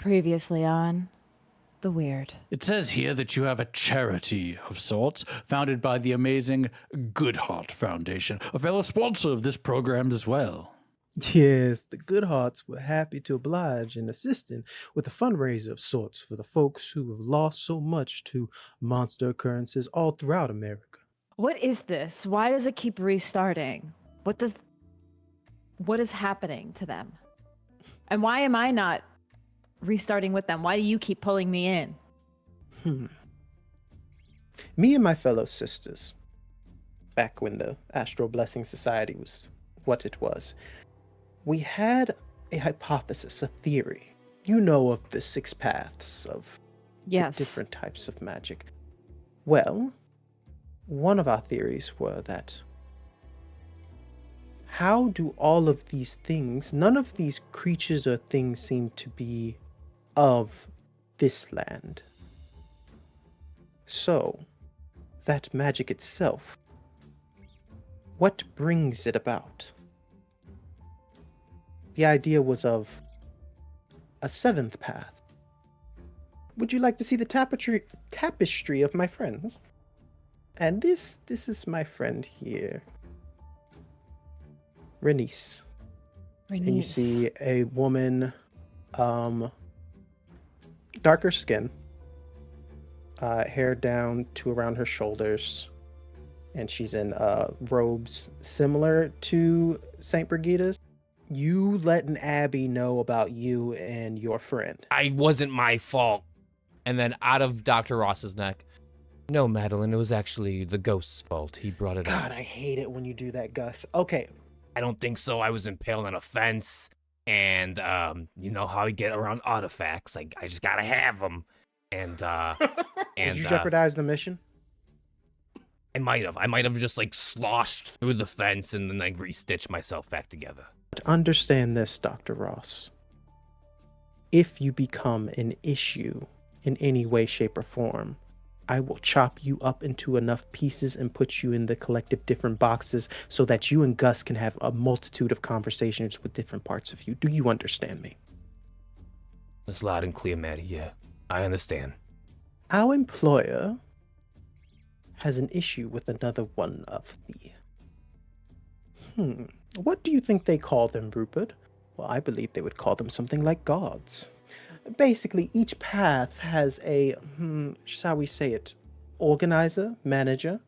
Previously on The Weird. It says here that you have a charity of sorts, founded by the amazing Good Heart Foundation, a fellow sponsor of this program as well. Yes, the Good Hearts were happy to oblige in assisting with a fundraiser of sorts for the folks who have lost so much to monster occurrences all throughout America. What is this? Why does it keep restarting? What is happening to them? And why am I not restarting with them? Why do you keep pulling me in? Me and my fellow sisters, back when the Astral Blessing Society was what it was, we had a hypothesis, a theory. You know of the 6 paths of Yes. the different types of magic. Well, one of our theories were that how do all of these things, none of these creatures or things seem to be of this land. So, that magic itself, what brings it about? The idea was of a 7th path. Would you like to see the tapestry of my friends? And this is my friend here, Renice. And you see a woman, darker skin, hair down to around her shoulders, and she's in robes similar to Saint Brigida's. You let an Abby know about you and your friend. I wasn't my fault. And then out of Dr. Ross's neck, no, Madeline, it was actually the ghost's fault. He brought it up. God, I hate it when you do that, Gus. Okay. I don't think so. I was impaled on a fence, and you know how I get around artifacts. I just gotta have them. And Did you jeopardize the mission? I might have just like sloshed through the fence and then like re-stitched myself back together. Understand this, Dr. Ross. If you become an issue in any way, shape, or form, I will chop you up into enough pieces and put you in the collective different boxes so that you and Gus can have a multitude of conversations with different parts of you. Do you understand me? It's loud and clear, Maddie. Yeah, I understand. Our employer has an issue with another one of the... What do you think they call them, Rupert? Well, I believe they would call them something like gods. Basically, each path has a, shall we say it, organizer, manager.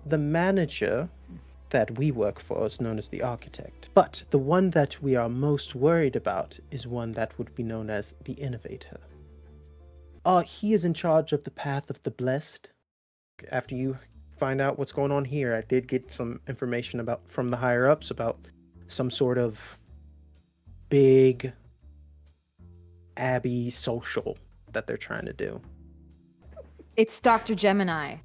The manager that we work for is known as the architect. But the one that we are most worried about is one that would be known as the innovator. He is in charge of the path of the blessed. After you find out what's going on here, I did get some information from the higher ups about some sort of big Abbey social that they're trying to do. It's Dr. Gemini.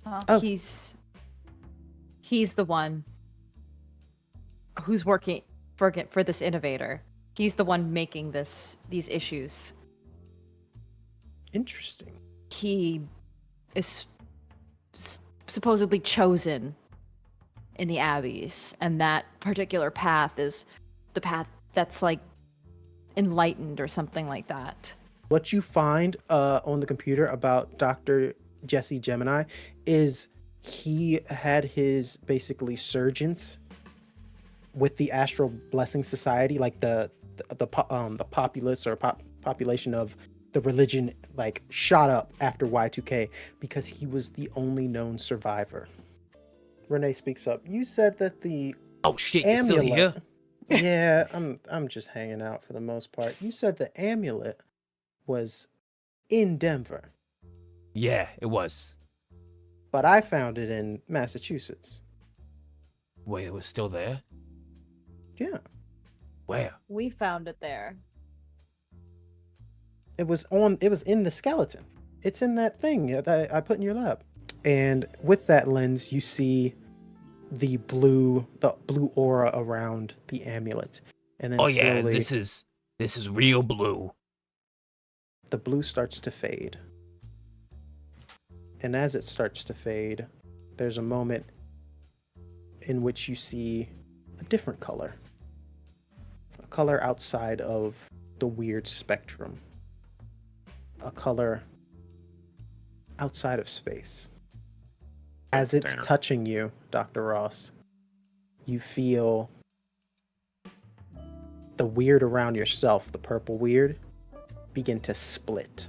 Oh. He's the one who's working for this innovator. He's the one making these issues. Interesting. He is supposedly chosen in the Abbeys, and that particular path is the path that's like enlightened or something like that. What you find on the computer about Dr. Jesse Gemini is he had his basically surgeons with the Astral Blessing Society, like the populace or population of the religion, like shot up after Y2K because he was the only known survivor. Renee speaks up. You said that the Oh shit, you're still here? Yeah, I'm just hanging out for the most part. You said the amulet was in Denver. Yeah, it was. But I found it in Massachusetts. Wait, it was still there? Yeah. Where? We found it there. It was in the skeleton. It's in that thing that I put in your lab. And with that lens, you see the blue aura around the amulet. And then slowly, this is real blue. The blue starts to fade. And as it starts to fade, there's a moment in which you see a different color. A color outside of the weird spectrum. A color outside of space. As it's Tanner. touching you, Dr. Ross, you feel the weird around yourself, the purple weird, begin to split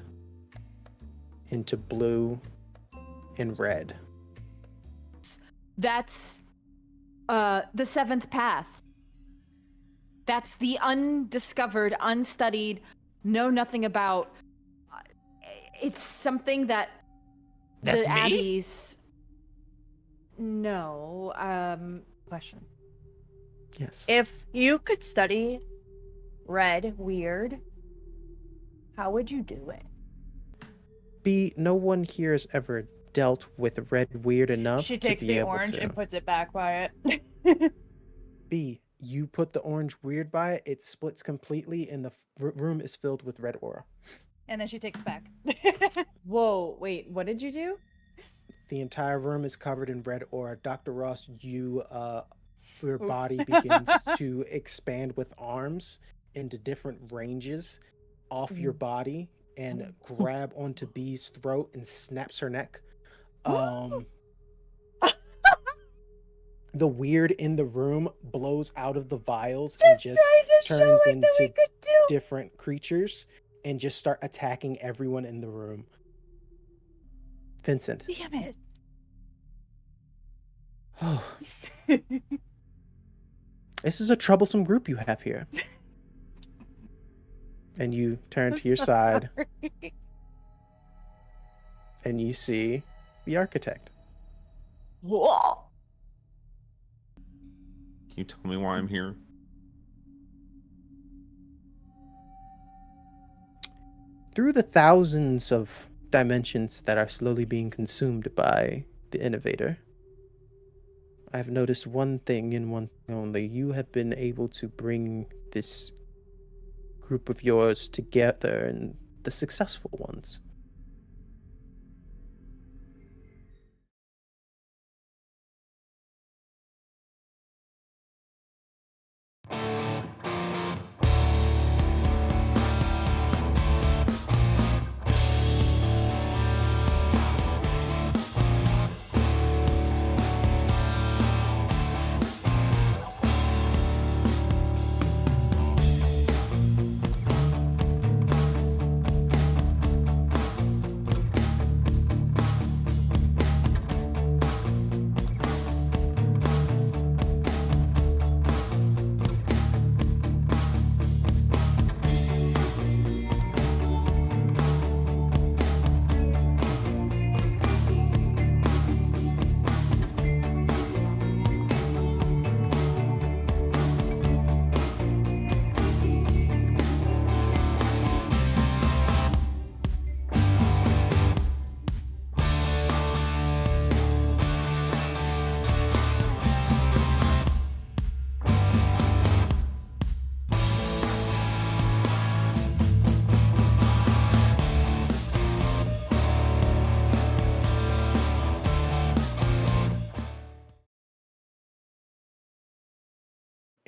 into blue and red. That's the seventh path. That's the undiscovered, unstudied, know nothing about. It's something that That's the me? Abbeys. No. Question. Yes. If you could study red weird, how would you do it? B, no one here has ever dealt with red weird enough She to takes be the able orange to. and puts it back by it. B, you put the orange weird by it, it splits completely, and the room is filled with red aura. And then she takes it back. Whoa, wait, what did you do? The entire room is covered in red aura. Dr. Ross, your Oops. body begins to expand with arms into different ranges off your body and grab onto B's throat and snaps her neck. The weird in the room blows out of the vials and just turns into different creatures and just start attacking everyone in the room. Vincent. Damn it. This is a troublesome group you have here. And you turn to your side and you see the architect. Whoa. Can you tell me why I'm here? Through the thousands of dimensions that are slowly being consumed by the innovator, I've noticed one thing and one thing only. You have been able to bring this group of yours together, and the successful ones.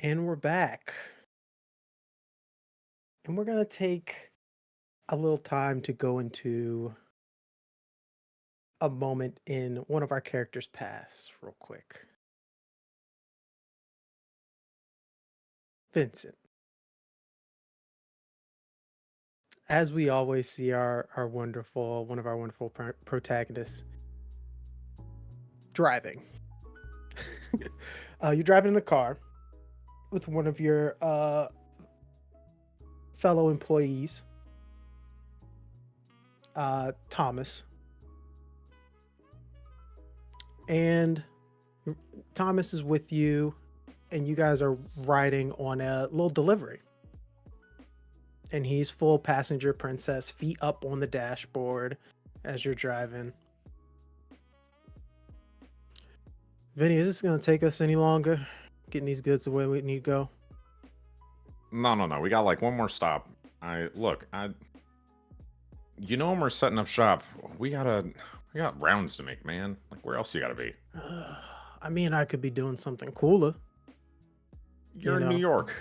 And we're back. And we're going to take a little time to go into a moment in one of our characters' past, real quick. Vincent. As we always see one of our wonderful protagonists driving. You're driving in a car with one of your fellow employees, Thomas. And Thomas is with you, and you guys are riding on a little delivery. And he's full passenger princess, feet up on the dashboard as you're driving. Vinny, is this going to take us any longer? Getting these goods the way we need to go? No. We got like one more stop. You know when we're setting up shop, we got rounds to make, man. Like, where else you gotta be? I mean, I could be doing something cooler. You're You in New know. York.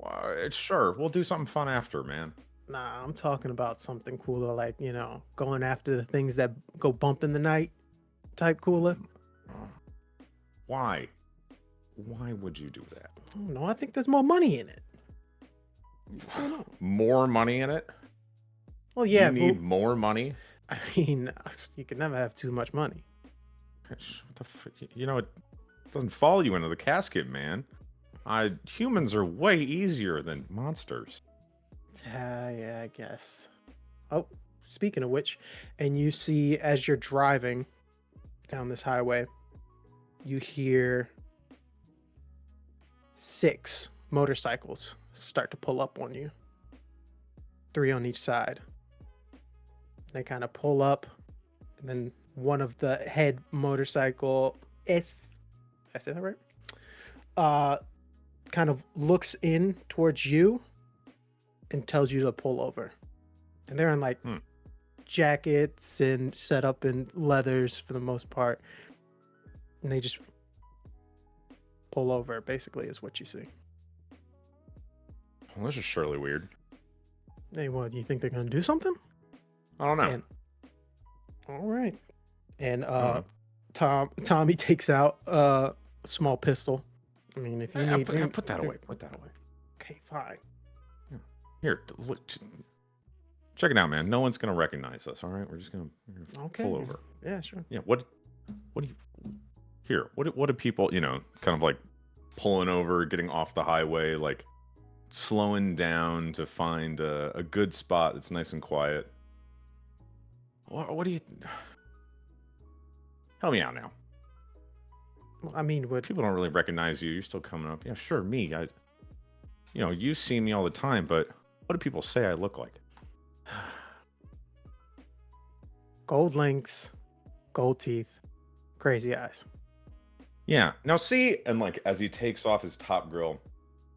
Well, sure, we'll do something fun after, man. Nah, I'm talking about something cooler, like, going after the things that go bump in the night type cooler. Why? Why would you do that? No, I think there's more money in it. I don't know. More money in it? Well, yeah, You need more money? I mean, you can never have too much money. What the it doesn't follow you into the casket, man. Humans are way easier than monsters. Yeah, I guess. Oh, speaking of which, and you see as you're driving down this highway, you hear 6 motorcycles start to pull up on you. 3 on each side. They kind of pull up, and then one of the head motorcycle, did I say that right? Kind of looks in towards you and tells you to pull over. And they're in like jackets and set up in leathers for the most part. And they just pull over, basically, is what you see. Well, this is surely weird. Hey, what, do you think they're going to do something? I don't know. And, all right. And Tommy takes out a small pistol. I mean, if you need... Put that away. Put that away. Okay, fine. Here, look. Check it out, man. No one's going to recognize us, all right? We're just going to pull over. Yeah, sure. Yeah, what do you... Here, what do people, kind of like pulling over, getting off the highway, like slowing down to find a good spot that's nice and quiet? What do you... Help me out now. Well, I mean, what... People don't really recognize you. You're still coming up. Yeah, sure, me. You see me all the time, but what do people say I look like? Gold links, gold teeth, crazy eyes. Yeah. Now see, and like as he takes off his top grill,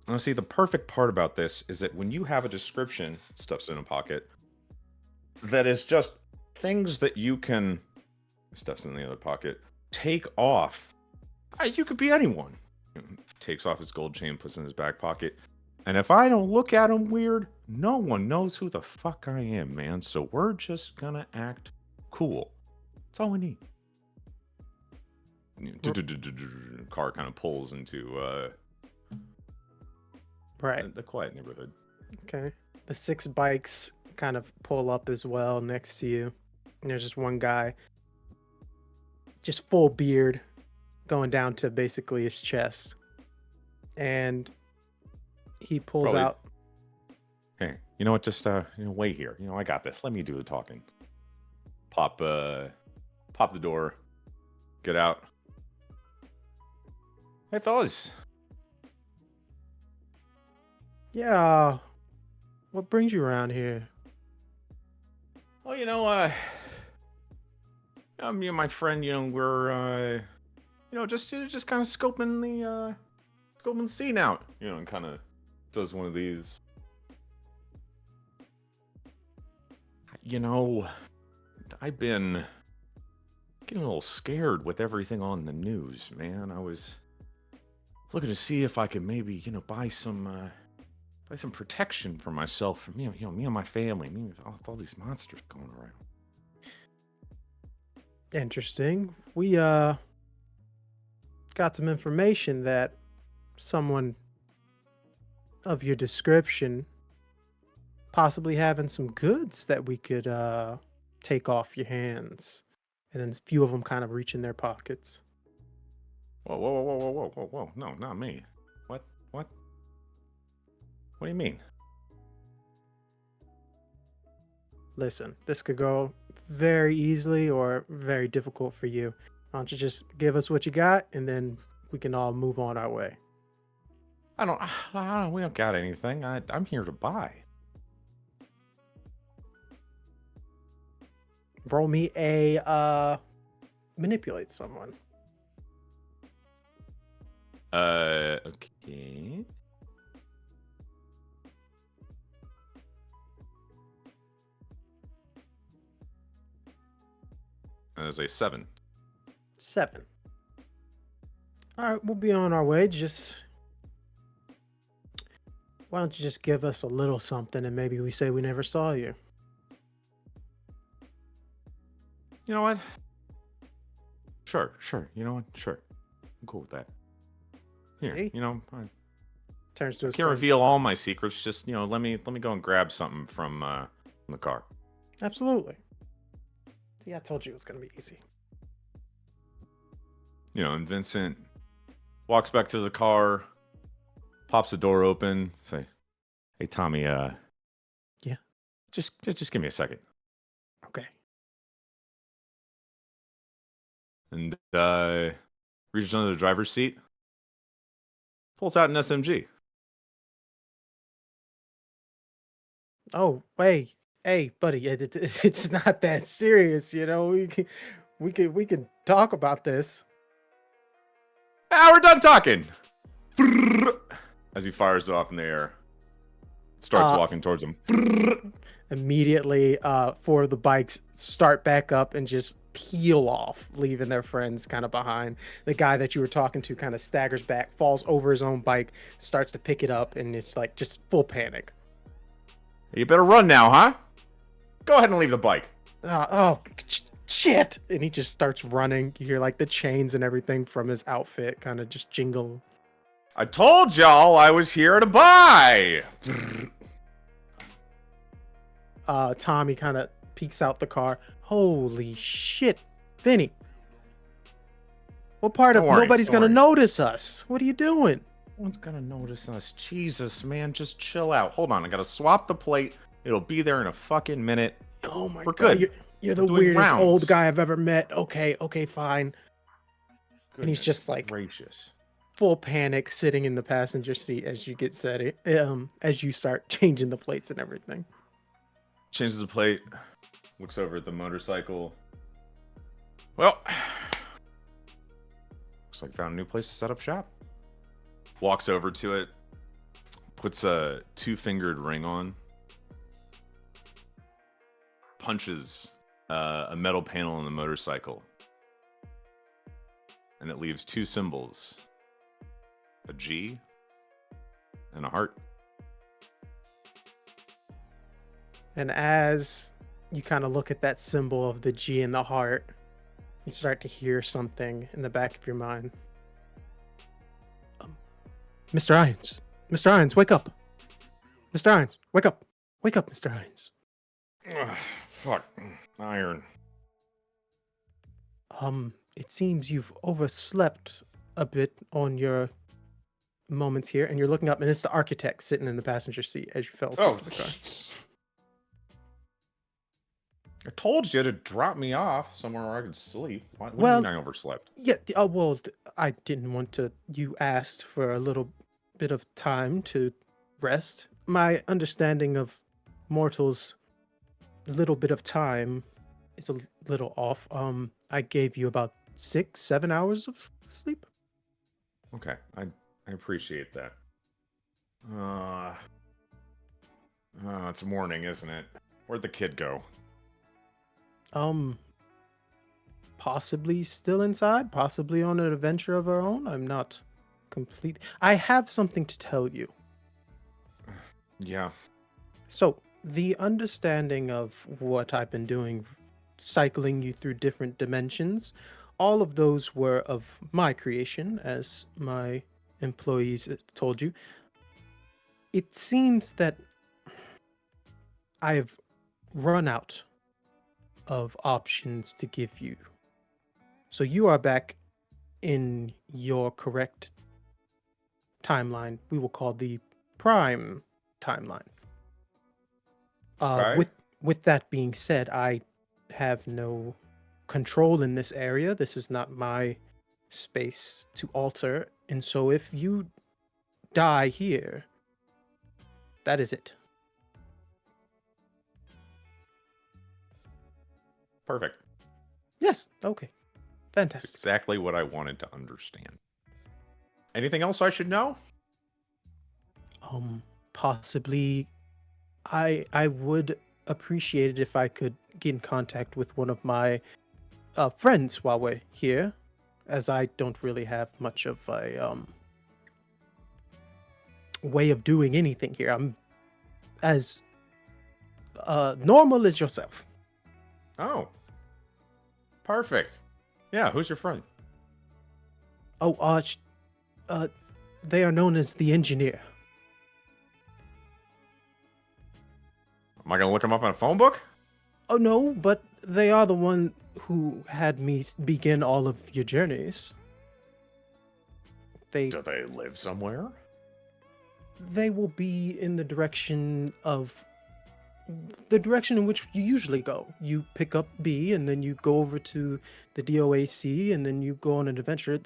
now see, the perfect part about this is that when you have a description, stuff's in a pocket, that is just things that you can, stuff's in the other pocket, take off. You could be anyone. Takes off his gold chain, puts it in his back pocket. And if I don't look at him weird, no one knows who the fuck I am, man. So we're just gonna act cool. That's all we need. Car kind of pulls into Right. the quiet neighborhood. Okay. The 6 bikes kind of pull up as well next to you. And there's just one guy, just full beard, going down to basically his chest. And he pulls Probably. out... Hey, you know what? Just wait here. I got this. Let me do the talking. Pop the door. Get out. Hey, fellas. Yeah. What brings you around here? Well, me and my friend, we're just kind of scoping the scene out, and kind of does one of these. I've been getting a little scared with everything on the news, man. I was looking to see if I could maybe, buy some protection for myself, from me and my family, me with all these monsters going around. Interesting. We got some information that someone of your description possibly having some goods that we could take off your hands. And then a few of them kind of reach in their pockets. Whoa. No, not me. What? What do you mean? Listen, this could go very easily or very difficult for you. Why don't you just give us what you got, and then we can all move on our way. We don't got anything. I'm here to buy. Roll me a manipulate someone. Okay. That is a 7. 7. All right, we'll be on our way. Just Why don't you just give us a little something and maybe we say we never saw you? You know what? Sure. You know what? Sure. I'm cool with that. Here, See? you know, I Turns to his can't friend. reveal all my secrets. Just, you know, let me go and grab something from the car. Absolutely. See, I told you it was gonna be easy. You know, and Vincent walks back to the car, pops the door open, say, "Hey, Tommy, Yeah. just give me a second." Okay. And reaches under the driver's seat, pulls out an SMG. Oh, hey, buddy, it's not that serious, you know. We can talk about this. Ah, we're done talking. As he fires it off in the air, starts walking towards him. Immediately, four of the bikes start back up and just peel off, leaving their friends kind of behind. The guy that you were talking to kind of staggers back, falls over his own bike, starts to pick it up, and it's like just full panic. You better run now, huh? Go ahead and leave the bike. Shit! And he just starts running. You hear like the chains and everything from his outfit kind of just jingle. I told y'all I was here to buy. Tommy kind of peeks out the car. Holy shit, Vinny! What part of Don't worry, nobody's don't gonna worry. notice us? What are you doing? No one's gonna notice us. Jesus, man, just chill out. Hold on, I gotta swap the plate. It'll be there in a fucking minute. Oh my We're god, good. you're the We're doing weirdest old rounds. guy I've ever met. Okay, fine. And he's just like gracious. full panic, sitting in the passenger seat as you get set. As you start changing the plates and everything. Changes the plate. Looks over at the motorcycle. Well, looks like found a new place to set up shop. Walks over to it. Puts a 2-fingered ring on. Punches a metal panel on the motorcycle. And it leaves 2 symbols. A G and a heart. And as you kind of look at that symbol of the G and the heart, you start to hear something in the back of your mind. Mr. Irons. Mr. Irons, wake up. Mr. Irons, wake up. Wake up, Mr. Irons. Ugh, fuck. Iron. It seems you've overslept a bit on your moments here, and you're looking up, and it's the architect sitting in the passenger seat as you fell asleep Oh, in the car. I told you to drop me off somewhere where I could sleep. What do you Well- mean I overslept? Yeah, I didn't want to. You asked for a little bit of time to rest. My understanding of mortals, little bit of time is a little off. I gave you about 6-7 hours of sleep. Okay, I appreciate that. It's morning, isn't it? Where'd the kid go? Possibly still inside, possibly on an adventure of her own. I'm not complete. I have something to tell you. Yeah. So, the understanding of what I've been doing, cycling you through different dimensions, all of those were of my creation, as my employees told you. It seems that I've run out of options to give you. So you are back in your correct timeline. We will call the prime timeline. Okay. With that being said, I have no control in this area. This is not my space to alter. And so if you die here, that is it. Perfect. Yes. Okay. That's Fantastic. exactly what I wanted to understand. Anything else I should know? Possibly I would appreciate it if I could get in contact with one of my friends while we're here, as I don't really have much of a way of doing anything here. I'm as normal as yourself. Oh. Perfect. Yeah, who's your friend? Oh, they are known as the engineer. Am I gonna look him up in a phone book? Oh no, but they are the one who had me begin all of your journeys. Do they live somewhere? They will be in the direction in which you usually go. You pick up B and then you go over to the DOAC and then you go on an adventure.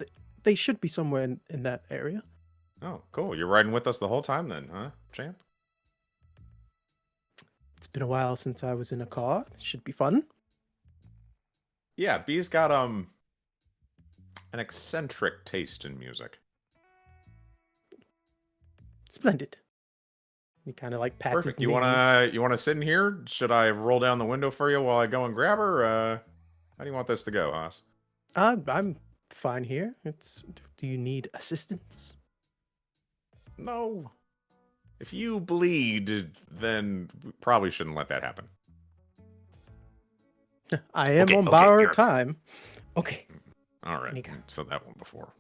They should be somewhere in that area. Oh, cool. You're riding with us the whole time then, huh, champ? It's been a while since I was in a car. Should be fun. Yeah, B's got an eccentric taste in music. Splendid. He kind of like pats Perfect. his You knees. wanna sit in here? Should I roll down the window for you while I go and grab her? How do you want this to go, Haas? I'm fine here. Do you need assistance? No. If you bleed, then we probably shouldn't let that happen. I am on okay, borrowed you're- time. Okay. All right. Any- So that one before.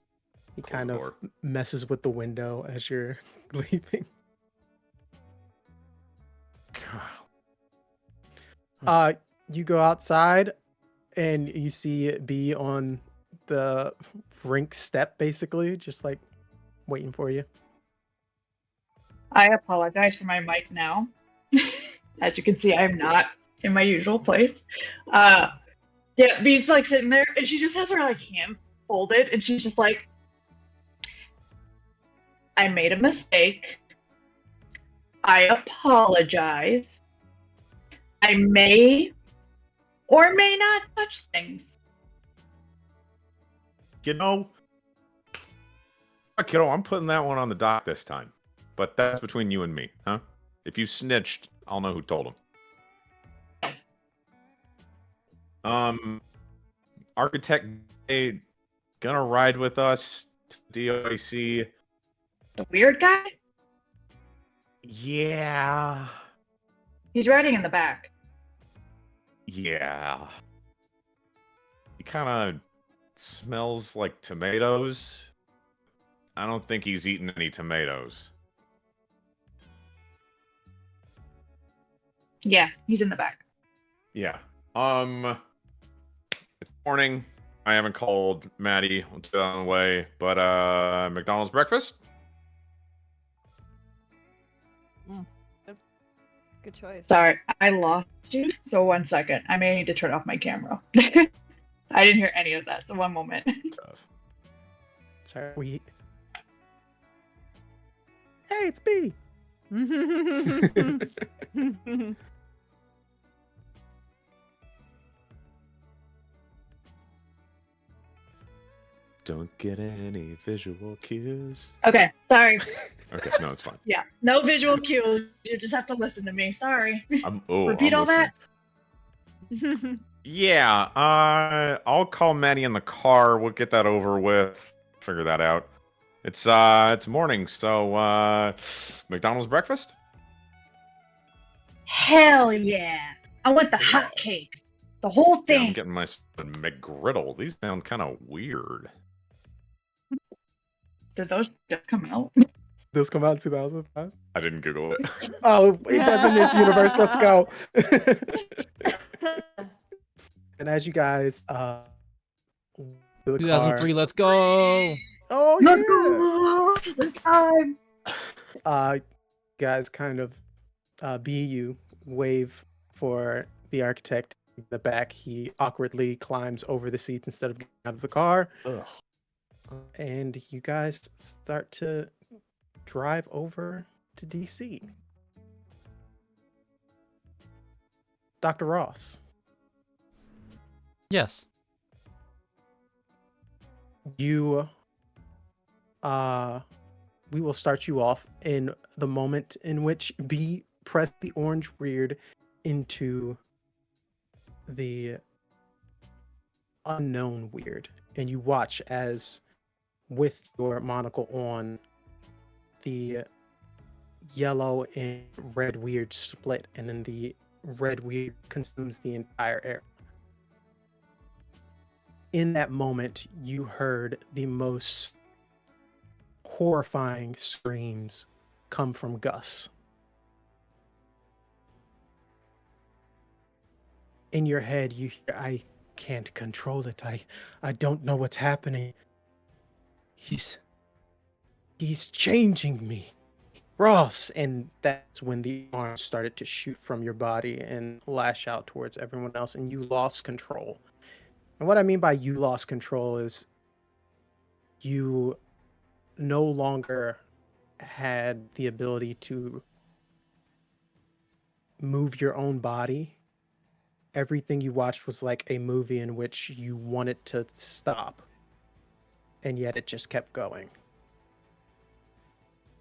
He Close kind the of door. messes with the window as you're leaving. You go outside and you see B on the rink step, basically, just like waiting for you. I apologize for my mic now. As you can see, I'm not in my usual place. Yeah, Bee's like sitting there, and she just has her like hands folded, and she's just like, "I made a mistake. I apologize. I may or may not touch things." Kiddo, I'm putting that one on the dock this time. But that's between you and me, huh? If you snitched, I'll know who told him. Architect gonna ride with us to DOAC. The weird guy? Yeah. He's riding in the back. Yeah. He kind of smells like tomatoes. I don't think he's eaten any tomatoes. Yeah, he's in the back. Yeah. It's morning. I haven't called Maddie. It's on the way. But McDonald's breakfast? Good choice. Sorry, I lost you. So 1 second. I may need to turn off my camera. I didn't hear any of that. So 1 moment. Tough. Sorry. Hey, it's B. Don't get any visual cues. Okay, sorry. Okay, no, it's fine. Yeah, no visual cues. You just have to listen to me. Sorry. Repeat I'm all that? listening. Yeah, I'll call Maddie in the car. We'll get that over with. Figure that out. It's morning, so McDonald's breakfast? Hell yeah! I want the hot cake. The whole Yeah, thing. I'm getting myself a McGriddle. These sound kind of weird. Did those just come out? Those come out in 2005. I didn't Google it. Oh, it does in this universe. Let's go. And as you guys, to the 2003, car, let's go. oh Let's yeah. go! The time. Guys, kind of, you wave for the architect in the back. He awkwardly climbs over the seats instead of getting out of the car. Ugh. And you guys start to drive over to DC. Dr. Ross, Yes. you we will start you off in the moment in which B pressed the orange weird into the unknown weird, and you watch as, with your monocle on, the yellow and red weird split, and then the red weird consumes the entire air. In that moment, you heard the most horrifying screams come from Gus. In your head, you hear, I can't control it. I don't know what's happening. He's changing me. Ross! And that's when the arms started to shoot from your body and lash out towards everyone else, and you lost control. And what I mean by you lost control is you no longer had the ability to move your own body. Everything you watched was like a movie in which you wanted to stop, and yet it just kept going.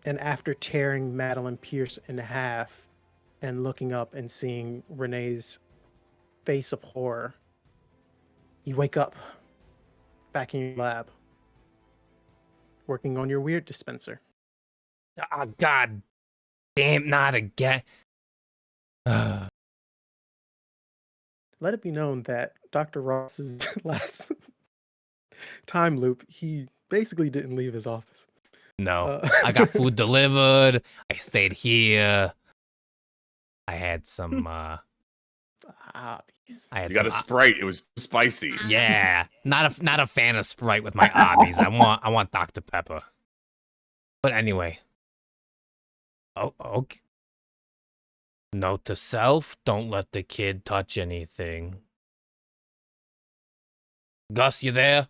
And after tearing Madeline Pierce in half and looking up and seeing Renee's face of horror, you wake up back in your lab, working on your weird dispenser. Oh, God damn, not again. Let it be known that Dr. Ross's last time loop, he basically didn't leave his office. No, I got food delivered. I stayed here. I had some. Hobbies. I had You got a some, Sprite. It was spicy. yeah, not a fan of Sprite with my hobbies. I want Dr. Pepper. But anyway. Oh, okay. Note to self: don't let the kid touch anything. Gus, you there?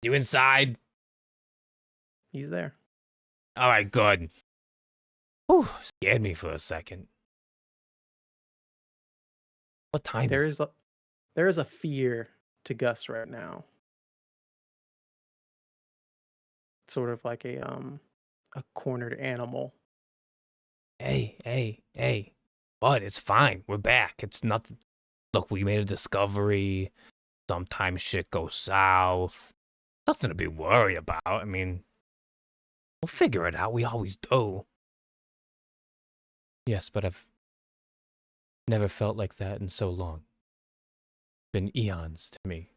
You inside? He's there. All right, good. Whew, scared me for a second. What time is it? There is a fear to Gus right now. Sort of like a cornered animal. Hey. But it's fine. We're back. It's nothing. Look, we made a discovery. Sometimes shit goes south. Nothing to be worried about. I mean, we'll figure it out. We always do. Yes, but I've never felt like that in so long. Been eons to me.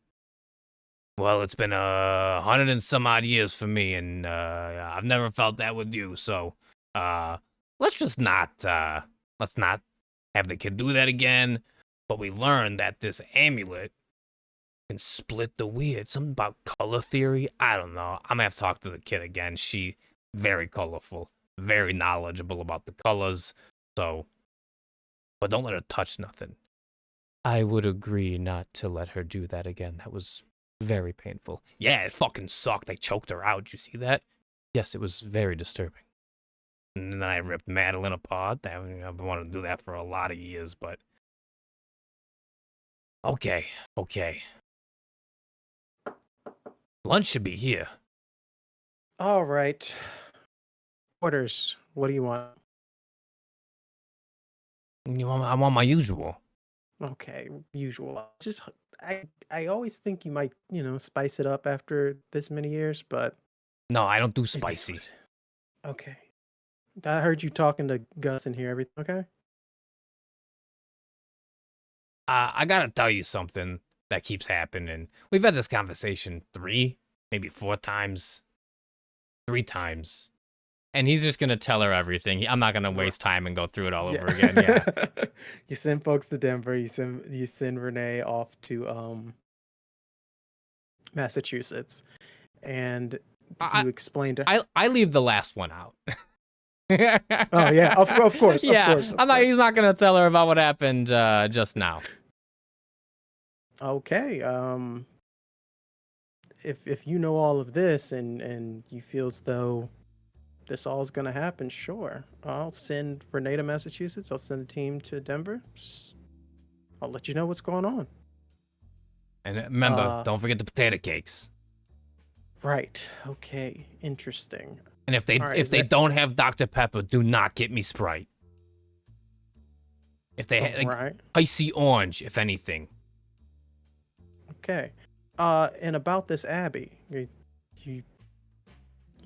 Well, it's been 100 and some odd years for me, and I've never felt that with you. So, let's just not have the kid do that again. But we learned that this amulet can split the weird. Something about color theory. I don't know. I'm gonna have to talk to the kid again. She very colorful, very knowledgeable about the colors. So, but don't let her touch nothing. I would agree not to let her do that again. That was very painful. Yeah, it fucking sucked. I choked her out. Did you see that? Yes, it was very disturbing. And then I ripped Madeline apart. I've wanted to do that for a lot of years, but okay. Lunch should be here. All right. Orders. What do you want? I want my usual. Okay, usual. I always think you might, spice it up after this many years, but No, I don't do it is spicy. what it- Okay. I heard you talking to Gus in here. Everything okay? I gotta tell you something that keeps happening. We've had this conversation 3, maybe 4 times. 3 times. And he's just gonna tell her everything. I'm not gonna waste time and go through it all over again. Yeah. You send folks to Denver. You send Renee off to Massachusetts, and you explained to I leave the last one out. Oh yeah, of course. Yeah, of course, of he's not gonna tell her about what happened just now. Okay. If you know all of this and you feel as though this all is gonna happen, sure. I'll send Renee to Massachusetts. I'll send a team to Denver. I'll let you know what's going on. And remember, don't forget the potato cakes. Right. Okay. Interesting. And if they All right, if is they that- don't have Dr. Pepper, do not get me Sprite. If they like Right. icy orange, if anything. Okay. And about this Abby, you're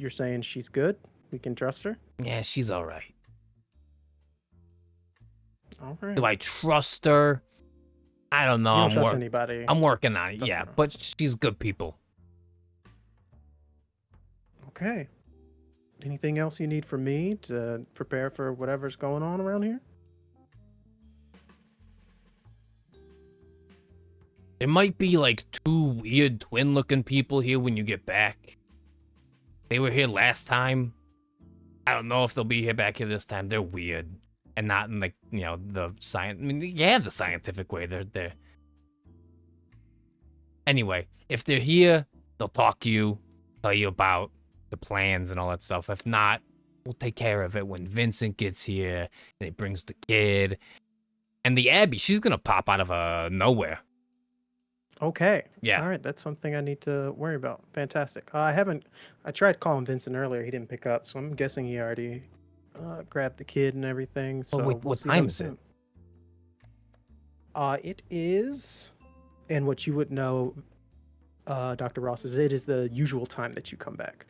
saying she's good? We can trust her? Yeah, she's all right. All right. Do I trust her? I don't know. You don't trust anybody. I'm working on it, Dr. yeah. Ross. But she's good people. Okay. Anything else you need from me to prepare for whatever's going on around here? There might be like 2 weird twin-looking people here when you get back. They were here last time. I don't know if they'll be here back here this time. They're weird. And not in like, the science. I mean, yeah, the scientific way. They're. Anyway, if they're here, they'll talk to you, tell you about the plans and all that stuff. If not, we'll take care of it when Vincent gets here and he brings the kid. And the Abby, she's gonna pop out of nowhere. Okay. Yeah. All right. That's something I need to worry about. Fantastic. I tried calling Vincent earlier. He didn't pick up, so I'm guessing he already grabbed the kid and everything. So wait, we'll what see time them is it? soon. It is, and what you would know, Dr. Ross, is it is the usual time that you come back.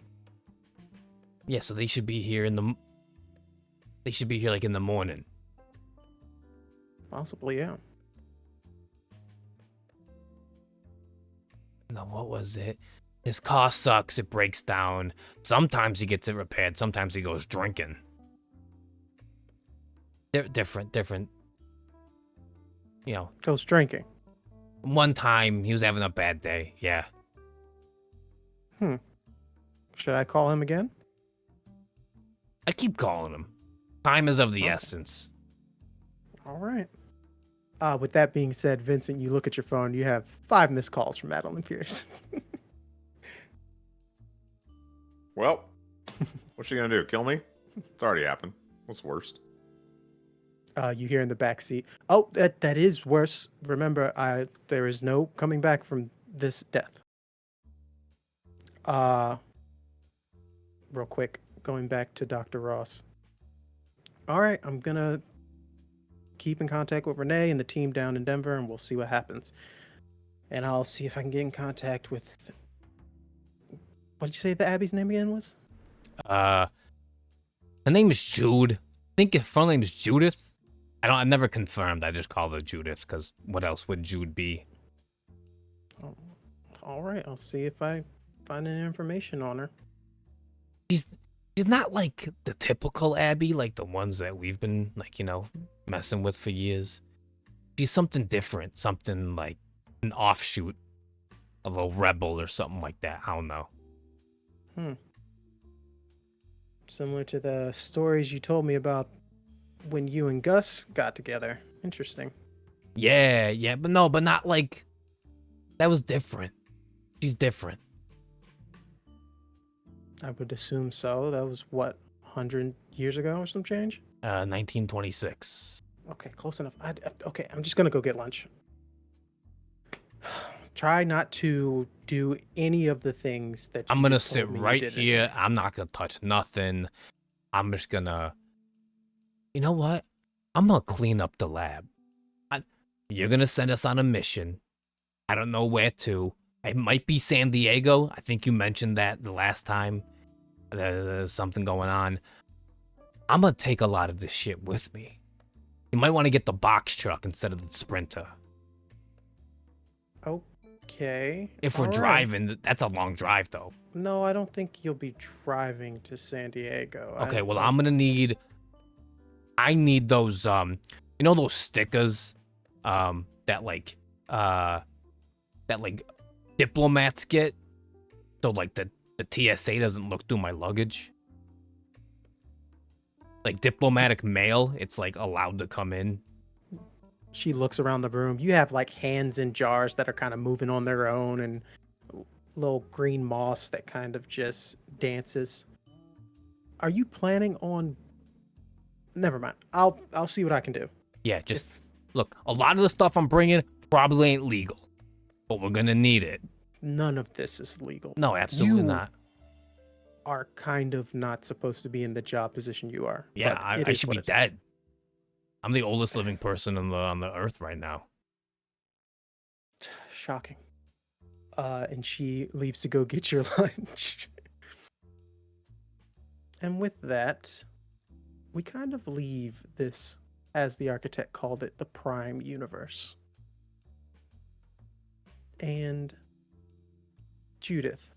Yeah, so they should be here They should be here like in the morning. Possibly, yeah. No, what was it? His car sucks. It breaks down. Sometimes he gets it repaired. Sometimes he goes drinking. They're different. Goes drinking. One time he was having a bad day. Yeah. Should I call him again? I keep calling him. Time is of the Okay. essence. All right. With that being said, Vincent, you look at your phone. You have 5 missed calls from Madeline Pierce. Well, what's she gonna do? Kill me? It's already happened. What's worst? You hear in the back seat. Oh, that is worse. Remember, there is no coming back from this death. Real quick, going back to Dr. Ross. All right, I'm gonna keep in contact with Renee and the team down in Denver, and we'll see what happens. And I'll see if I can get in contact with. What did you say the Abby's name again was? Her name is Jude. I think her full name is Judith. I never confirmed. I just called her Judith because what else would Jude be? Oh, all right, I'll see if I find any information on her. She's not like the typical Abby, like the ones that we've been messing with for years. She's something different, something like an offshoot of a rebel or something like that. I don't know. Similar to the stories you told me about when you and Gus got together. Interesting. Yeah, but not like that was different. She's different. I would assume so. That was what, 100 years ago or some change? 1926. Okay, close enough. Okay, I'm just gonna go get lunch. Try not to do any of the things that I'm you gonna just sit told me you right didn't. here. I'm not gonna touch nothing. I'm just gonna. You know what? I'm gonna clean up the lab. You're gonna send us on a mission. I don't know where to. It might be San Diego. I think you mentioned that the last time. There's something going on. I'm gonna take a lot of this shit with me. You might want to get the box truck instead of the Sprinter. Okay. If we're all right. driving, that's a long drive though. No, I don't think you'll be driving to San Diego. Okay, well I'm gonna need. I need those those stickers, that diplomats get, so like the TSA doesn't look through my luggage. Like diplomatic mail, it's like allowed to come in. She looks around the room. You have like hands in jars that are kind of moving on their own, and little green moss that kind of just dances. Are you planning on? Never mind. I'll see what I can do. Yeah, just look. A lot of the stuff I'm bringing probably ain't legal, but we're gonna need it. None of this is legal. No, absolutely You not. Are kind of not supposed to be in the job position you are. Yeah, but it I is should what be it is. dead. I'm the oldest living person on the earth right now. Shocking. And she leaves to go get your lunch. And with that, we kind of leave this as the architect called it, the prime universe. And Judith,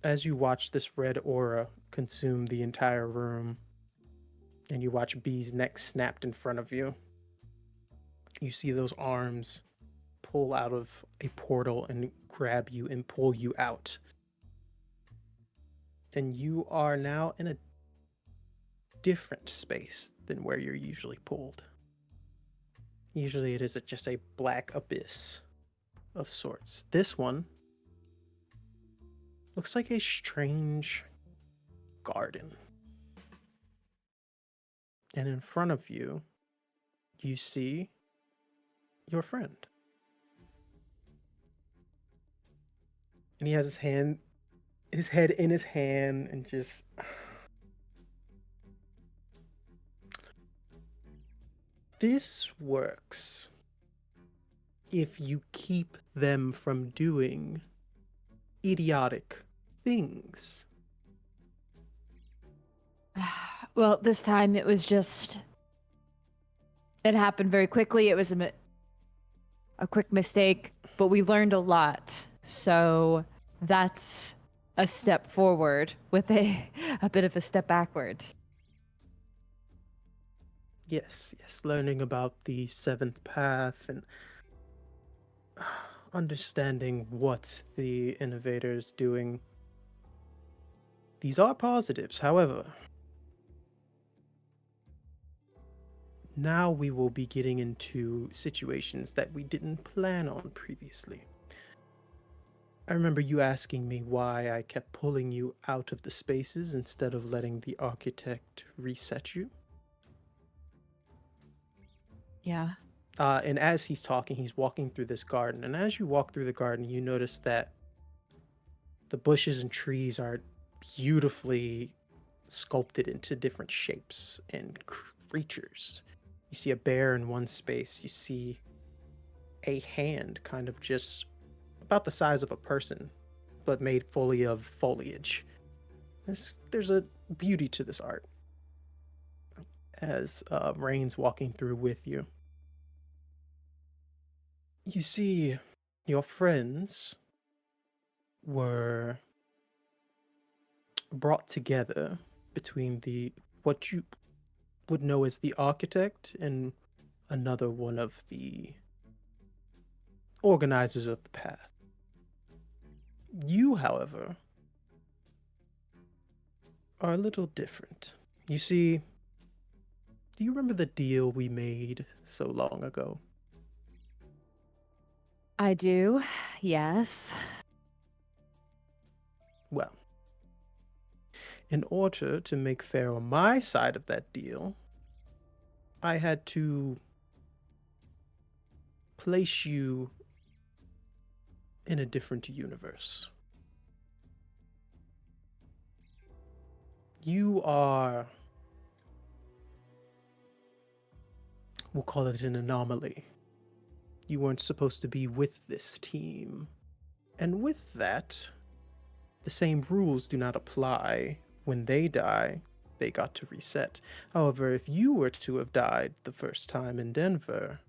as you watch this red aura consume the entire room, and you watch B's neck snapped in front of you, you see those arms pull out of a portal and grab you and pull you out. And you are now in a different space than where you're usually pulled. Usually it is just a black abyss of sorts. This one looks like a strange garden. And in front of you, you see your friend. And he has his head in his hand, and just... This works if you keep them from doing idiotic things. Well, this time it was just... It happened very quickly. It was a quick mistake, but we learned a lot. So that's a step forward with a bit of a step backward. Yes, learning about the seventh path and understanding what the innovator's doing. These are positives, however. Now we will be getting into situations that we didn't plan on previously. I remember you asking me why I kept pulling you out of the spaces instead of letting the architect reset you. Yeah. And as he's talking, he's walking through this garden. And as you walk through the garden, you notice that the bushes and trees are beautifully sculpted into different shapes and creatures. You see a bear in one space. You see a hand kind of just about the size of a person, but made fully of foliage. There's a beauty to this art. As Rain's walking through with you, you see your friends were brought together between what you would know as the architect and another one of the organizers of the path. You, however, are a little different. You see, do you remember the deal we made so long ago? I do, yes. Well, in order to make fair on my side of that deal, I had to place you in a different universe. You are, we'll call it an anomaly. You weren't supposed to be with this team. And with that, the same rules do not apply. When they die, they got to reset. However, if you were to have died the first time in Denver,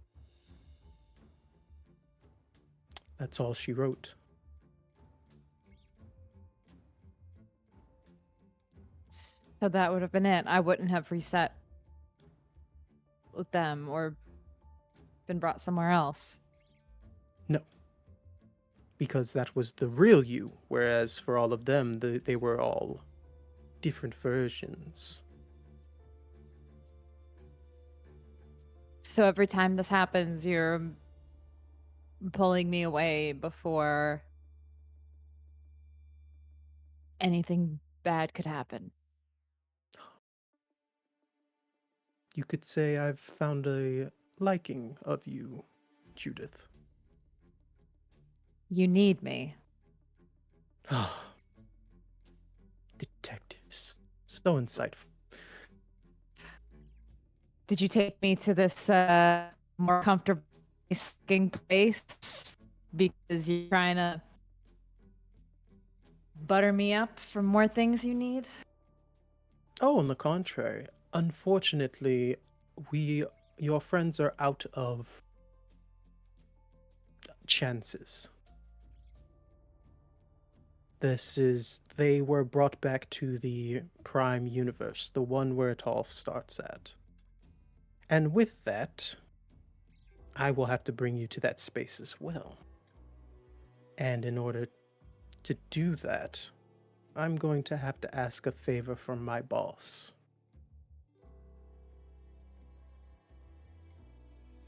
that's all she wrote. So that would have been it. I wouldn't have reset with them or been brought somewhere else. No. Because that was the real you, whereas for all of them, they were all different versions. So every time this happens, you're pulling me away before anything bad could happen. You could say I've found a liking of you, Judith. You need me. Detectives. So insightful. Did you take me to this more comfortable sleeping place because you're trying to butter me up for more things you need? Oh, on the contrary. Unfortunately, Your friends are out of chances. They were brought back to the Prime Universe, the one where it all starts at. And with that, I will have to bring you to that space as well. And in order to do that, I'm going to have to ask a favor from my boss.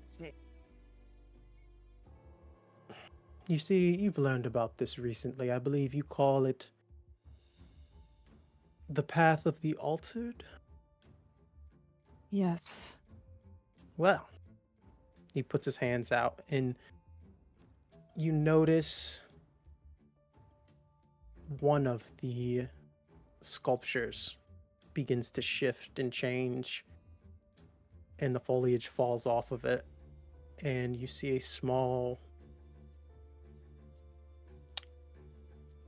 See. You see, you've learned about this recently. I believe you call it the Path of the Altered? Yes. Well, he puts his hands out, and you notice one of the sculptures begins to shift and change, and the foliage falls off of it, and you see a small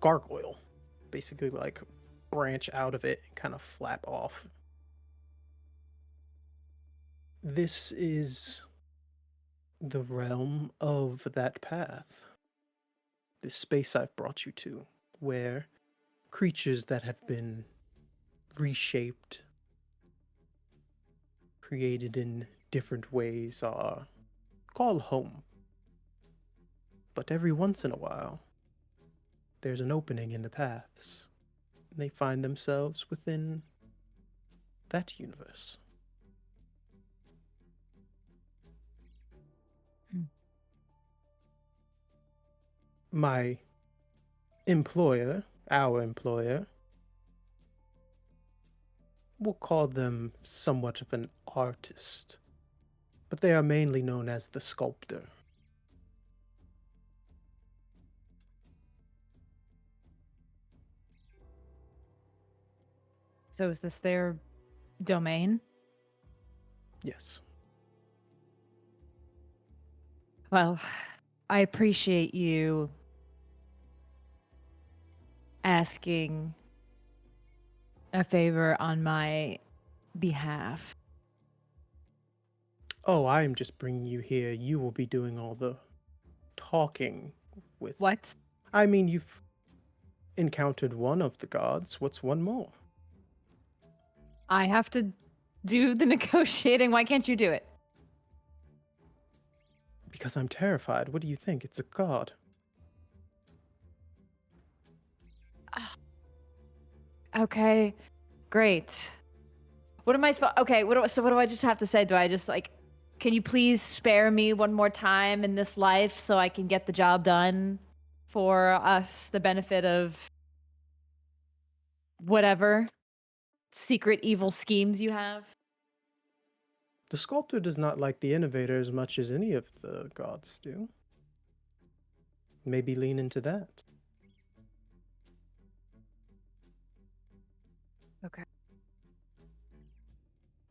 gargoyle basically like branch out of it and kind of flap off. This is the realm of that path. This space I've brought you to, where creatures that have been reshaped, created in different ways, are called home. But every once in a while, there's an opening in the paths, and they find themselves within that universe. My employer, our employer, we'll call them somewhat of an artist, but they are mainly known as the sculptor. So is this their domain? Yes. Well, I appreciate you asking a favor on my behalf. Oh, I am just bringing you here. You will be doing all the talking with... What? I mean, you've encountered one of the gods. What's one more? I have to do the negotiating. Why can't you do it? Because I'm terrified. What do you think? It's a god. Okay, great. What am I supposed? Okay, so what do I just have to say? Do I just like, can you please spare me one more time in this life so I can get the job done for us, the benefit of whatever secret evil schemes you have? The sculptor does not like the innovator as much as any of the gods do. Maybe lean into that. Okay.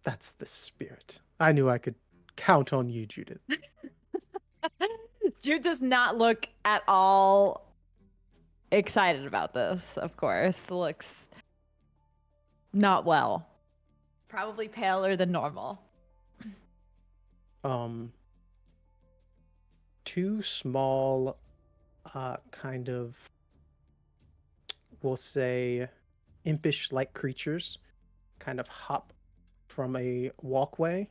That's the spirit. I knew I could count on you, Judith. Jude does not look at all excited about this, of course. Looks not well. Probably paler than normal. Two small, kind of, we'll say, impish-like creatures kind of hop from a walkway.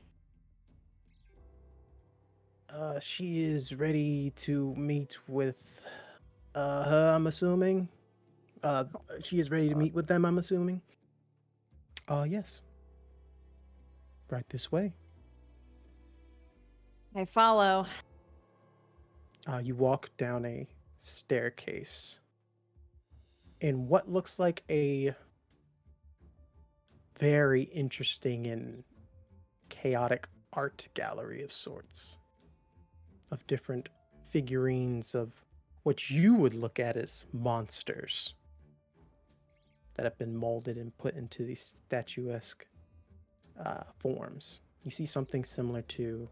She is ready to meet with her, I'm assuming. She is ready to meet with them, I'm assuming. Yes. Right this way. I follow. You walk down a staircase in what looks like a very interesting and chaotic art gallery of sorts, of different figurines of what you would look at as monsters that have been molded and put into these statuesque forms. You see something similar to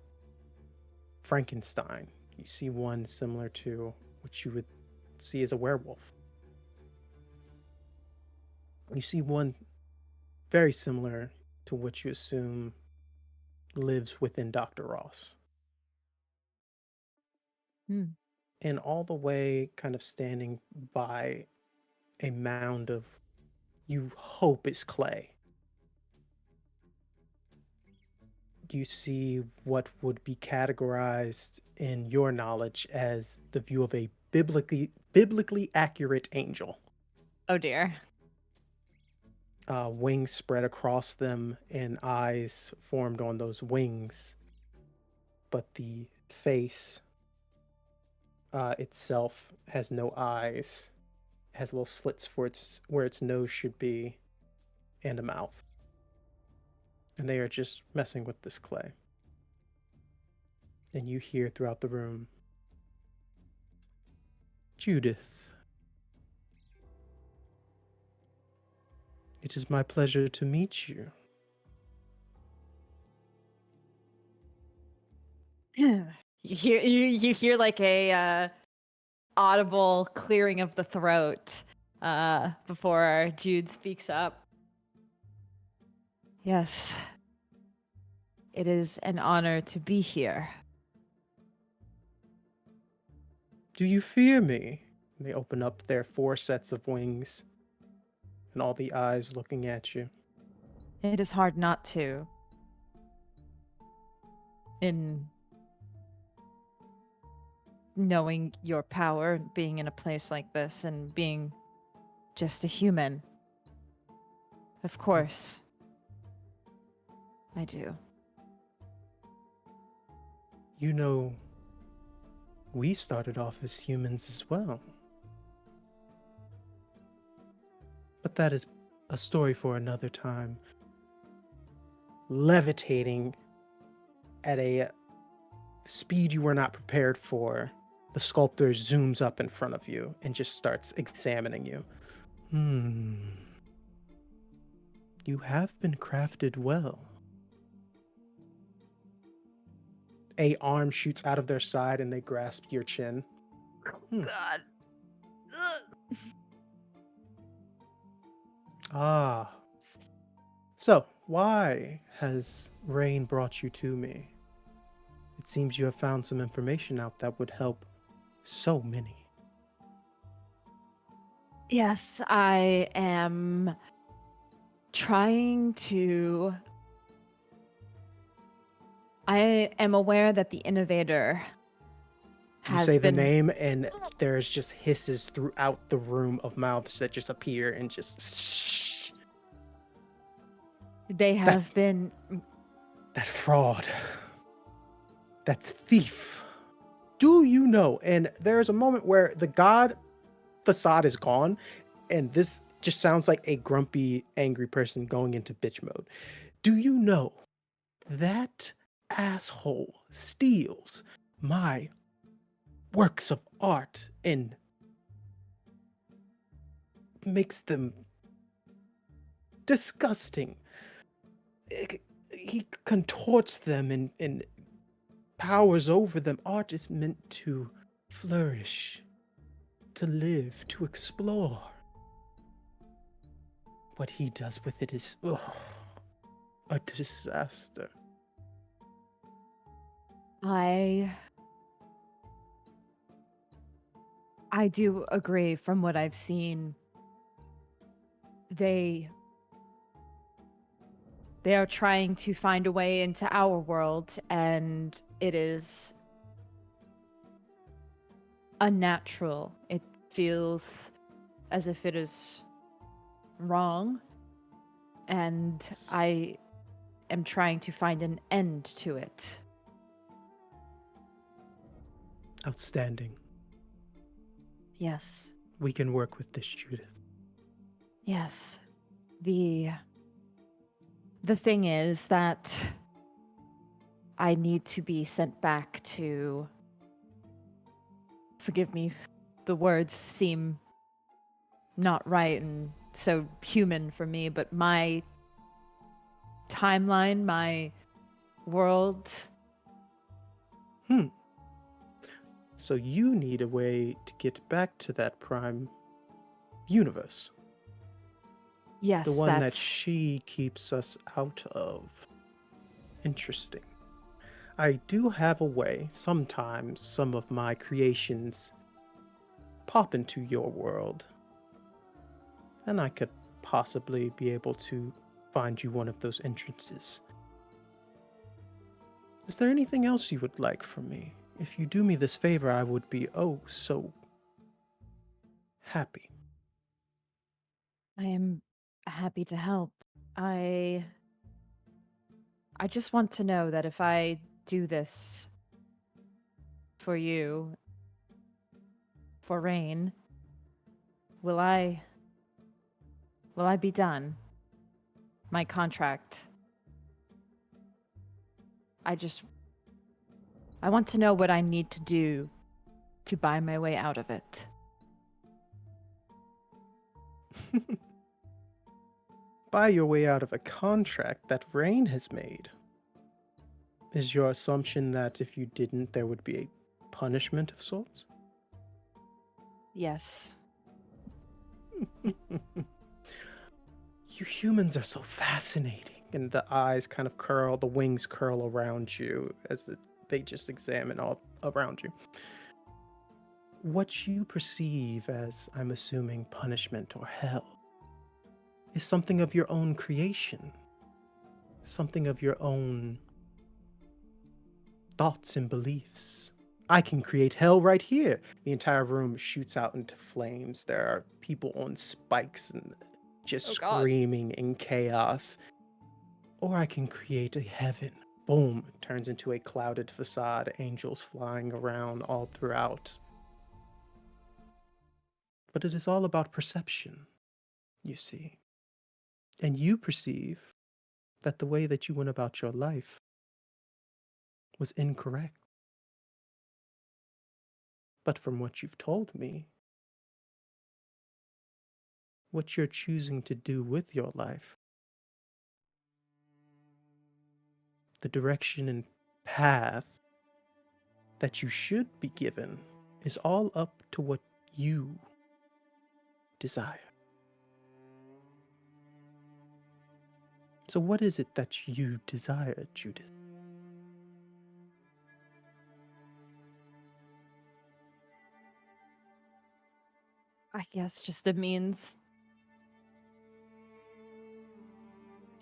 Frankenstein. You see one similar to what you would see as a werewolf. You see one very similar to what you assume lives within Dr. Ross. Hmm. And all the way kind of standing by a mound of, you hope is clay, you see what would be categorized in your knowledge as the view of a biblically accurate angel. Oh dear. Wings spread across them and eyes formed on those wings, but the face itself has no eyes. It has little slits for where its nose should be, and a mouth. And they are just messing with this clay. And you hear throughout the room, Judith, it is my pleasure to meet you. You hear like a audible clearing of the throat before Jude speaks up. Yes, it is an honor to be here. Do you fear me? They open up their 4 sets of wings, and all the eyes looking at you. It is hard not to. In knowing your power, being in a place like this, and being just a human. Of course. I do. You know, we started off as humans as well. But that is a story for another time. Levitating at a speed you were not prepared for, the sculptor zooms up in front of you and just starts examining you. You have been crafted well. A arm shoots out of their side and they grasp your chin. God. Ah. So, why has Rain brought you to me? It seems you have found some information out that would help so many. Yes, I am trying to... I am aware that the innovator You has say been... the name, and there's just hisses throughout the room of mouths that just appear and just... They have been... That fraud. That thief. Do you know? And there's a moment where the god facade is gone, and this just sounds like a grumpy, angry person going into bitch mode. Do you know that asshole steals my works of art and makes them disgusting? He contorts them and powers over them. Art is meant to flourish, to live, to explore. What he does with it is a disaster. I do agree from what I've seen. They are trying to find a way into our world, and it is unnatural. It feels as if it is wrong, and I am trying to find an end to it. Outstanding. Yes. We can work with this, Judith. Yes. The thing is that I need to be sent back to... Forgive me, the words seem not right and so human for me, but my timeline, my world... So you need a way to get back to that prime universe. Yes, The one that that's... she keeps us out of. Interesting. I do have a way, sometimes some of my creations pop into your world, and I could possibly be able to find you one of those entrances. Is there anything else you would like from me? If you do me this favor, I would be oh so happy. I am happy to help. I just want to know that if I do this for you, for Rain, will I be done? My contract. I want to know what I need to do to buy my way out of it. Buy your way out of a contract that Rain has made. Is your assumption that if you didn't, there would be a punishment of sorts? Yes. You humans are so fascinating. And the eyes kind of curl, the wings curl around you as they just examine all around you. What you perceive as, I'm assuming, punishment or hell is something of your own creation, something of your own thoughts and beliefs. I can create hell right here. The entire room shoots out into flames. There are people on spikes and just screaming in chaos. Or I can create a heaven. Boom, turns into a clouded facade, angels flying around all throughout. But it is all about perception, you see. And you perceive that the way that you went about your life was incorrect. But from what you've told me, what you're choosing to do with your life, the direction and path that you should be given, is all up to what you desire. So what is it that you desire, Judith? I guess just a means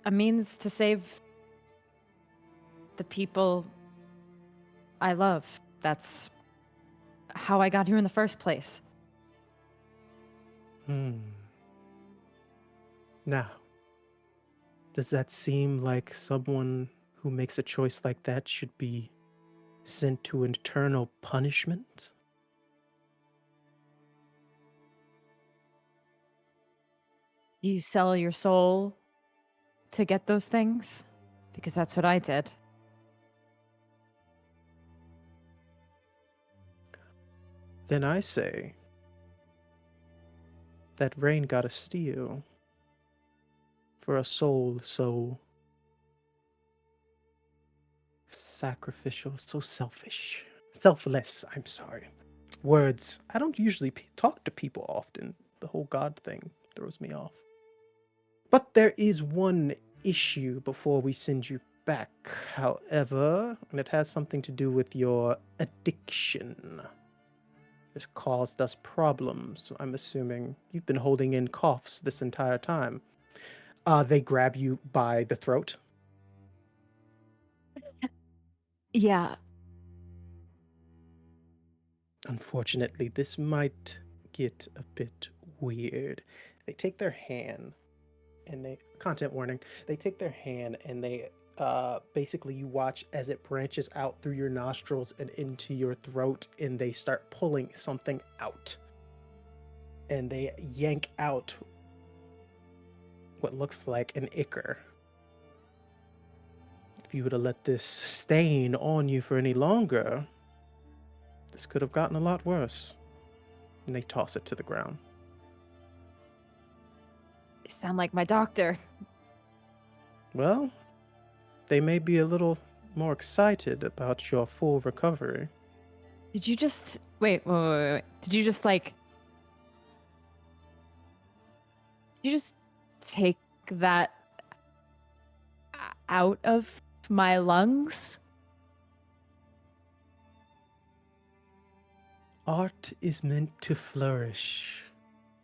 to save the people I love. That's how I got here in the first place. Now, does that seem like someone who makes a choice like that should be sent to an eternal punishment? You sell your soul to get those things? Because that's what I did. Then I say that Rain got a steal for a soul so sacrificial, so selfish. Selfless, I'm sorry. Words. I don't usually talk to people often. The whole God thing throws me off. But there is one issue before we send you back, however, and it has something to do with your addiction. It's caused us problems. I'm assuming you've been holding in coughs this entire time. They grab you by the throat. Yeah. Unfortunately, this might get a bit weird. They take their hand and content warning, they take their hand and they basically you watch as it branches out through your nostrils and into your throat, and they start pulling something out. And they yank out what looks like an ichor. If you would have let this stain on you for any longer, this could have gotten a lot worse. And they toss it to the ground. You sound like my doctor. Well, they may be a little more excited about your full recovery. Did you just... Wait. Did you just, like... Did you just take that out of my lungs. Art is meant to flourish,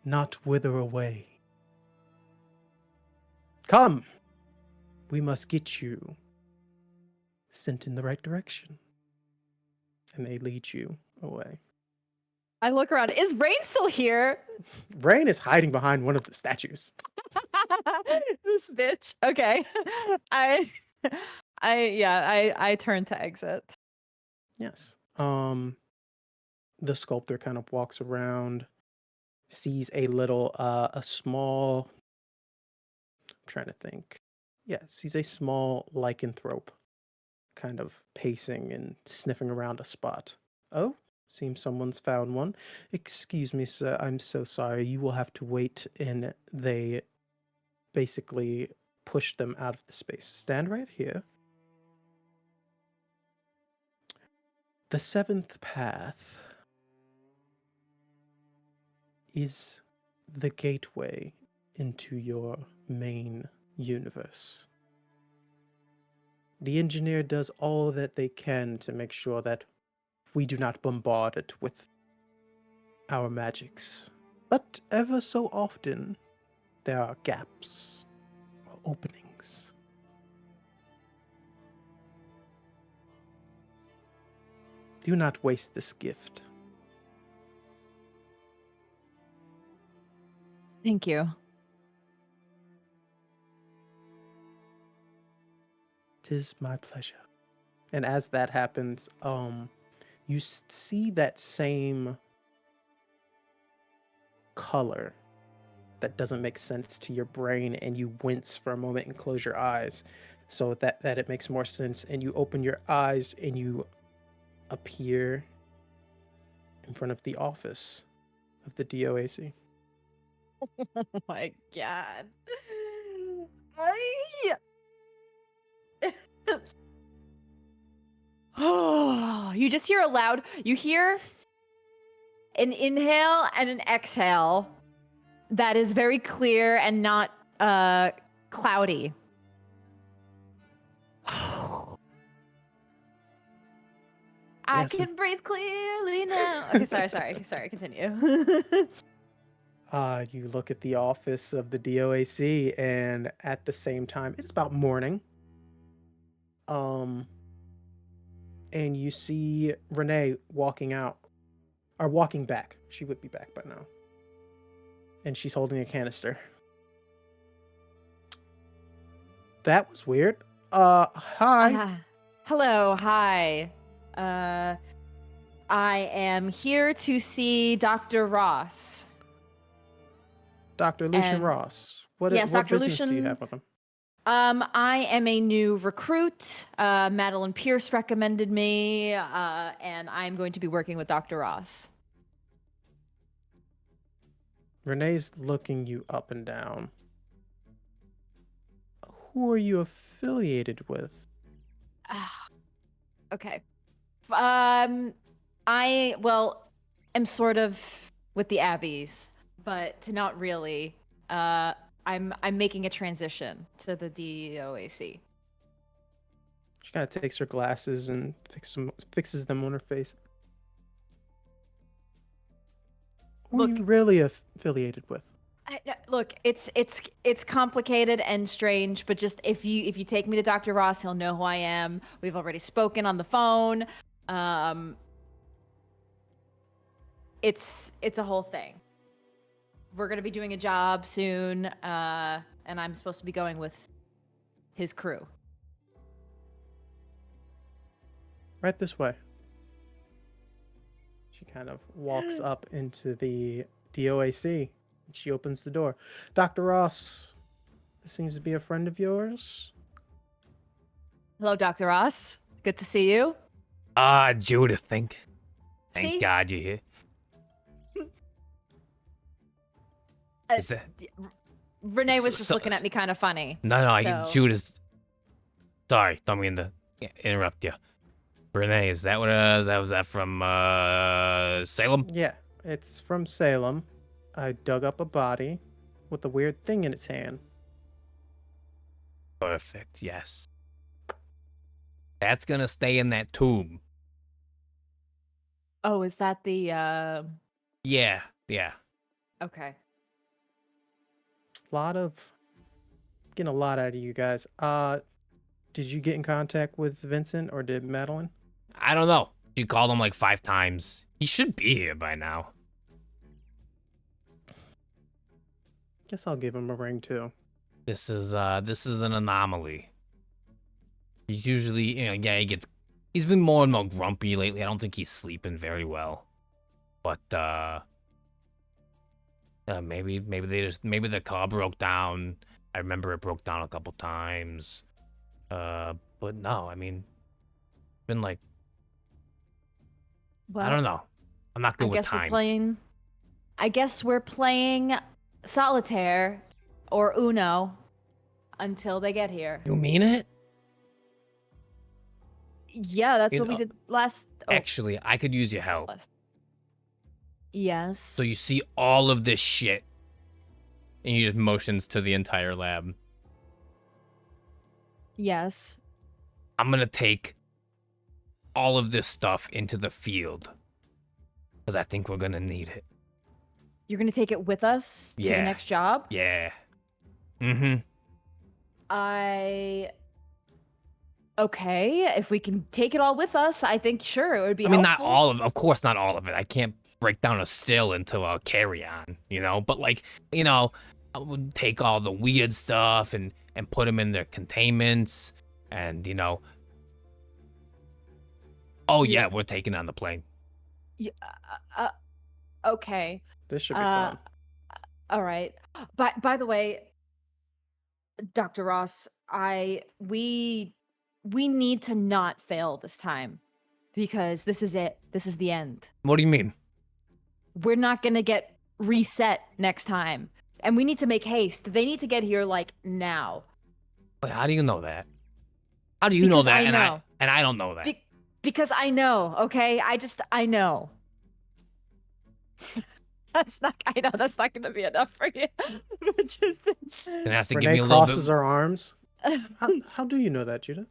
not wither away. Come! We must get you sent in the right direction. And they lead you away. I look around. Is Rain still here? Rain is hiding behind one of the statues. This bitch. Okay. I turn to exit. Yes. The sculptor kind of walks around, sees a small, I'm trying to think. Yeah, sees a small lycanthrope kind of pacing and sniffing around a spot. Oh, seems someone's found one. Excuse me, sir, I'm so sorry. You will have to wait. And they basically push them out of the space. Stand right here. The seventh path is the gateway into your main universe. The engineer does all that they can to make sure that we do not bombard it with our magics. But ever so often, there are gaps or openings. Do not waste this gift. Thank you. 'Tis my pleasure. And as that happens, you see that same color that doesn't make sense to your brain, and you wince for a moment and close your eyes so that it makes more sense, and you open your eyes and you appear in front of the office of the DOAC. Oh my god. Oh, you just hear you hear an inhale and an exhale that is very clear and not cloudy. I Yes. can breathe clearly now. Okay, sorry, continue. You look at the office of the DOAC, and at the same time, it's about morning. And you see Renee walking out, or walking back. She would be back by now. And she's holding a canister. That was weird. Hi. Hello, hi. I am here to see Dr. Ross. Dr. Lucian and- Ross. Yes, what Dr. business do you Lucian- have with him? I am a new recruit. Madeline Pierce recommended me, and I'm going to be working with Dr. Ross. Renee's looking you up and down. Who are you affiliated with? Okay. I am sort of with the Abbeys, but not really. I'm making a transition to the DOAC. She kind of takes her glasses and fixes them on her face. Who are Look- you really affiliated with? Look, it's complicated and strange, but just if you take me to Dr. Ross, he'll know who I am. We've already spoken on the phone. It's a whole thing. We're gonna be doing a job soon, and I'm supposed to be going with his crew. Right this way. She kind of walks up into the DOAC. And she opens the door. Dr. Ross, this seems to be a friend of yours. Hello, Dr. Ross. Good to see you. Judith, thank See? God you're here. Is that... Renee was just So- looking at me kind of funny. No, So- Judith. Sorry, don't mean to interrupt you. Renee, is that what was that from Salem? Yeah, it's from Salem. I dug up a body with a weird thing in its hand. Perfect, yes. That's gonna stay in that tube. Oh, is that the Yeah. okay. Getting a lot out of you guys. Did you get in contact with Vincent or did Madeline? I don't know. She called him like 5 times. He should be here by now. Guess I'll give him a ring too. This is an anomaly. He's usually, he's been more and more grumpy lately. I don't think he's sleeping very well. But maybe the car broke down. I remember it broke down a couple times. But no, I mean, been like, Well, I don't know. I'm not good with time. I guess we're playing solitaire or Uno until they get here. You mean it? Yeah, that's what we did last. Actually, I could use your help. Yes. So you see all of this shit, and he just motions to the entire lab. Yes. I'm gonna take all of this stuff into the field, because I think we're gonna need it. You're gonna take it with us to the next job? Yeah. Mm-hmm. Okay, if we can take it all with us, I think sure it would be. I mean, helpful. not all of course, not all of it. I can't break down a still into a carry-on, But like, I would take all the weird stuff and put them in their containments, and Oh yeah, we're taking it on the plane. Yeah. Okay. This should be fun. All right. By the way, Dr. Ross, we need to not fail this time because this is it. This is the end. What do you mean? We're not going to get reset next time. And we need to make haste. They need to get here like now. Wait, how do you know that? How do you know that? And I don't know that. Because I know, okay? I know. That's not going to be enough for you. Gonna have to Renee give me a little crosses bit. her arms. How do you know that, Judith?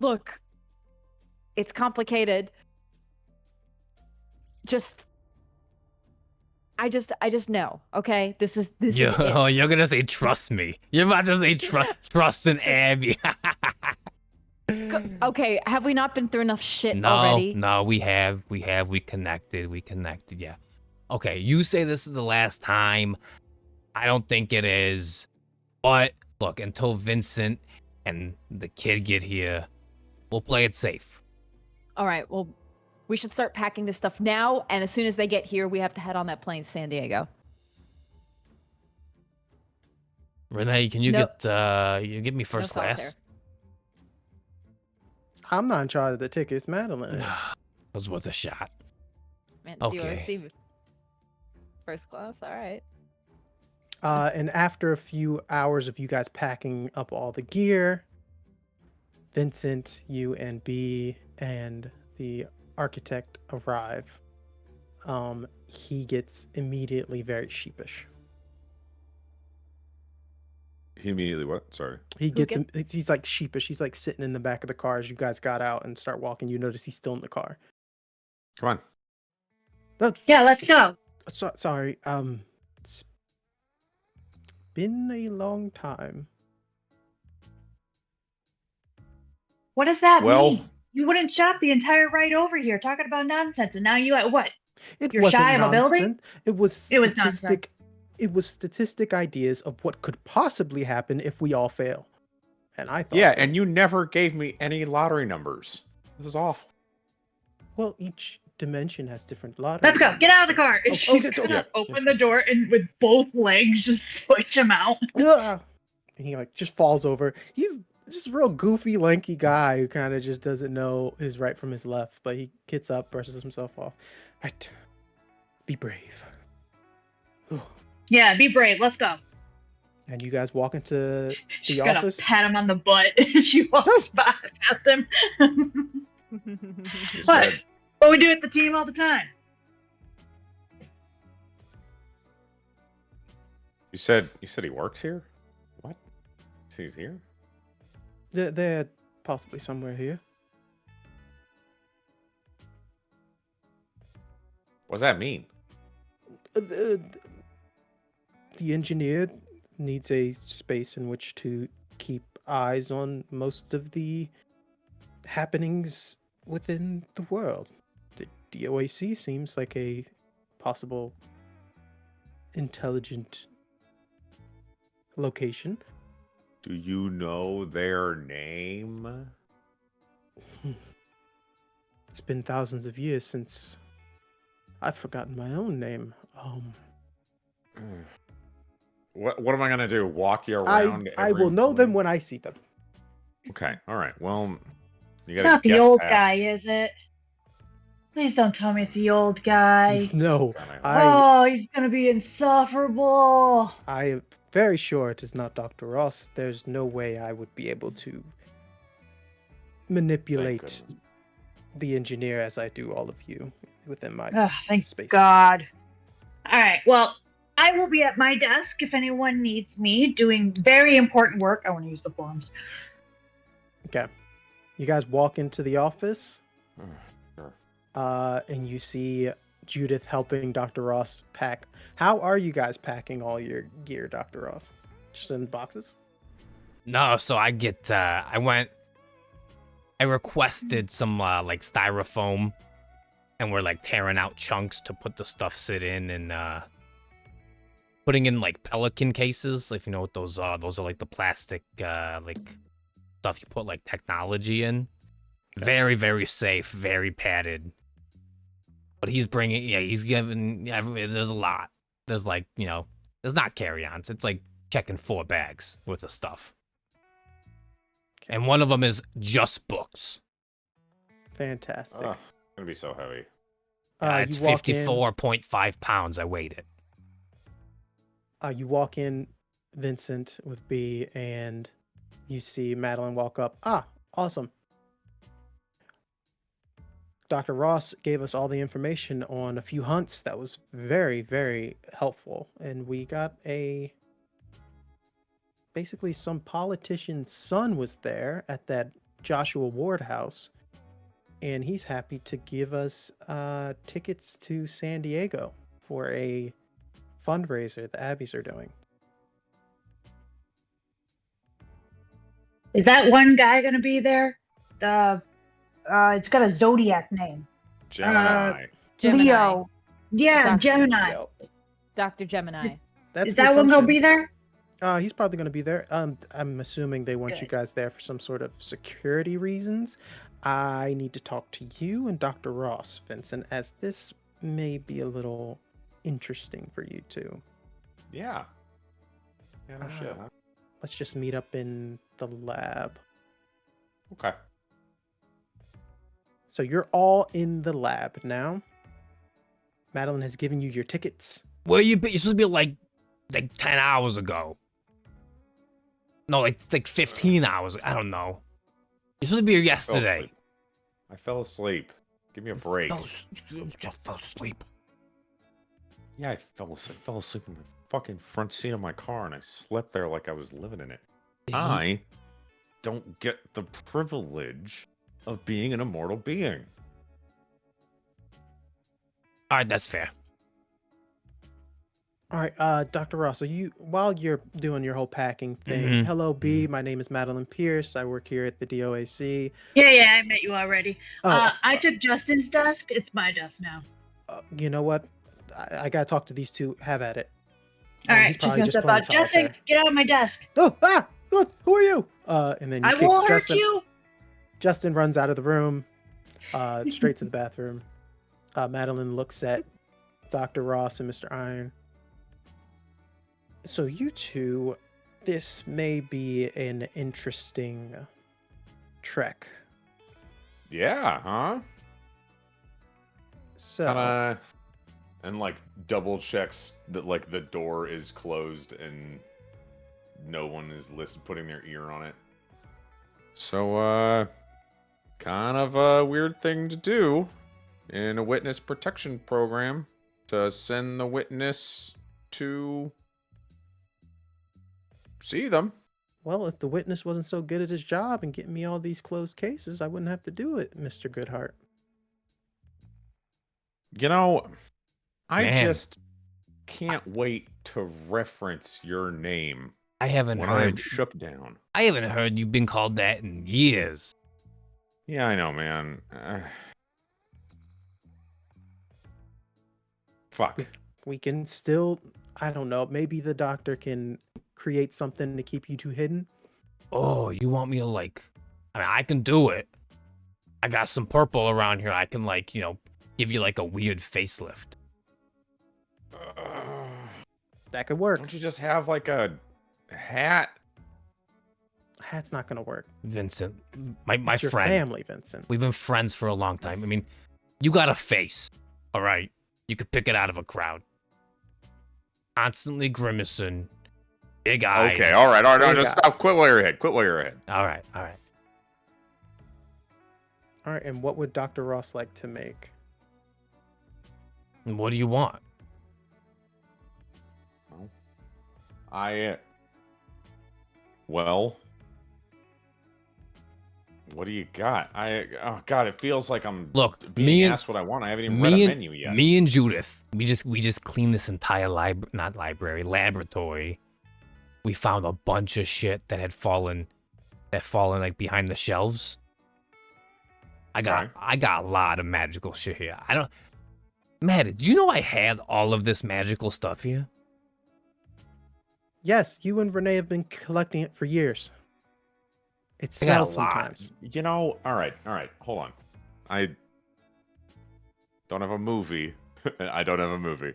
Look, it's complicated. I just know, okay? This is it. You're gonna say trust me. You're about to say trust in Abby. Okay, have we not been through enough shit already? No, we have. We connected, yeah. Okay, you say this is the last time. I don't think it is. But look, until Vincent and the kid get here, we'll play it safe. All right, well, we should start packing this stuff now, and as soon as they get here, we have to head on that plane to San Diego. Renee, can you get me first class? Solitaire. I'm not in charge of the tickets. Madeline is. Was worth a shot. Man, do you want Okay. to see first class? All right. And after a few hours of you guys packing up all the gear, Vincent, you and B and the architect arrive. He gets immediately very sheepish. He immediately what? Sorry. He's like sheepish. He's like sitting in the back of the car as you guys got out and start walking. You notice he's still in the car. Come on. Yeah, let's go. Sorry. It's been a long time. What does that Well- mean? You wouldn't shop the entire ride over here talking about nonsense, and now you at what? It You're wasn't shy of a building? nonsense. It was nonsense. statistic. It was statistic ideas of what could possibly happen if we all fail. And I thought, Yeah, and you never gave me any lottery numbers. This is awful. well, each dimension has different lottery. Let's go. Get out of the car. Oh, And she's okay, gonna okay. open the door and with both legs just push him out. Ugh. And he like just falls over. He's just a real goofy, lanky guy who kind of just doesn't know his right from his left. But he gets up, brushes himself off. Right, be brave. Yeah, be brave. Let's go. And you guys walk into the She's gonna office. pat him on the butt as she walks past him. You What? said, What we do at the team all the time. you said he works here? What? So he's here? They're possibly somewhere here. What does that mean? The engineer needs a space in which to keep eyes on most of the happenings within the world. The DOAC seems like a possible intelligent location. Do you know their name? It's been thousands of years since I've forgotten my own name. What am I gonna do? Walk you around? I will know them when I see them. Okay, all right. Well, you It's gotta not the guess old past- guy, is it? Please don't tell me it's the old guy. No, Kinda- Oh, he's gonna be insufferable. I am very sure it is not Dr. Ross. There's no way I would be able to manipulate goodness. the engineer as I do all of you within my Thank spaces. God. All right. Well, I will be at my desk if anyone needs me doing very important work. I want to use the forums. Okay. You guys walk into the office, Sure. and you see Judith helping Dr. Ross pack. How are you guys packing all your gear, Dr. Ross? Just in boxes? No, so I requested some like styrofoam, and we're like tearing out chunks to put the stuff sit in, and putting in like pelican cases, if you know what those are. Those are like the plastic like stuff you put like technology in. Very, very safe, very padded. But he's giving, there's a lot. There's like, there's not carry-ons. It's like checking 4 bags worth of stuff. And one of them is just books. Fantastic. Ugh, it's gonna be so heavy. It's you walk in- 54.5 pounds. I weighed it. You walk in, Vincent, with B, and you see Madeline walk up. Ah, awesome. Dr. Ross gave us all the information on a few hunts. That was very, very helpful. And we got basically some politician's son was there at that Joshua Ward house. And he's happy to give us tickets to San Diego for a fundraiser the Abbeys are doing. Is that one guy going to be there? It's got a zodiac name. Gemini. Gemini. Leo. Yeah, Dr. Gemini. Leo. Dr. Gemini. That's Is the that one going to be assumption. there? He's probably going to be there. I'm assuming they want you Good. guys there for some sort of security reasons. I need to talk to you and Dr. Ross, Vincent, as this may be a little interesting for you two. Yeah. Yeah, no shit, huh? Let's just meet up in the lab. Okay. So you're all in the lab now. Madeline has given you your tickets. Where you be? You're supposed to be like 10 hours ago. No, like 15 hours. I don't know. You're supposed to be here yesterday. I fell asleep. Give me a break. Just fell asleep. Yeah, I fell asleep in the fucking front seat of my car, and I slept there like I was living in it. I don't get the privilege of being an immortal being. All right, that's fair. All right, Dr. Ross, while you're doing your whole packing thing, Mhm. hello, B, my name is Madeline Pierce. I work here at the DOAC. Yeah, I met you already. Oh, I took Justin's desk. It's my desk now. You know what? I gotta talk to these two. Have at it. All right, He's probably just step playing out. Justin, solitaire. get out of my desk. Oh, look, who are you? And then you I kick will hurt Justin. you. Justin runs out of the room, straight to the bathroom. Madeline looks at Dr. Ross and Mr. Iron. So you two, this may be an interesting trek. Yeah, huh? So, And like double checks that like the door is closed and no one is putting their ear on it. So kind of a weird thing to do in a witness protection program, to send the witness to see them. Well, if the witness wasn't so good at his job and getting me all these closed cases, I wouldn't have to do it, Mr. Goodhart. You know, I Man. just can't wait to reference your name I haven't when I am heard. shook down. I haven't heard you've been called that in years. Yeah, I know, man. Fuck. We can still, I don't know, maybe the doctor can create something to keep you two hidden. Oh, you want me to like? I mean, I can do it. I got some purple around here. I can like, give you like a weird facelift. That could work. Don't you just have like a hat? Hat's not gonna work. Vincent, my It's your friend. family, Vincent. We've been friends for a long time. I mean, you got a face, all right? You could pick it out of a crowd. Constantly grimacing, big eyes. Okay, all right. Big Just eyes. stop. Quit while you're ahead. Quit while you're ahead. All right. All right, and what would Dr. Ross like to make? What do you want? Well, what do you got? Oh god, it feels like I'm being asked what I want. I haven't even read a menu yet. Me and Judith, we just cleaned this entire laboratory. We found a bunch of shit that had fallen like behind the shelves. I got a lot of magical shit here. Matt, did you know I had all of this magical stuff here? Yes, you and Renee have been collecting it for years. It I got a smells lot. sometimes. You know, all right. Hold on. I don't have a movie. I don't have a movie.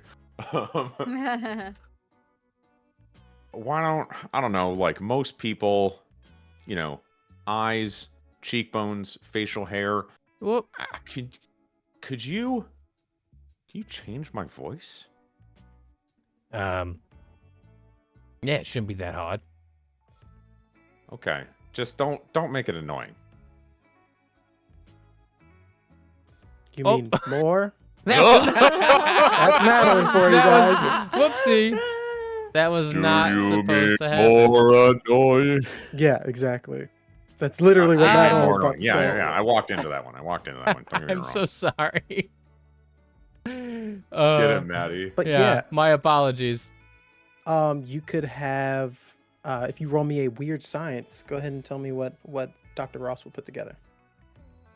I don't know, like most people, eyes, cheekbones, facial hair. Whoop. Could you change my voice? Yeah, it shouldn't be that hard. Okay. Just don't make it annoying. You Oh. mean more? That's Madeline for you guys. Whoopsie. That was not supposed to happen. More annoying? Yeah, exactly. That's literally what Madeline was about to Yeah, say. yeah. I walked into that one. Don't get me I'm wrong. so sorry. Get him, Maddie. But Yeah, my apologies. you could have, if you roll me a weird science, go ahead and tell me what Dr. Ross will put together.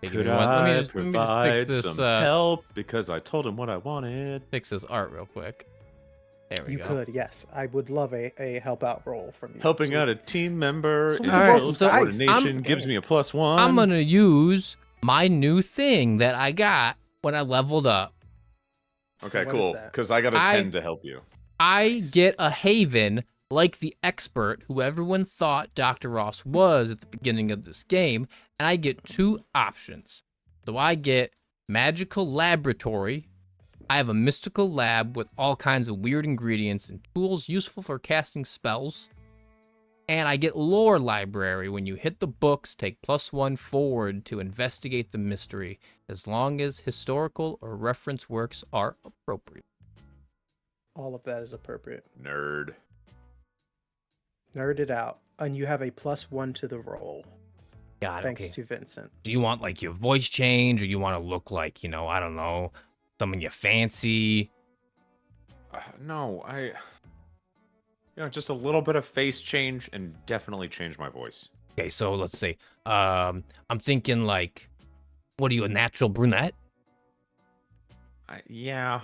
Hey, give me Could one- I let me just provide fix this, some help because I told him what I wanted? fix this art real quick. There we You go. could, yes. I would love a help out roll from you. Helping So- out a team member So we in can roll close some dice. coordination gives me a +1. I'm gonna use my new thing that I got when I leveled up. Okay, What is cool. that? Because I got a 10 to help you. I get a haven like the expert who everyone thought Dr. Ross was at the beginning of this game, and I get 2 options. So I get magical laboratory. I have a mystical lab with all kinds of weird ingredients and tools useful for casting spells. And I get lore library. When you hit the books, take +1 forward to investigate the mystery, as long as historical or reference works are appropriate. All of that is appropriate. Nerd. Nerd it out. And you have a +1 to the roll. Got it. Thanks Okay. to Vincent. Do you want like your voice change, or you want to look like, I don't know, someone you fancy? No, just a little bit of face change and definitely change my voice. Okay, so let's see. I'm thinking like, what are you, a natural brunette? Yeah.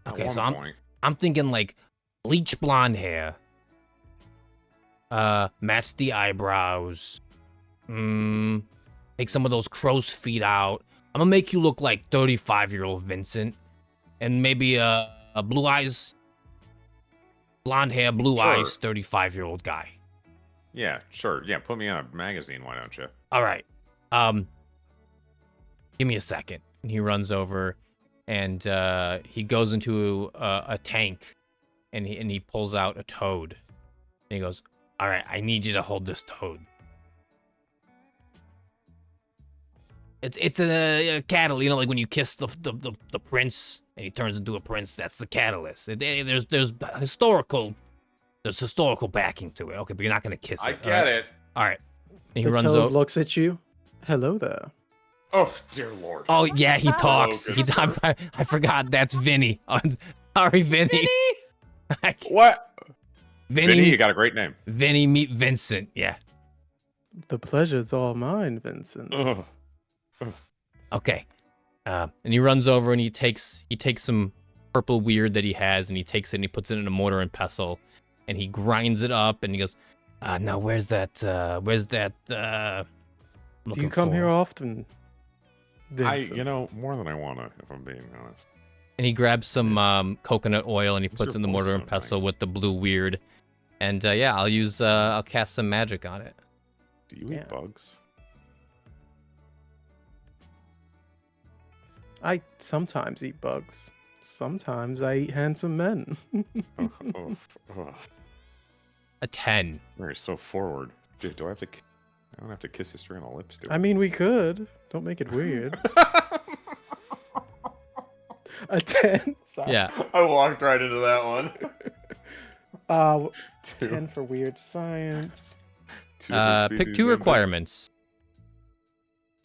at Okay, one so point. I'm thinking like bleach blonde hair. Match the eyebrows. Take some of those crow's feet out. I'm gonna make you look like 35-year-old Vincent, and maybe blue eyes, blonde hair, blue Sure. eyes, 35-year-old guy. Yeah, sure. Yeah, put me on a magazine, why don't you? All right. Give me a second. And he runs over, and he goes into a tank, and he pulls out a toad, and he goes, "All right, I need you to hold this toad." It's a cattle, like when you kiss the prince and he turns into a prince. That's the catalyst. There's historical There's historical backing to it. Okay, but you're not gonna kiss I it. get it. All right. And he The runs toad over. looks at you. Hello there. Oh dear lord. Oh yeah, he talks. Hello, good I forgot. That's Vinny. I'm sorry, Vinny. What? Vinny, Vinny, you got a great name. Vinny meet Vincent. Yeah. The pleasure's all mine, Vincent. Ugh. Okay. And he runs over and he takes some purple weird that he has and he takes it and he puts it in a mortar and pestle and he grinds it up and he goes, now where's that Do you come here often, Vincent? More than I wanna, if I'm being honest. And he grabs some coconut oil and he These puts are in the both mortar so and pestle nice. with the blue weird. And yeah, I'll cast some magic on it. Do you Yeah. eat bugs? I sometimes eat bugs. Sometimes I eat handsome men. Oh, A 10. you're so forward. Dude, do I have to? I don't have to kiss history on the lips, do I mean, we could. Don't make it weird. A 10. Sorry. Yeah. I walked right into that one. 10 for weird science. Pick 2 requirements.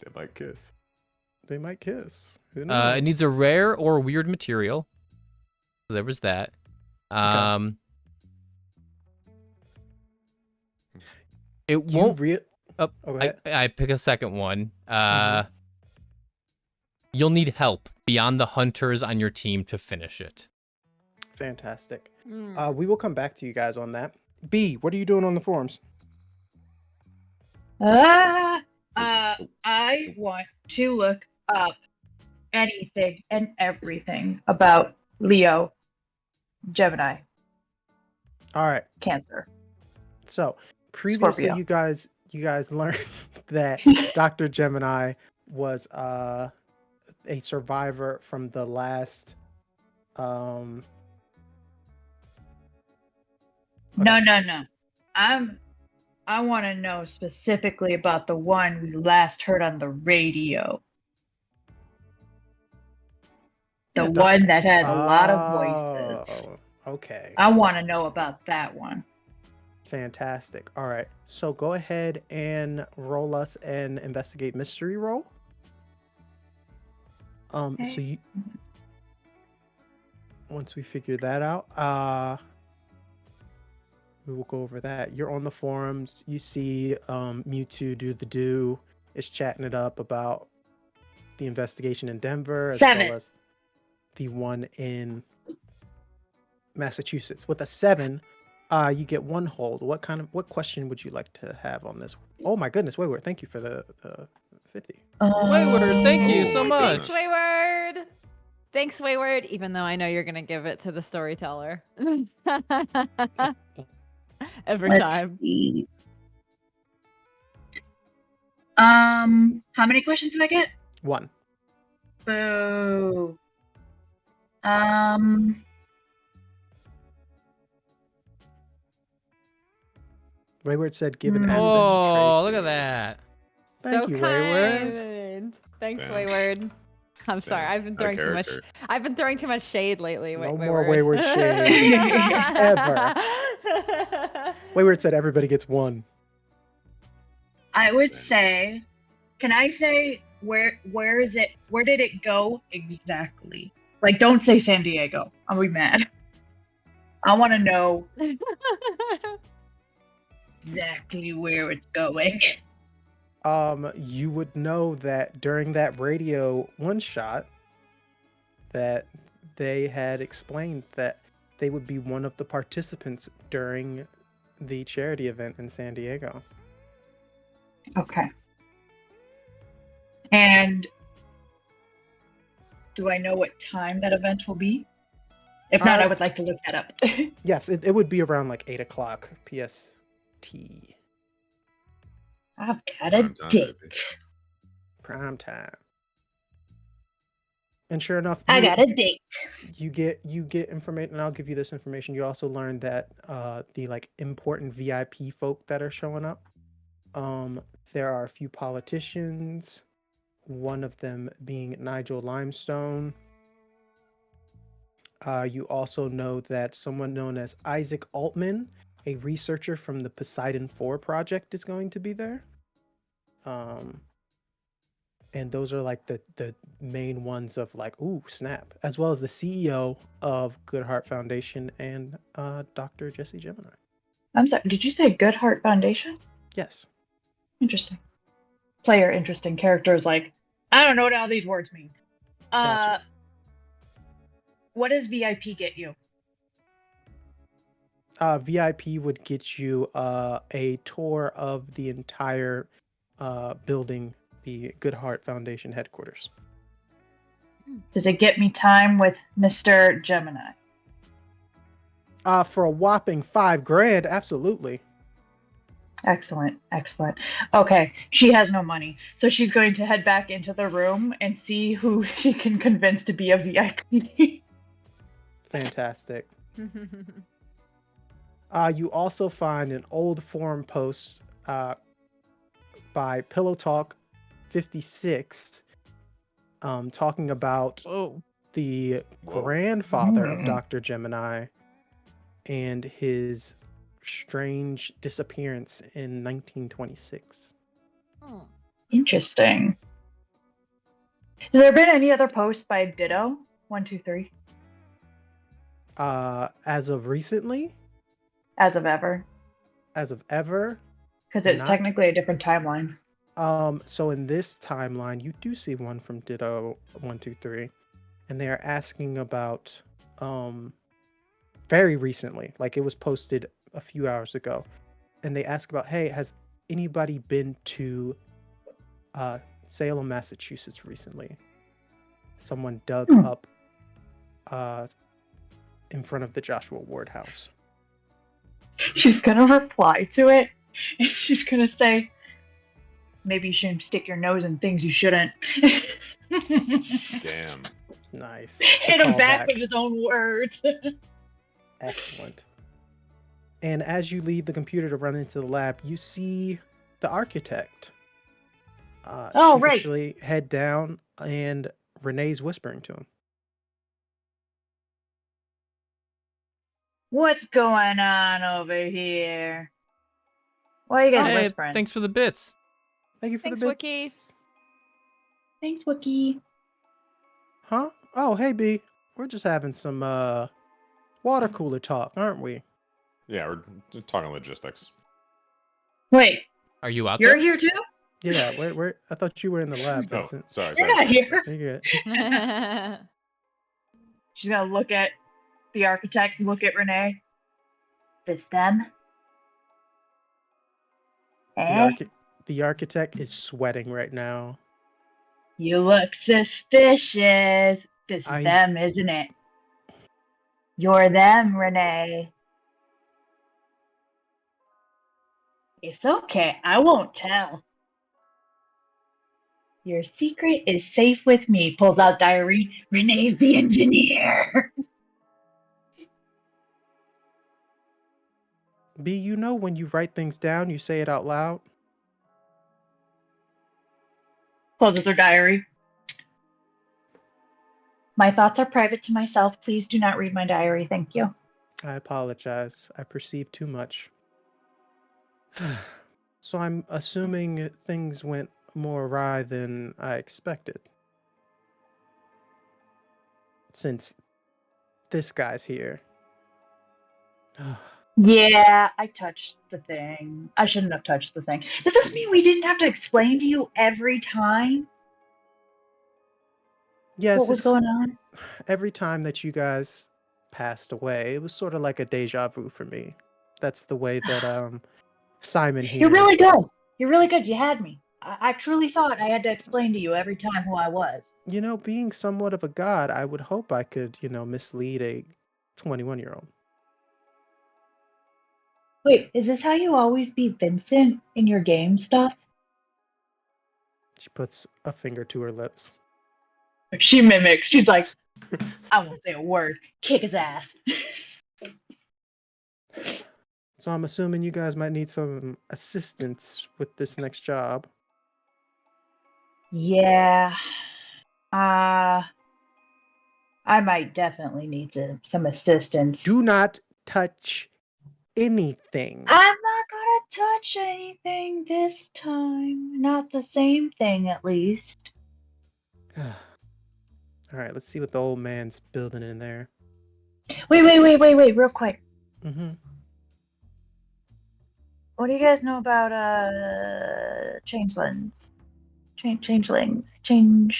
They might kiss. They might kiss. Who knows? It needs a rare or weird material. So there was that. It won't. Oh, go ahead. I pick a second one. You'll need help beyond the hunters on your team to finish it. Fantastic. Mm. We will come back to you guys on that. B, what are you doing on the forums? I want to look up anything and everything about Leo, Gemini, All right. Cancer. So previously, Scorpio. you guys learned that Dr. Gemini was a survivor from the last. No. I want to know specifically about the one we last heard on the radio. The Yeah, one that had a lot of voices. Oh, okay. I want to know about that one. Fantastic. All right. So go ahead and roll us an investigate mystery roll. So Okay. you once we figure that out, we will go over that. You're on the forums. You see Mewtwo is chatting it up about the investigation in Denver as 7. well as the one in Massachusetts. With a 7, you get 1 hold. What question would you like to have on this? Oh my goodness, Wayward, thank you for the 50. Wayward, thank you Oh so my much. Thanks, Wayward. Thanks, Wayward. Even though I know you're gonna give it to the storyteller every Let's time. see. How many questions did I get? 1. Boo. Wayward said give an accent to Oh, Tracy. look at that. Thank So you, Wayward. kind. Thanks, Damn. Wayward. I'm sorry. Damn, I've been a throwing too much. character. I've been throwing too much shade lately. No more Wayward shade. Ever. Wayward said everybody gets 1. I would say, can I say where is it? Where did it go exactly? Like, don't say San Diego. I'll be mad. I want to know exactly where it's going. You would know that during that radio one shot that they had explained that they would be one of the participants during the charity event in San Diego. Okay. And do I know what time that event will be? If not, I it's- would like to look that up. Yes, it would be around like 8 o'clock PST. I've got a Prime time, date. baby. Prime time. And sure enough, I got a date. you get information, and I'll give you this information. You also learned that the like important VIP folk that are showing up, there are a few politicians, one of them being Nigel Limestone. You also know that someone known as Isaac Altman a researcher from the Poseidon 4 project is going to be there. And those are like the main ones of like, ooh, snap, as well as the CEO of Good Heart Foundation and Dr. Jesse Gemini. I'm sorry, did you say Good Heart Foundation? Yes. Interesting. Player interesting. Characters like, I don't know what all these words mean. Gotcha. What does VIP get you? VIP would get you a tour of the entire building, the Good Heart Foundation headquarters. Does it get me time with Mr. Gemini? For a whopping $5,000, absolutely. Excellent, excellent. Okay, she has no money, so she's going to head back into the room and see who she can convince to be a VIP. Fantastic. You also find an old forum post by Pillow Talk 56 talking about the grandfather of Dr. Gemini and his strange disappearance in 1926. Interesting. Has there been any other posts by Ditto? 123. As of recently? As of ever. As of ever? Because it's technically a different timeline. So in this timeline, you do see one from Ditto 123, and they are asking about very recently, like it was posted a few hours ago, and they ask about, hey, has anybody been to Salem, Massachusetts recently? Someone dug up in front of the Joshua Ward house. She's gonna reply to it, and she's gonna say, maybe you shouldn't stick your nose in things you shouldn't. Damn. Nice. Hit him back with his own words. Excellent. And as you leave the computer to run into the lab, you see the architect. Sheepishly head down, and Renee's whispering to him. What's going on over here? Why are you guys whispering? Thanks for the bits. Thank you for Thanks, the Wookie. bits. Thanks, Wookie. Huh? Oh, hey, B. We're just having some water cooler talk, aren't we? Yeah, we're talking logistics. Wait, Are you out you're there? here too? Yeah, where? I thought you were in the lab, Oh, Vincent. sorry. You're not here. You're good. She's gonna look at the architect, look at Renee. This them? The architect is sweating right now. You look suspicious. This is them, isn't it? You're them, Renee. It's okay. I won't tell. Your secret is safe with me. Pulls out diary. Renee's the engineer. B, you know when you write things down, you say it out loud? Closes her diary. My thoughts are private to myself. Please do not read my diary. Thank you. I apologize. I perceived too much. So I'm assuming things went more awry than I expected. Since this guy's here. Yeah, I touched the thing. I shouldn't have touched the thing. Does this mean we didn't have to explain to you every time Yes, what was going on? every time that you guys passed away, it was sort of like a deja vu for me. That's the way that Simon here. You're really good. You're really good. You had me. I truly thought I had to explain to you every time who I was. You know, being somewhat of a god, I would hope I could, mislead a 21-year-old. Wait, is this how you always be Vincent in your game stuff? She puts a finger to her lips. She mimics. She's like, I won't say a word. Kick his ass. So I'm assuming you guys might need some assistance with this next job. Yeah. I might definitely need some assistance. Do not touch anything. I'm not gonna touch anything this time. Not the same thing, at least. All right, let's see what the old man's building in there. Wait, real quick. Mm-hmm. What do you guys know about changelings? Changelings. Change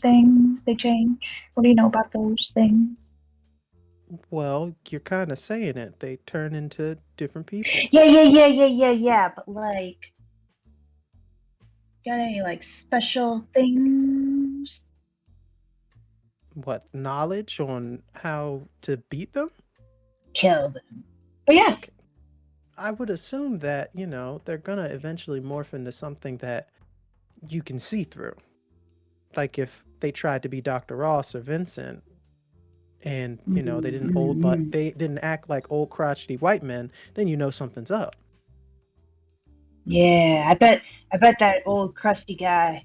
things. They change. What do you know about those things? Well, you're kind of saying it. They turn into different people. Yeah. But like, got any like special things? What, knowledge on how to beat them? Kill them. But yeah. Okay. I would assume that, they're gonna eventually morph into something that you can see through. Like if they tried to be Dr. Ross or Vincent and, they didn't act like old crotchety white men, then something's up. Yeah, I bet that old crusty guy,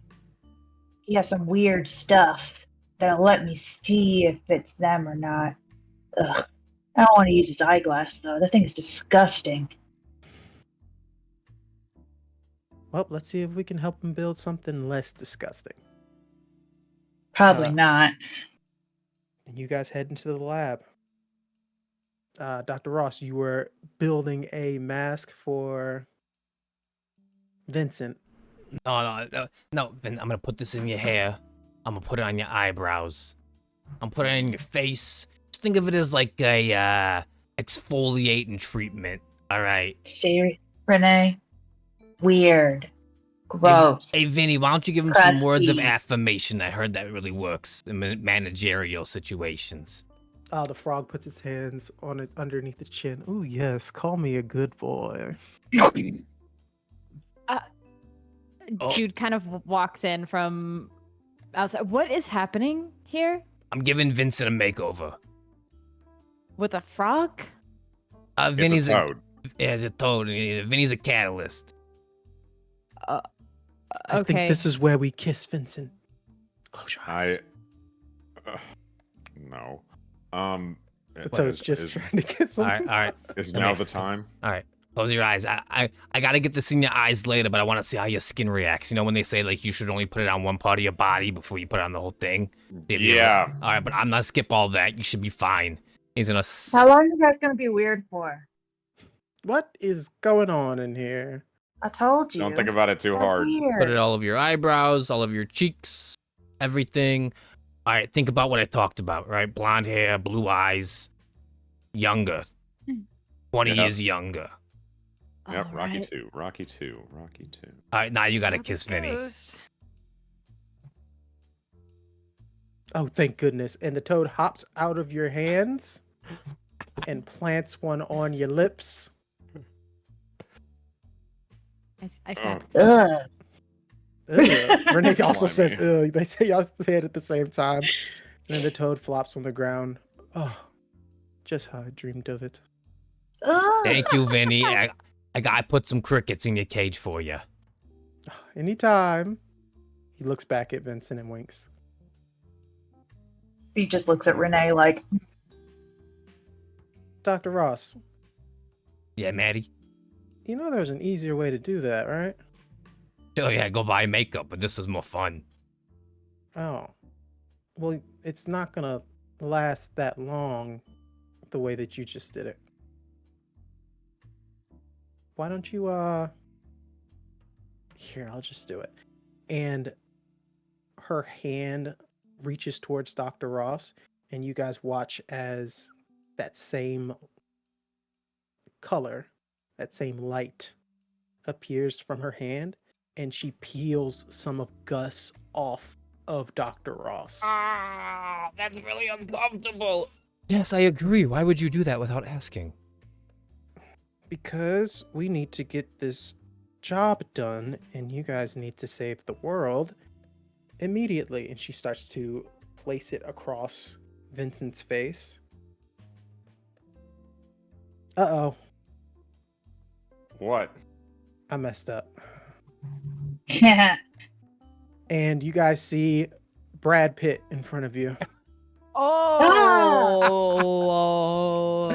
he has some weird stuff that'll let me see if it's them or not. Ugh. I don't want to use his eyeglass, though. That thing is disgusting. Well, let's see if we can help him build something less disgusting. Probably not. And you guys head into the lab. Dr. Ross, you were building a mask for Vincent. No, Vin, I'm gonna put this in your hair. I'm gonna put it on your eyebrows. I'm putting it in your face. Just think of it as like a exfoliating treatment. All right. See, Renee? Weird. Gross. Hey, Vinny, why don't you give him some words of Crusty. affirmation? I heard that really works in managerial situations. The frog puts his hands on it underneath the chin. Ooh, yes, call me a good boy. Jude kind of walks in from outside. What is happening here I'm giving Vincent a makeover. with a frog? Vinny's It's a toad. It's a toad. Vinny's a catalyst. I think Okay. this is where we kiss Vincent. Close your eyes. No. The toad's just trying to kiss him. All right. Is now the time? All right. Close your eyes. I gotta get this in your eyes later, but I want to see how your skin reacts. You know when they say like you should only put it on one part of your body before you put it on the whole thing? Yeah. All right, but I'm not skip all that. You should be fine. He's gonna. How long is that going to be weird for? What is going on in here? I told you. Don't think about it too hard. Weird. Put it all over your eyebrows, all over your cheeks, everything. All right, think about what I talked about, right? Blonde hair, blue eyes, younger. 20 Yeah. years younger. Yep, All Rocky right. 2. Rocky 2. Rocky 2. All right, now you gotta See how kiss this Vinny. goes. Oh, thank goodness. And the toad hops out of your hands and plants one on your lips. I snap. Ugh. Ugh. Renee also Slimy. says, ugh. They say y'all say it at the same time. And then the toad flops on the ground. Oh, just how I dreamed of it. Ugh. Thank you, Vinny. I put some crickets in your cage for you. Anytime. He looks back at Vincent and winks. He just looks at Renee like, Dr. Ross, Yeah, Maddie? you know there's an easier way to do that, right? Oh, yeah, go buy makeup, but this is more fun. Oh. Well, it's not gonna last that long the way that you just did it. Why don't you, Here, I'll just do it. And her hand reaches towards Dr. Ross, and you guys watch as that same color, that same light appears from her hand, and she peels some of Gus off of Dr. Ross. Ah, that's really uncomfortable. Yes, I agree. Why would you do that without asking? Because we need to get this job done, and you guys need to save the world immediately. And she starts to place it across Vincent's face. Uh-oh, What? I messed up. yeah. And you guys see Brad Pitt in front of you. Oh.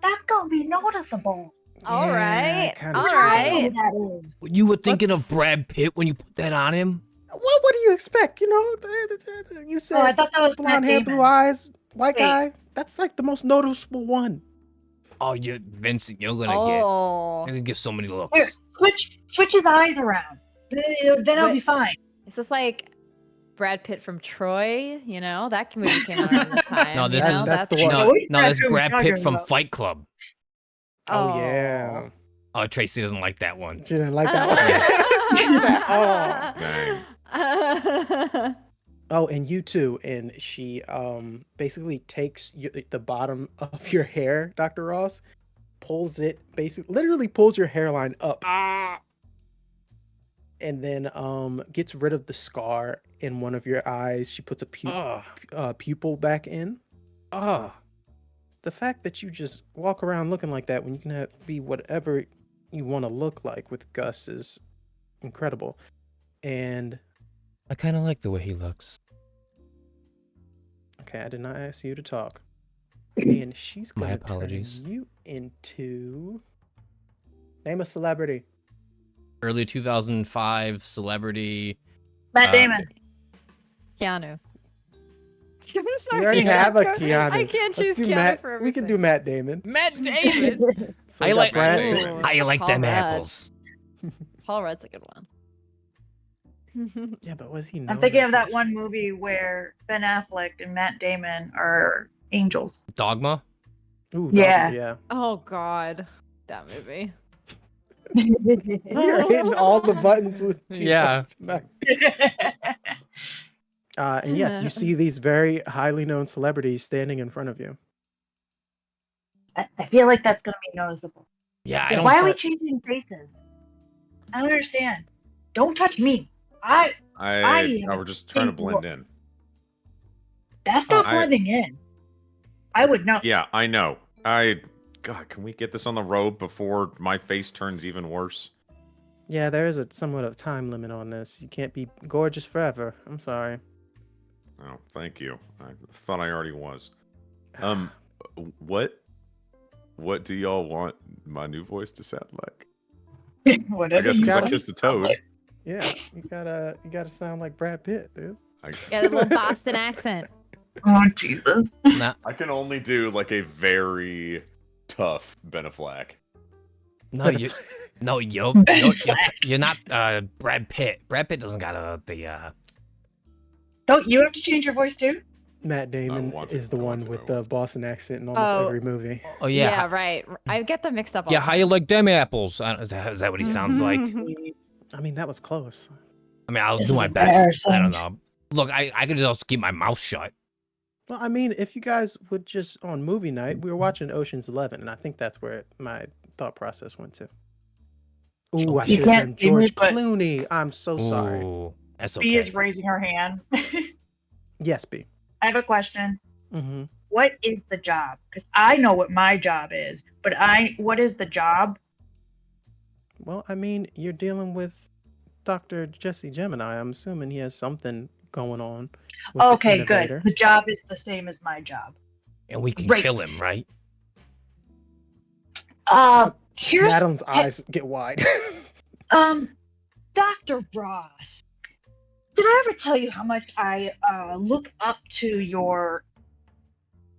That's gonna be noticeable. All right. kinda All true. right. That is. You were thinking Let's- of Brad Pitt when you put that on him? What do you expect? You know, you Oh, I said thought that was blonde Matt hair, Damon. blue eyes, white Wait. guy. That's like the most noticeable one. Oh, you, Vincent, you're gonna Oh, get so many Here, looks. switch his eyes around. Then I'll Wait. be fine. is this like Brad Pitt from Troy? You know, that movie came around this time. No, this you is- know? that's the one. No, What no, that's are you Brad Pitt talking from about? Fight Club. Oh, yeah. Oh, Tracy doesn't like that one. She didn't like that one. Oh. Oh, and you too. And she basically takes the bottom of your hair, Dr. Ross, pulls it, literally pulls your hairline up. And then gets rid of the scar in one of your eyes. She puts a pupil back in. The fact that you just walk around looking like that when you can be whatever you want to look like with Gus is incredible. And I kind of like the way he looks. okay, I did not ask you to talk. And she's My gonna apologies. turn you into name a celebrity. Early 2005 celebrity. Matt Damon. Keanu. We already have a Keanu. I can't Let's choose do Keanu Matt, for everything. we can do Matt Damon. Matt Damon. So I we got like- Brad Ooh. Pitt. How you like Paul them Rudd. apples? Paul Rudd's a good one. Yeah, but was he? I'm known thinking that of that much? one movie where Ben Affleck and Matt Damon are angels. Dogma. Ooh, Yeah. yeah. Oh God, that movie. We are hitting all the buttons with people Yeah. tonight. And yes, you see these very highly known celebrities standing in front of you. I feel like that's gonna be noticeable. Yeah, I Yeah, don't. Why are we but- changing faces? I don't understand. Don't touch me. I We're just trying to blend in. that's not I- blending in. I would know. Yeah, I know. God, can we get this on the road before my face turns even worse? Yeah, there is somewhat of a time limit on this. You can't be gorgeous forever. I'm sorry. Oh, thank you. I thought I already was. What do y'all want my new voice to sound like? I Whatever. guess you because I gotta- kissed the toad. Yeah, you gotta sound like Brad Pitt, dude. Got a little Boston accent. Oh Jesus. Nah, I can only do like a very tough Ben Affleck. no, you're not Brad Pitt. Brad Pitt doesn't got the. Don't you have to change your voice too? Matt Damon want to, is the I one want to, with I the want to. Boston accent in almost Oh. every movie. Oh yeah, Yeah, right. I get them mixed up. All yeah. the How time. you like them apples? Is that what he sounds like? I mean, that was close. I mean, I'll This do is my best. I don't embarrassing. know. Look, I could just also keep my mouth shut. Well, I mean, if you guys would just on movie night, we were watching Ocean's 11, and I think that's where my thought process went to. Ooh, I You should have can't done see me, George but- Clooney. I'm so sorry. Ooh, that's B okay. is raising her hand. Yes, B. I have a question. Mm-hmm. What is the job? Because I know what my job is, but what is the job? Well, I mean, you're dealing with Dr. Jesse Gemini. I'm assuming he has something going on. With the Okay, innovator. good. The job is the same as my job. And we can Great. kill him, right? Here's Madeline's eyes get wide. Dr. Ross. Did I ever tell you how much I look up to your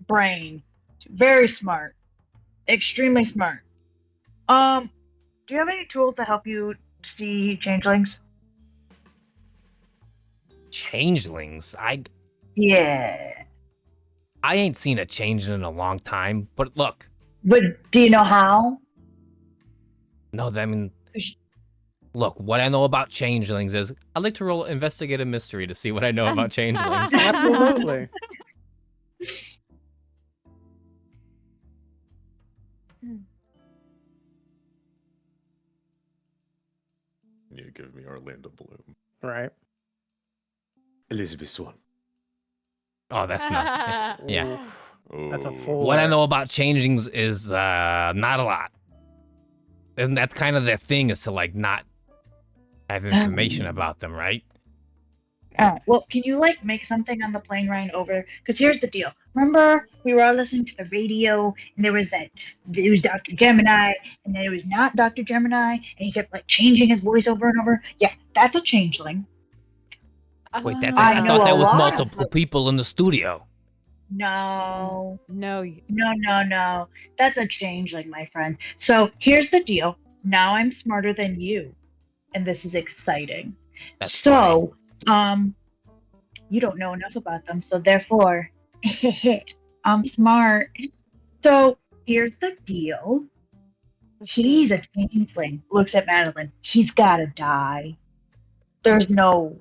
brain? Very smart. Extremely smart. Do you have any tools to help you see changelings? Changelings. Yeah. I ain't seen a changeling in a long time. But look, But do you know how? no, I mean, look. What I know about changelings is I like to roll investigate a mystery to see what I know about changelings. Absolutely. You give me Orlando Bloom. Right. Elizabeth Swan. Oh, that's not. Yeah. Oof. That's a Ooh. full. What I know about changelings is not a lot. Isn't that's kind of their thing is to like not have information about them, right? Well, can you like make something on the plane ride over? Because here's the deal. Remember, we were all listening to the radio, and there was Dr. Gemini, and then it was not Dr. Gemini, and he kept like changing his voice over and over. Yeah, that's a changeling. Wait, I I know thought there a was lot of multiple them. people in the studio. No, No, no. That's a changeling, my friend. So here's the deal. Now I'm smarter than you, and this is exciting. That's funny. So, you don't know enough about them, so therefore, I'm smart. So here's the deal. He's a changeling. Looks at Madeline. He's gotta die. There's no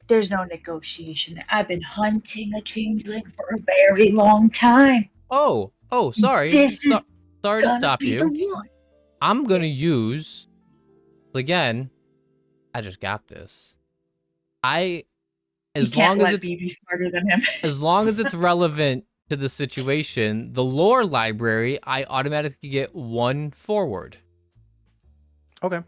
negotiation. I've been hunting a changeling for a very long time. Oh, sorry. This is Sorry to gonna stop be you. the one. I'm gonna use again. I just got this. As long as it's be smarter than him. as long as it's relevant to the situation, the lore library, I automatically get 1 forward. Okay.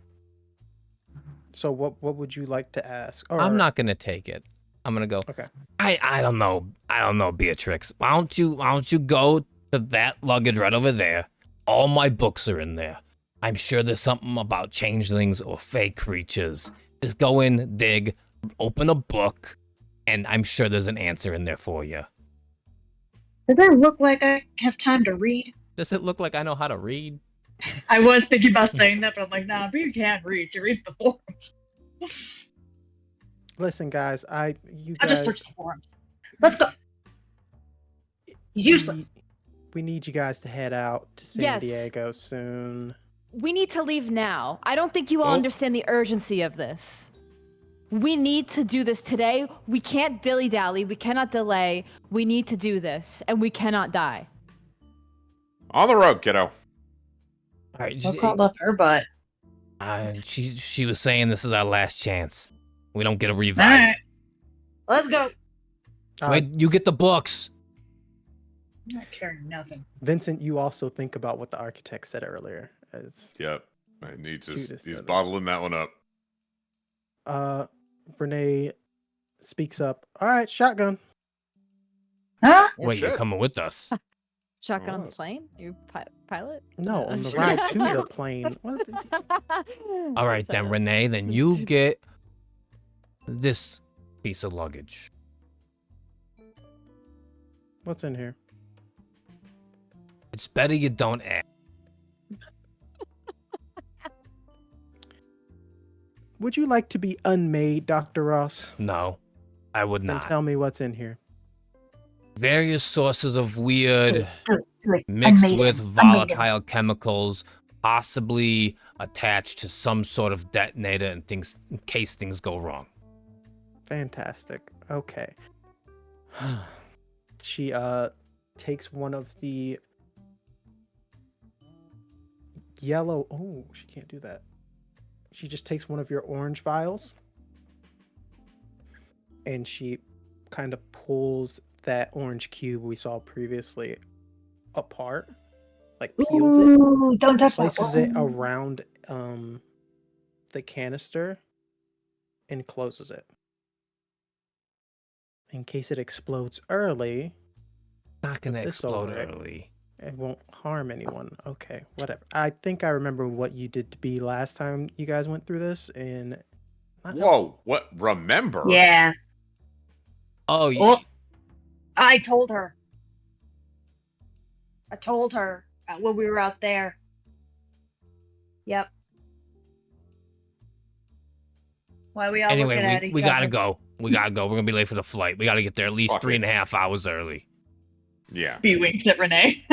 So what would you like to ask? Or, I'm not gonna take it. I'm gonna go. Okay. I don't know, Beatrix. Why don't you go to that luggage right over there? All my books are in there. I'm sure there's something about changelings or fake creatures. Just go in, dig, open a book, and I'm sure there's an answer in there for you. Does it look like I have time to read? Does it look like I know how to read? I was thinking about saying that, but I'm like, nah, but you can't read. She reads the forums. Listen, guys, I just guys, searched the forums. Let's go. He's useless. we need you guys to head out to San Yes. Diego soon. we need to leave now. I don't think you all understand the urgency of this. We need to do this today. We can't dilly-dally. We cannot delay. We need to do this, and we cannot die. On the road, kiddo. All right. What called up her butt? She was saying this is our last chance. We don't get a All revive. right. Let's go. Wait, you get the books. I'm not carrying nothing. Vincent, you also think about what the architect said earlier. As Yep. And he's Judith said it. bottling that one up. Renee speaks up. All right, shotgun. Huh? Oh, Wait, you're shit. coming with us. Shotgun on the Yes. plane? You pilot? No, on the ride to the plane. What? All right, then, Renee, then you get this piece of luggage. What's in here? It's better you don't ask. Would you like to be unmade, Dr. Ross? No, I would Then not. tell me what's in here. Various sources of weird Do it. mixed I made with him. I made him. volatile chemicals, possibly attached to some sort of detonator and things in case things go wrong. Fantastic. Okay. She takes one of the yellow. Oh, she can't do that. She just takes one of your orange vials and she kind of pulls that orange cube we saw previously apart, like peels it, Ooh, don't touch that. places it Ooh. around the canister and closes it in case it explodes early. Not gonna This explode over it. early. It won't harm anyone. Okay, whatever. I think I remember what you did to be last time you guys went through this, and Whoa, what? Remember? Yeah. Oh, Oh, I told her. When we were out there. Yep. Why we all looking at anyway, each we gotta other? go. We gotta go. We're gonna be late for the flight. We gotta get there at least Fuck it. 3.5 hours early. Yeah. He winks at Renee.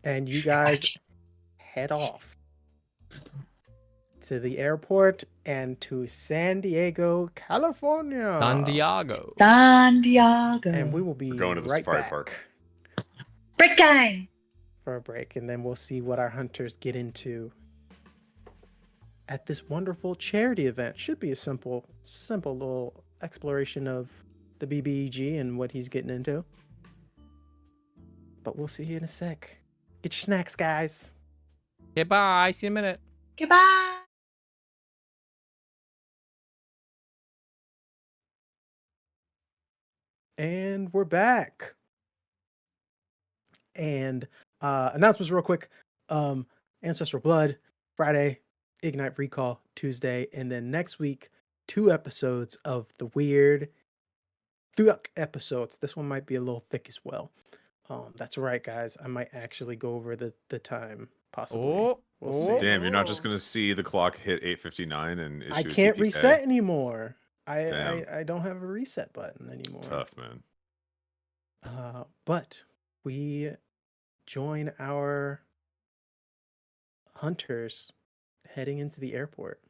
and you guys head off to the airport and to San Diego, California. San Diego. San Diego. And we will be We're going to the right safari back park. Break time. for a break, and then we'll see what our hunters get into at this wonderful charity event. Should be a simple little exploration of the BBEG and what he's getting into. But we'll see you in a sec. Get your snacks, guys. Okay, bye. See you in a minute. Goodbye. And we're back. And announcements real quick. Ancestral Blood, Friday, Ignite Recall, Tuesday, and then next week, 2 episodes of the weird Thuck episodes. This one might be a little thick as well. That's right, guys. I might actually go over the time, possibly. Oh, We'll oh. see. Damn, you're not just gonna see the clock hit 8:59 and issue I a can't TPK? reset anymore. Damn. I don't have a reset button anymore. Tough, man. But we join our hunters heading into the airport.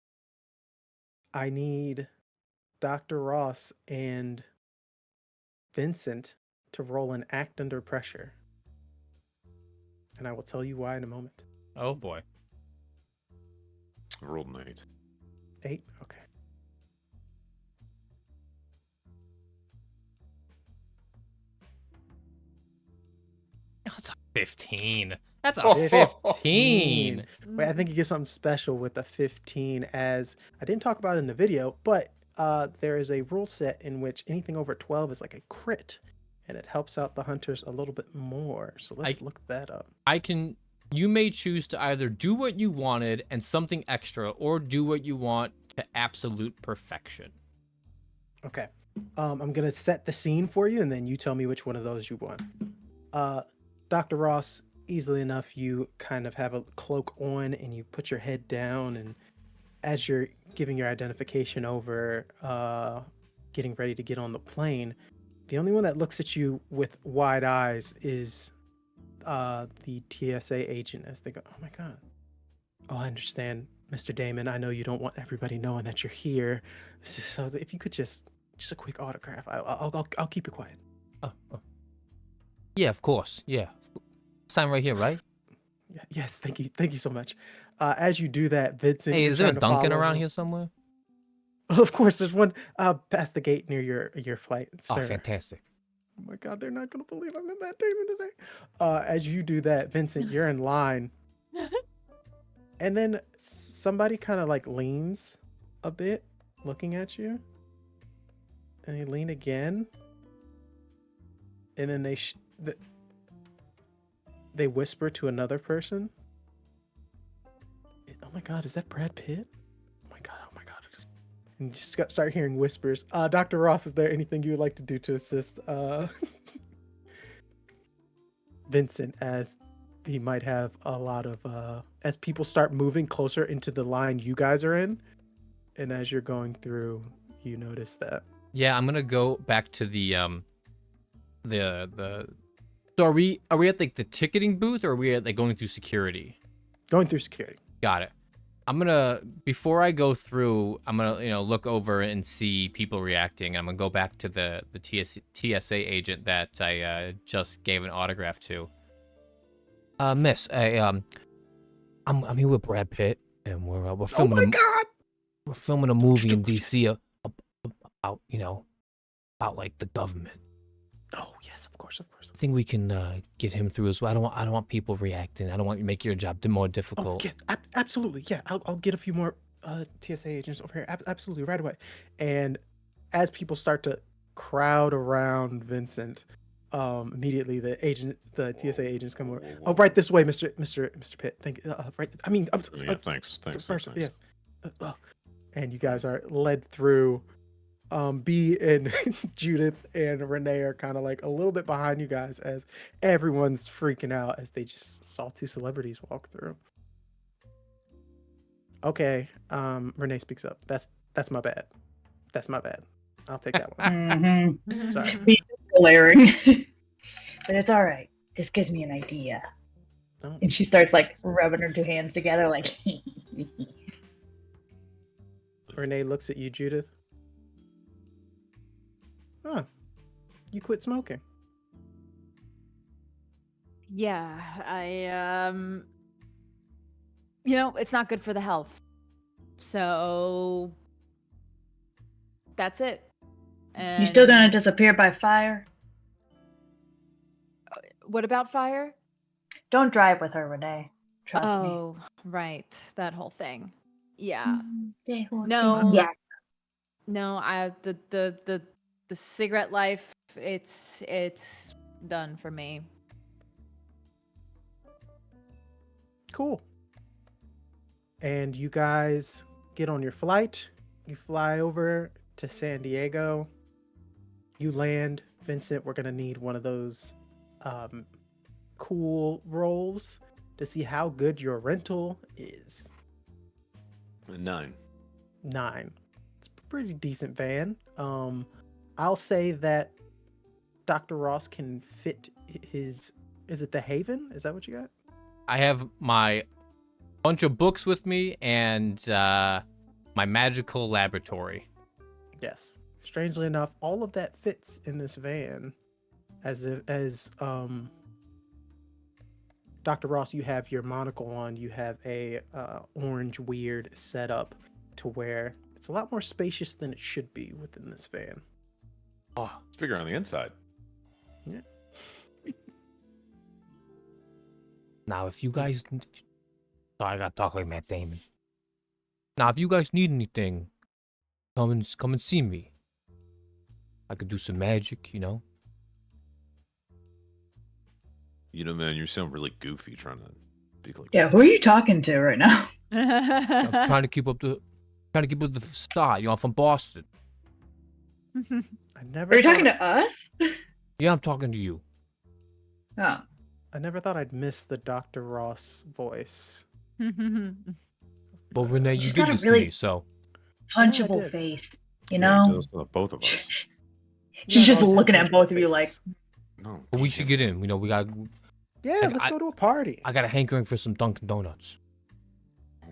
I need Dr. Ross and Vincent to roll an act under pressure. And I will tell you why in a moment. Oh boy. I rolled an 8. 8? Okay. That's a 15. That's a 15. Wait, I think you get something special with the 15, as I didn't talk about it in the video, but there is a rule set in which anything over 12 is like a crit, and it helps out the hunters a little bit more. So let's look that up. You may choose to either do what you wanted and something extra, or do what you want to absolute perfection. Okay. I'm going to set the scene for you, and then you tell me which one of those you want. Dr. Ross, easily enough, you kind of have a cloak on, and you put your head down, and as you're giving your identification over, getting ready to get on the plane, the only one that looks at you with wide eyes is the TSA agent, as they go, "Oh my god. Oh, I understand, Mr. Damon. I know you don't want everybody knowing that you're here. So if you could just a quick autograph, I'll keep it quiet." Oh. Yeah, of course. Yeah. Sign right here, right? Yes, thank you so much. As you do that, Vincent. Hey, you're is there a trying to Dunkin' follow around him. here somewhere? Of course, there's one past the gate near your flight, sir. Oh, fantastic. Oh my god, they're not gonna believe I met Matt Damon today. As you do that, Vincent, you're in line. And then somebody kind of like leans a bit, looking at you. And they lean again. And then they whisper to another person. Oh my god, is that Brad Pitt? Oh my god. And you just start hearing whispers. Dr. Ross, is there anything you would like to do to assist Vincent, as he might have a lot of as people start moving closer into the line you guys are in, and as you're going through, you notice that. Yeah, I'm gonna go back to the So are we at like the ticketing booth, or are we at like going through security? Going through security. Got it. I'm gonna, before I go through, I'm gonna look over and see people reacting. I'm gonna go back to the TSA agent that I just gave an autograph to. Miss, I'm here with Brad Pitt, and we're filming. Oh my god! We're filming a movie in DC about about like the government. Oh yes, of course. I think we can get him through as well. I don't want people reacting. I don't want you to make your job more difficult. Oh, yeah, absolutely. Yeah, I'll get a few more TSA agents over here. Absolutely, right away. And as people start to crowd around Vincent, immediately the TSA agents come over. Oh, right this way, Mr. Pitt. Thank you. Right. I mean, Yeah, thanks. Yes. And you guys are led through. B and Judith and Renee are kind of like a little bit behind you guys, as everyone's freaking out as they just saw 2 celebrities walk through. Okay, Renee speaks up. That's my bad. I'll take that one. Sorry. He's glaring. But it's all right. This gives me an idea. Oh. And she starts like rubbing her 2 hands together, like. Renee looks at you, Judith. Huh. You quit smoking. Yeah, I it's not good for the health. So that's it. And You still gonna disappear by fire? what about fire? Don't drive with her, Renee. Trust me. Oh, right. That whole thing. Yeah. No. No. No, the the cigarette life, it's done for me. Cool. And you guys get on your flight. You fly over to San Diego. You land. Vincent, we're going to need one of those cool rolls to see how good your rental is. 9. 9. It's a pretty decent van. I'll say that Dr. Ross can fit his... Is it the Haven? Is that what you got? I have my bunch of books with me and my magical laboratory. Yes. Strangely enough, all of that fits in this van. As Dr. Ross, you have your monocle on. You have a orange weird setup to where it's a lot more spacious than it should be within this van. Oh, it's bigger on the inside. Yeah. Now, if you guys... Sorry, I gotta talk like Matt Damon. Now, if you guys need anything, come and see me. I could do some magic, you know? You know, man, you sound really goofy trying to speak like Yeah, that. who are you talking to right now? I'm trying to keep up the facade. You know, I'm from Boston. I never. Are you thought- talking to us? Yeah, I'm talking to you. Oh. I never thought I'd miss the Dr. Ross voice. Well, Renee, you She's did got a this really- to me, so... Punchable did. face, Yeah, you know? he does to both of us. She's You just always have looking at punchable both of you like, faces. No. But we should get in. You know, we got... Yeah, let's go to a party. I got a hankering for some Dunkin' Donuts.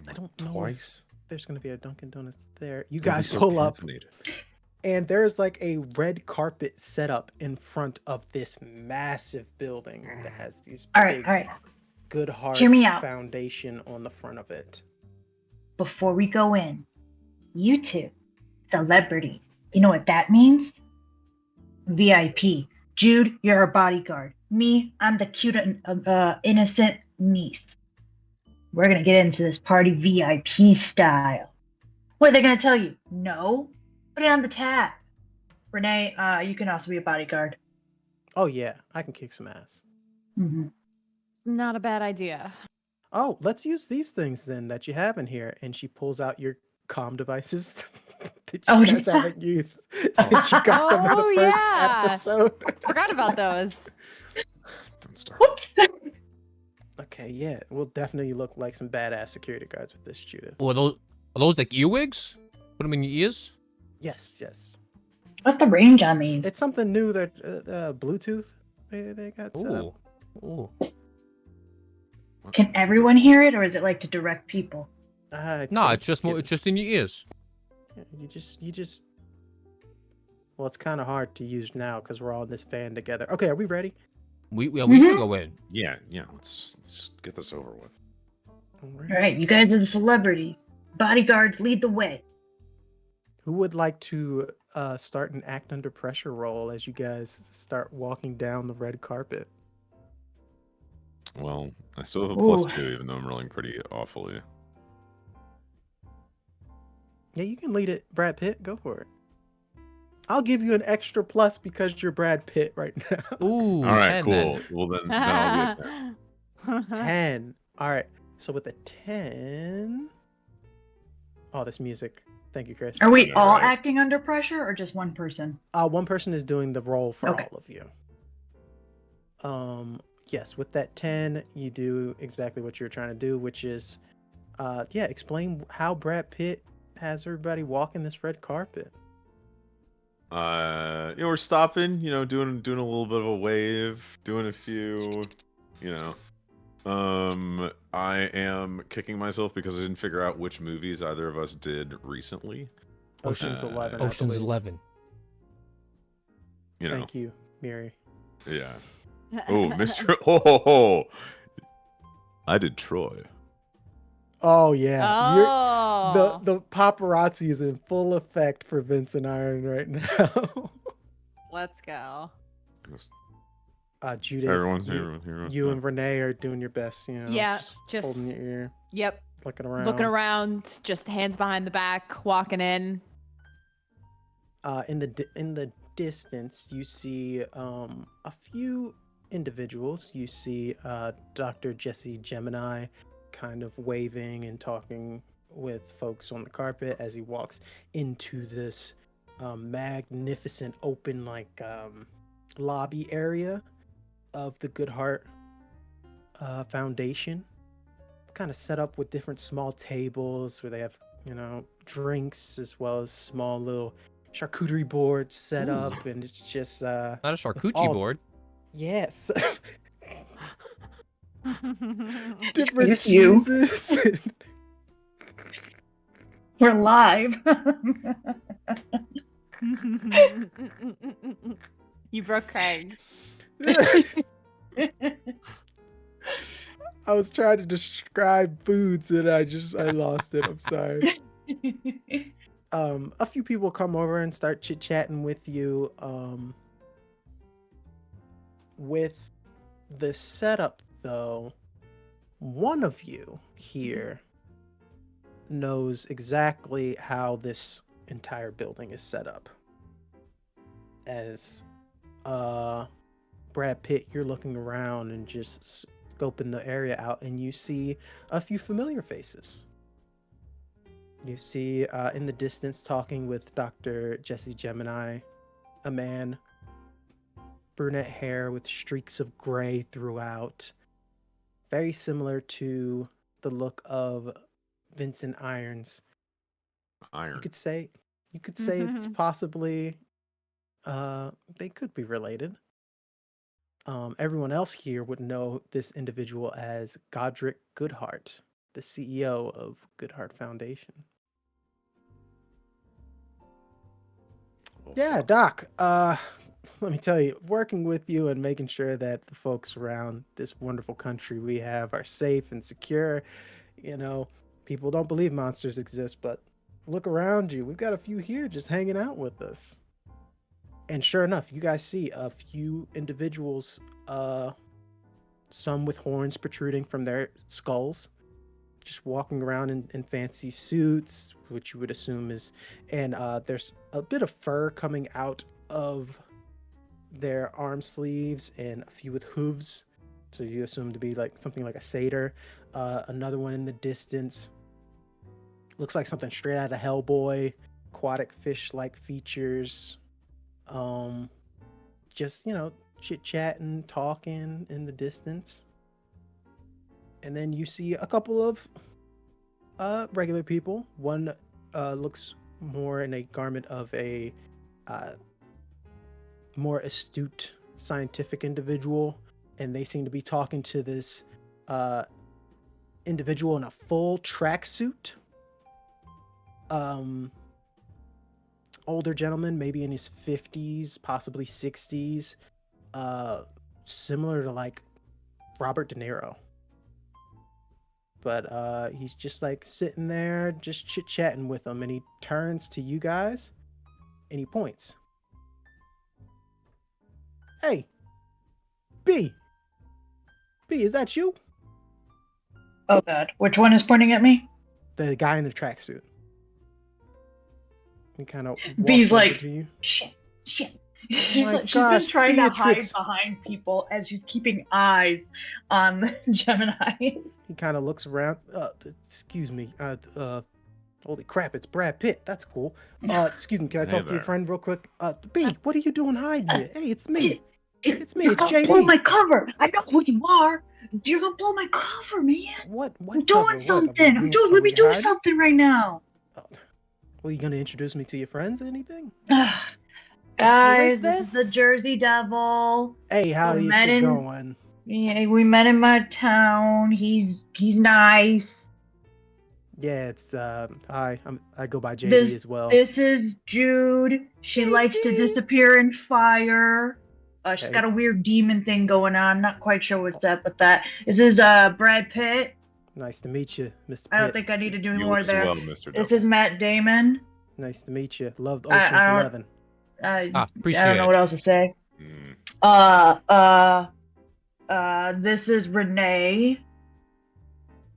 I don't know if Twice. there's gonna be a Dunkin' Donuts there. You Don't be guys so pull up, caffeinated. and there's like a red carpet set up in front of this massive building that has these all right, big all right. Good Heart Hear me out. foundation on the front of it. Before we go in, you two, celebrities, you know what that means? VIP. Jude, you're a bodyguard. Me, I'm the cute and innocent niece. We're gonna get into this party VIP style. What are they gonna tell you? No? Put it on the tab. Renee, you can also be a bodyguard. Oh yeah, I can kick some ass. Mm-hmm. It's not a bad idea. Oh, let's use these things then that you have in here. And she pulls out your comm devices that you Oh, guys yeah. haven't used since you got them in Oh, the first yeah. episode. Forgot about those. Don't start. What? Okay, yeah, we'll definitely look like some badass security guards with this, Judith. Oh, are those like earwigs? Put them in your ears? Yes, yes. What's the range on these? It's something new that Bluetooth they got set up. Ooh. Can everyone hear it, or is it like to direct people? No, it's just more. It's just in your ears. You just. Well, it's kind of hard to use now because we're all in this van together. Okay, are we ready? We should Mhm. go in. Yeah. Let's just get this over with. All All right. right, you guys are the celebrities. Bodyguards, lead the way. Who would like to start an act under pressure roll as you guys start walking down the red carpet? Well, I still have a +2, Ooh. even though I'm rolling pretty awfully. Yeah, you can lead it, Brad Pitt. Go for it. I'll give you an extra plus because you're Brad Pitt right now. Ooh. All right, 10 cool. then. Well, then I'll get there. 10. All right. So with a 10. Oh, this music. Thank you, Chris. Are we Yeah, all right. acting under pressure, or just one person? One person is doing the roll for Okay. all of you. Yes, with that 10, you do exactly what you're trying to do, which is, explain how Brad Pitt has everybody walking this red carpet. We're stopping, doing a little bit of a wave, doing a few, I am kicking myself because I didn't figure out which movies either of us did recently. Ocean's 11. I Ocean's believe. 11. Thank you, Miri. Yeah. Oh, Mr. Oh, I did Troy. Oh yeah, Oh. the paparazzi is in full effect for Vincent Iron right now. Let's go. Judith, Everyone. you and Renee are doing your best. Yeah, just just- holding your ear, Yep. looking around. Looking around, just hands behind the back, walking in. In the distance, you see a few individuals. You see Dr. Jesse Gemini kind of waving and talking with folks on the carpet as he walks into this magnificent open lobby area of the Good Heart Foundation. It's kind of set up with different small tables where they have, drinks as well as small little charcuterie boards set up, and it's just Not a charcuterie all- board. yes. Different Excuse you. cheeses. We're live. You broke Craig. I was trying to describe foods and I lost it. I'm sorry. A few people come over and start chit-chatting with you. With the setup though, one of you here knows exactly how this entire building is set up. As Brad Pitt, you're looking around and just scoping the area out, and you see a few familiar faces. You see in the distance, talking with Dr. Jesse Gemini, a man, brunette hair with streaks of gray throughout, very similar to the look of Vincent Irons. Iron. You could say it's possibly they could be related. Everyone else here would know this individual as Godric Goodhart, the CEO of Goodhart Foundation. Yeah, Doc. Let me tell you, working with you and making sure that the folks around this wonderful country we have are safe and secure. People don't believe monsters exist, but look around you. We've got a few here just hanging out with us. And sure enough, you guys see a few individuals, some with horns protruding from their skulls, just walking around in fancy suits, which you would assume is, and there's a bit of fur coming out of their arm sleeves, and a few with hooves, so you assume to be like something like a satyr. Another one in the distance looks like something straight out of Hellboy, aquatic fish-like features. Just chit-chatting, talking in the distance. And then you see a couple of regular people. One looks more in a garment of a more astute scientific individual, and they seem to be talking to this individual in a full tracksuit. Older gentleman, maybe in his 50s, possibly 60s, similar to like Robert De Niro. But he's just like sitting there, just chit-chatting with them, and he turns to you guys and he points. Hey, B, is that you? Oh god, which one is pointing at me? The guy in the tracksuit. He kind of B's walks over like, to you. Shit. my She's gosh, been trying to hide Beatrix. behind people as she's keeping eyes on the Gemini. He kind of looks around. Excuse me. Holy crap! It's Brad Pitt. That's cool. Excuse me. Can I Hey talk to your there. friend real quick? B, what are you doing hiding here? Hey, it's me. It's me. You're It's gonna JD. blow my cover. I know who you are. You're gonna blow my cover, man. What? I'm cover? doing What? something. Are Let we me do hiding? something right now. Oh, well, you gonna introduce me to your friends? Or anything? Guys, this? is the Jersey Devil. Hey, how We is met it in- going? Yeah, we met in my town. He's nice. Yeah, it's hi. I go by JD as well. This is Jude. She likes to JD. disappear in fire. She's Okay. got a weird demon thing going on. Not quite sure what's up with that. This is Brad Pitt. Nice to meet you, Mr. Pitt. I don't think I need to do You more as there. well, Mr. This Devil. is Matt Damon. Nice to meet you. Loved I Ocean's don't- 11. Appreciate I don't know it. what else to say. This is Renee.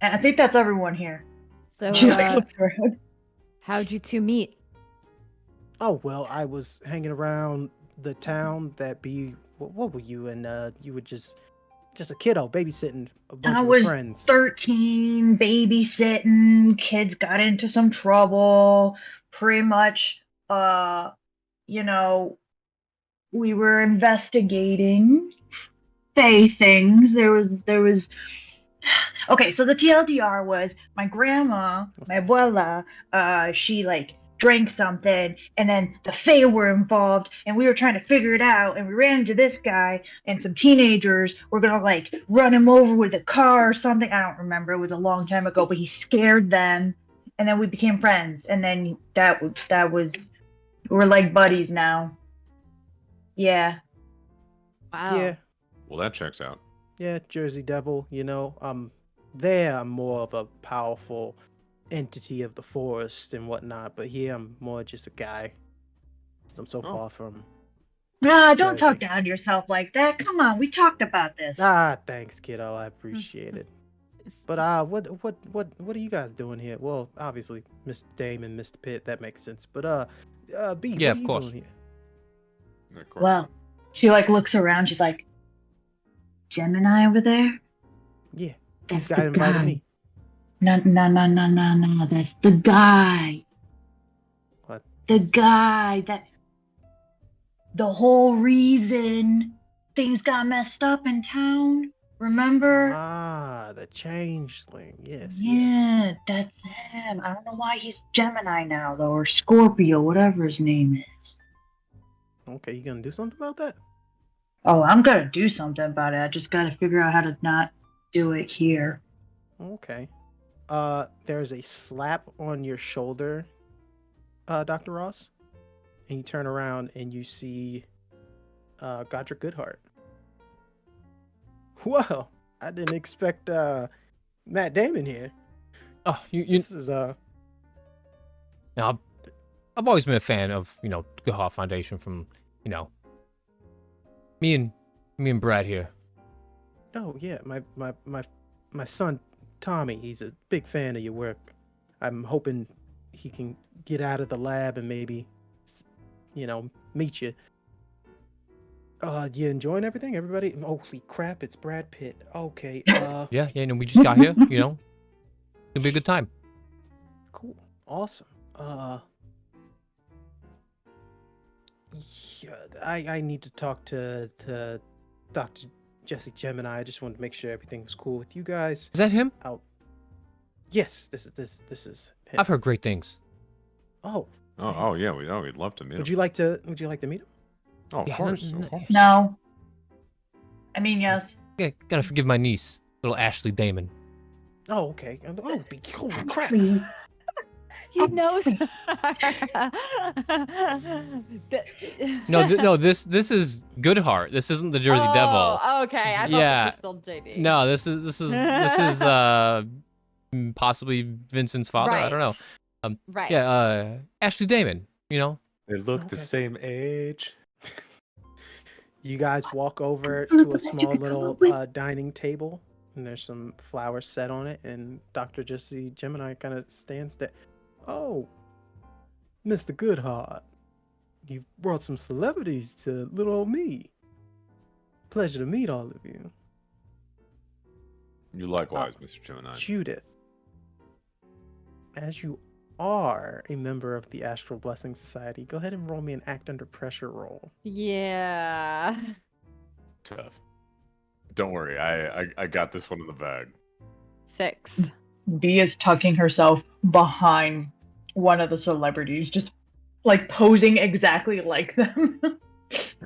And I think that's everyone here. So, She like looks around. how'd you two meet? Oh well, I was hanging around the town that be what were you? And you were just a kiddo babysitting a bunch I of was your friends. 13, babysitting, kids got into some trouble. Pretty much, you know, we were investigating, say things. There was okay, so the TLDR was my grandma, my abuela, she like drank something, and then the Fae were involved, and we were trying to figure it out, and we ran into this guy, and some teenagers were gonna like run him over with a car or something. I don't remember. It was a long time ago, but he scared them, and then we became friends, and then that was we're like buddies now. Yeah. Wow. Yeah, Well, that checks out. yeah, Jersey Devil. You know, there I'm more of a powerful entity of the forest and whatnot, but here I'm more just a guy. I'm so Oh. far from. Nah, don't Jersey. talk down to yourself like that. Come on, we talked about this. Thanks, kiddo. I appreciate it. But what are you guys doing here? Well, obviously, Mr. Damon, Mr. Pitt, that makes sense. But B, Yeah, what of are you course. doing here? Of course. Well, she like looks around. She's like, Gemini over there. Yeah, That's this guy the invited guy. me. No. That's the guy. What? The guy that. The whole reason things got messed up in town. Remember? Ah, the changeling. Yes, yes. Yeah, that's him. I don't know why he's Gemini now, though, or Scorpio, whatever his name is. Okay, you gonna do something about that? Oh, I'm gonna do something about it. I just gotta figure out how to not do it here. Okay. There's a slap on your shoulder, Dr. Ross, and you turn around and you see Godric Goodheart. Whoa, I didn't expect Matt Damon here. Oh, you This is now, I've always been a fan of, Good Heart Foundation from, me and Brad here. oh yeah, my son Tommy, he's a big fan of your work. I'm hoping he can get out of the lab and maybe meet you. You enjoying everything, everybody? Holy crap, it's Brad Pitt. Okay, Yeah, we just got here, It'll be a good time. cool, awesome. Yeah, I need to talk to Dr. Jesse Gemini. I just wanted to make sure everything was cool with you guys. Is that him? Yes, this is him. I've heard great things. Oh, Oh yeah, we'd love to meet would him. you like to meet him? Oh, of Yeah, course. n- Of course. No. I mean, yes. Yeah, gotta forgive my niece, little Ashley Damon. Oh, okay. Oh, holy crap. Please. He knows. No, this is Goodheart. This isn't the Jersey Devil. Oh, okay. I thought Yeah. this was still JD. No, this is possibly Vincent's father. I don't know. Right. Yeah, Ashley Damon. They look Okay. the same age. You guys walk over to a small little dining table, and there's some flowers set on it, and Dr. Jesse Gemini kind of stands there. Oh, Mr. Goodheart, you've brought some celebrities to little old me. Pleasure to meet all of you. You likewise, Mr. Gemini. Judith, as you are a member of the Astral Blessing Society, go ahead and roll me an act under pressure roll. Yeah. Tough. Don't worry, I got this one in the bag. 6. B is tucking herself behind one of the celebrities, just like posing exactly like them,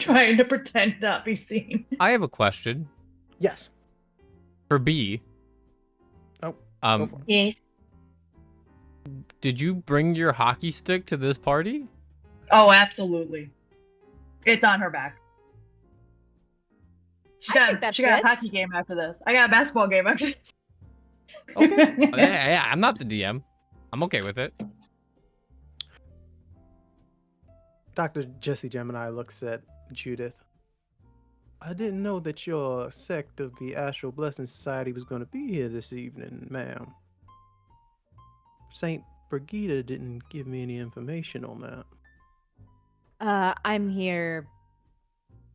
trying to pretend not be seen. I have a question Yes. for B. Oh, go for it. Yes. Did you bring your hockey stick to this party? Oh, absolutely. It's on her back. She I think that got a fits. hockey game after this. I got a basketball game after this. Okay. yeah, I'm not the DM. I'm okay with it. Dr. Jesse Gemini looks at Judith. I didn't know that your sect of the Astral Blessing Society was going to be here this evening, ma'am. Saint Brigida didn't give me any information on that. I'm here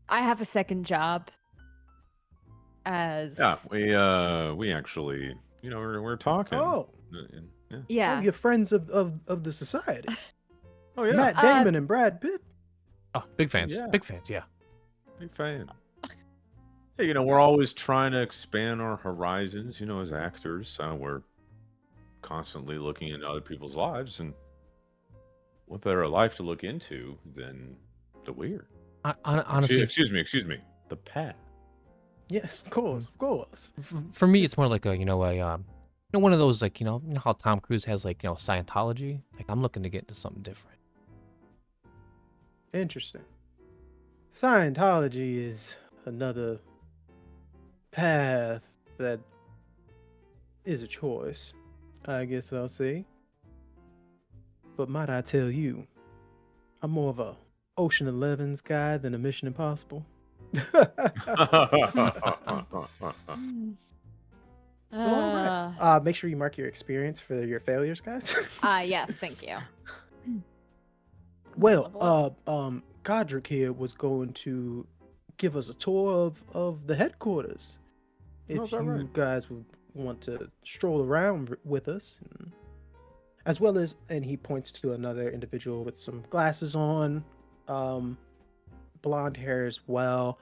I have a second job as we actually, we're talking. Oh, Yeah. yeah. oh, you're friends of the society. Oh yeah. Matt Damon and Brad Pitt. Oh, big fans. Yeah. Big fans, yeah. Big fan. Hey, we're always trying to expand our horizons. As actors, we're constantly looking into other people's lives, and what better life to look into than the weird? Honestly, excuse me, the past. Yes, of course. for me, it's more like one of those like, how Tom Cruise has like, Scientology. Like, I'm looking to get into something different. Interesting. Scientology is another path that is a choice, I guess I'll say. But might I tell you, I'm more of a Ocean 11's guy than a Mission Impossible. All right. Make sure you mark your experience for your failures, guys. Yes, thank you. Well, Godric here was going to give us a tour of the headquarters. If is that you right? guys would want to stroll around with us, as well as, and he points to another individual with some glasses on, blonde hair as well.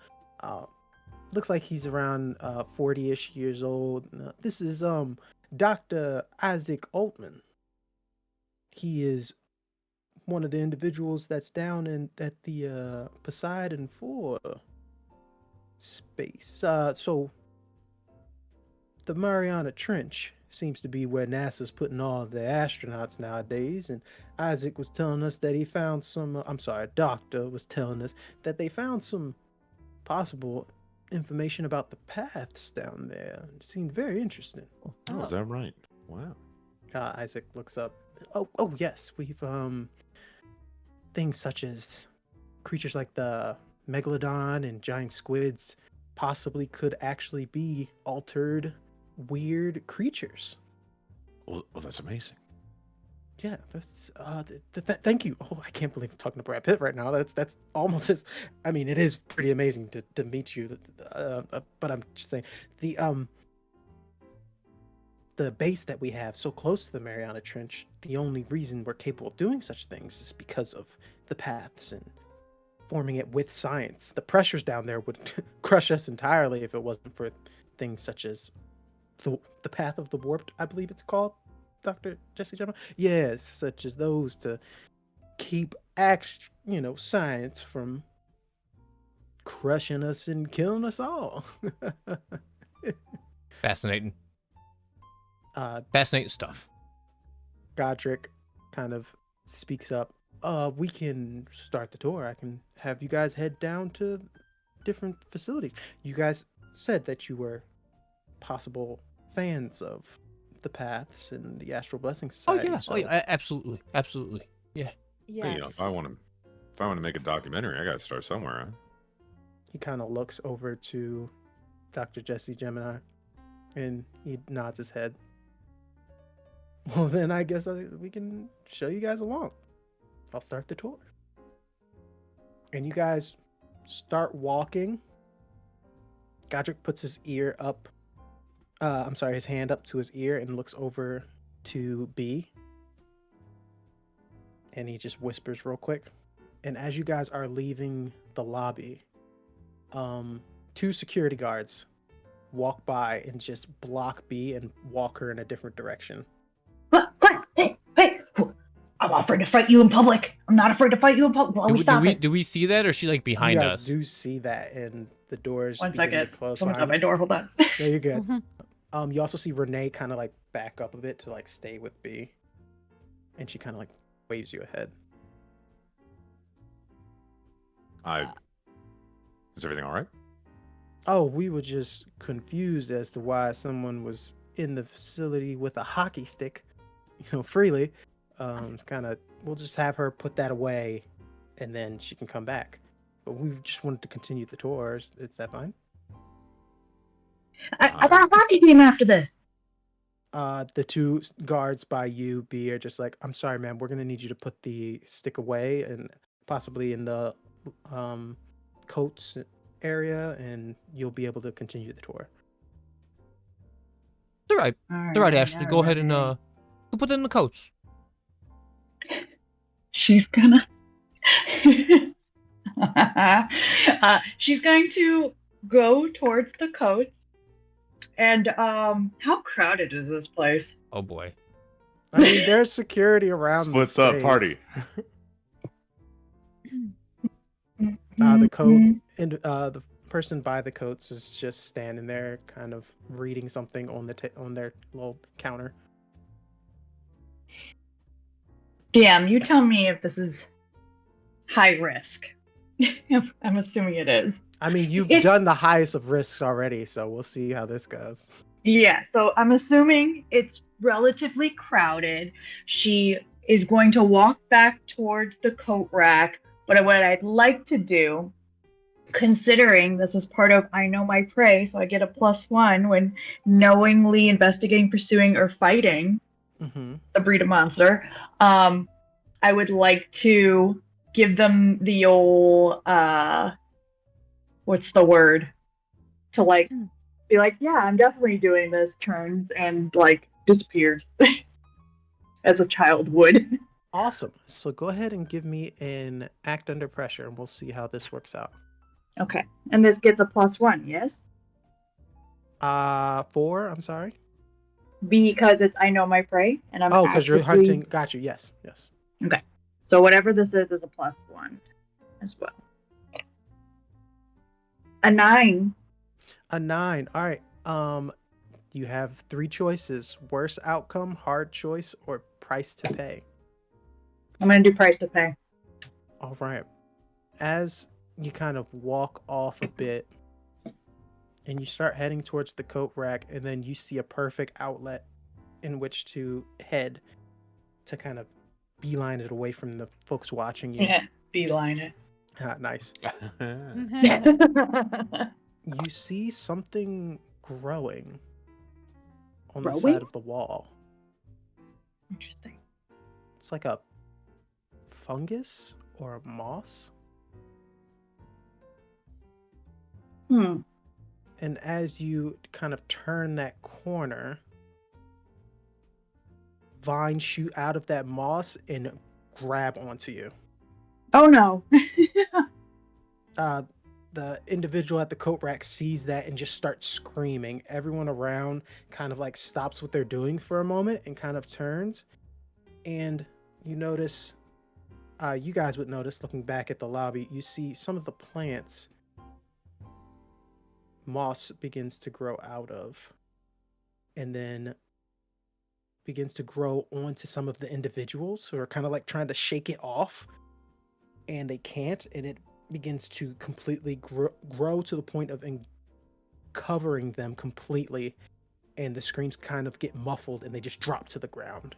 Looks like he's around 40-ish years old. This is Dr. Isaac Altman. He is one of the individuals that's down at the Poseidon 4 space. So the Mariana Trench seems to be where NASA's putting all of their astronauts nowadays. And Isaac was telling us that he found some, Doctor was telling us that they found some possible information about the paths down there. It seemed very interesting. Oh, is that right? Wow. Isaac looks up. Oh yes, we've things such as creatures like the megalodon and giant squids possibly could actually be altered weird creatures. Well, that's amazing. Yeah, that's thank you. Oh, I can't believe I'm talking to Brad Pitt right now. That's almost as, I mean, it is pretty amazing to meet you. But I'm just saying the base that we have so close to the Mariana Trench, the only reason we're capable of doing such things is because of the paths and forming it with science. The pressures down there would crush us entirely if it wasn't for things such as the path of the warped, I believe it's called, Dr. Jtcunning. Yes, such as those to keep science from crushing us and killing us all. Fascinating. Fascinating stuff. Godric kind of speaks up. We can start the tour. I can have you guys head down to different facilities. You guys said that you were possible fans of the paths and the Astral Blessing Society. Oh yeah, absolutely. Yeah. Yes. If I want to make a documentary, I got to start somewhere. Huh? He kind of looks over to Dr. Jesse Gemini, and he nods his head. Well, then I guess we can show you guys along. I'll start the tour. And you guys start walking. Godric puts his ear up. His hand up to his ear and looks over to B. And he just whispers real quick. And as you guys are leaving the lobby, 2 security guards walk by and just block B and walk her in a different direction. What? Hey! I'm afraid to fight you in public. I'm not afraid to fight you in public. Well, Do we see that, or is she like behind you guys us? do see that, and the doors One begin second. to close Someone's at behind my you. door. Hold on. Yeah, you're good. Mhm. You also see Renee kind of like back up a bit to like stay with B, and she kind of like waves you ahead. Is everything all right? Oh, we were just confused as to why someone was in the facility with a hockey stick, freely. It's kind of, we'll just have her put that away, and then she can come back. But we just wanted to continue the tour. Is that fine? I got a hockey team after this. The 2 guards by you, B, are just like, I'm sorry, man, we're gonna need you to put the stick away and possibly in the coats area, and you'll be able to continue the tour. It's all right. It's all right, Ashley. Go ahead and go put it in the coats. She's gonna. She's going to go towards the coast. And how crowded is this place? Oh boy. I mean, there's security around Split the the party. The coat and the person by the coats is just standing there, kind of reading something on the on their little counter. DM, you tell me if this is high risk. I'm assuming it is. I mean, you've done the highest of risks already, so we'll see how this goes. Yeah, so I'm assuming it's relatively crowded. She is going to walk back towards the coat rack, but what I'd like to do, considering this is part of I Know My Prey, so I get a +1 when knowingly investigating, pursuing, or fighting a breed of monster, I would like to give them the old, what's the word? To like, be like, yeah, I'm definitely doing this, turns and like disappears. As a child would. Awesome. So go ahead and give me an act under pressure, and we'll see how this works out. Okay. And this gets a +1, yes? 4, I'm sorry. Because it's I Know My Prey, and I'm because you're actively- hunting. Got you. Yes. Okay. So whatever this is a +1 as well. A 9. A 9. All right. You have 3 choices: worst outcome, hard choice, or price to pay. I'm gonna do price to pay. All right. As you kind of walk off a bit, and you start heading towards the coat rack, and then you see a perfect outlet in which to head to kind of beeline it away from the folks watching you. Yeah, beeline it. Nice. You see something growing on the side of the wall. Interesting. It's like a fungus or a moss. And as you kind of turn that corner, vines shoot out of that moss and grab onto you. Oh no. The individual at the coat rack sees that and just starts screaming. Everyone around kind of like stops what they're doing for a moment and kind of turns. And you notice, you guys would notice looking back at the lobby, you see some of the plants moss begins to grow out of, and then begins to grow onto some of the individuals who are kind of like trying to shake it off, and they can't, and it begins to completely grow to the point of covering them completely, and the screams kind of get muffled and they just drop to the ground.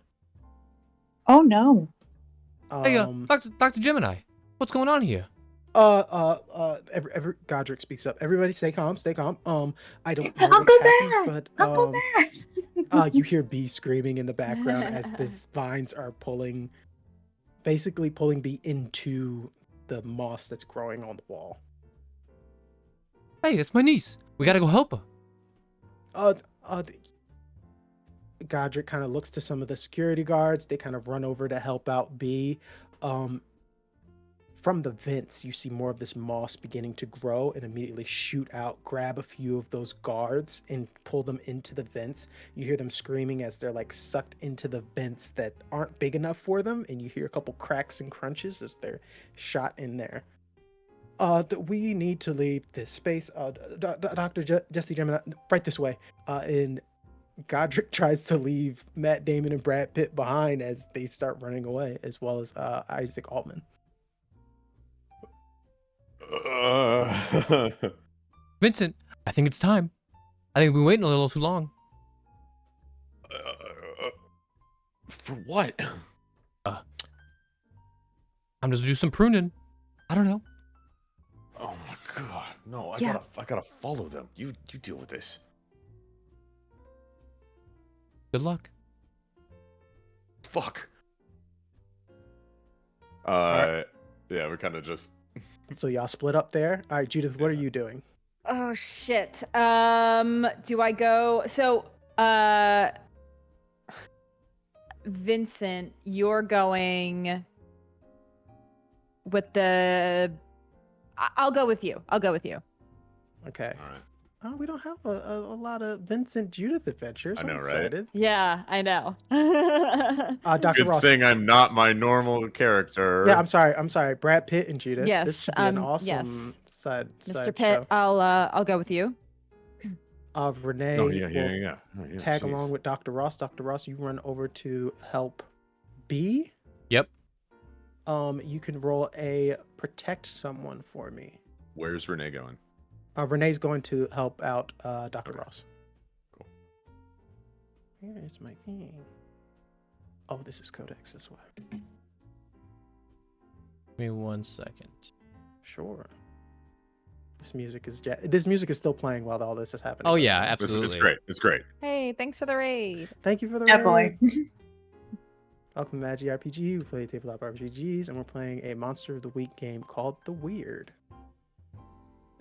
Oh no. Hey, Dr. Gemini, what's going on here? Godric speaks up. Everybody stay calm, stay calm. I don't know Uncle what's happening, Bear! Uncle Bear! you hear Bee screaming in the background as these vines are basically pulling Bee into the moss that's growing on the wall. Hey, it's my niece. We gotta go help her. Godric kind of looks to some of the security guards. They kind of run over to help out Bee. From the vents, you see more of this moss beginning to grow and immediately shoot out, grab a few of those guards and pull them into the vents. You hear them screaming as they're like sucked into the vents that aren't big enough for them, and you hear a couple cracks and crunches as they're shot in there. We need to leave this space. Dr. Jesse Gemini, right this way. And Godric tries to leave Matt Damon and Brad Pitt behind as they start running away, as well as Isaac Altman. Vincent, I think it's time. I think we've been waiting a little too long. For what? I'm just do some pruning. I don't know. Oh my god, no! I Yeah. gotta follow them. You deal with this. Good luck. Fuck. right. Yeah, we kind of just So y'all split up there. All right, Judith, what are you doing? Oh shit. Do I go? So, Vincent, you're going with the. I'll go with you. I'll go with you. Okay. All right. Oh, we don't have a lot of Vincent Judith adventures. I know, I'm right? excited. Yeah, I know. Dr. Good Ross. thing I'm not my normal character. Yeah, I'm sorry. Brad Pitt and Judith. Yes, This should be an awesome yes. side Mr. side Pitt, show. I'll go with you. Renee Oh, will yeah. Oh, yeah, tag jeez. along with Dr. Ross. Dr. Ross, you run over to help B. Yep. You can roll a protect someone for me. Where's Renee going? Renee's going to help out Dr. Okay. Ross. Cool. Here's my thing. Oh, this is Codex as well. Give me 1 second. Sure. This music is still playing while all this is happening. Oh by the yeah, way. absolutely. It's great. It's great. Hey, thanks for the raid. Thank you for the Definitely. raid. Welcome to Magitek RPG. We play tabletop RPGs, and we're playing a Monster of the Week game called The Weird.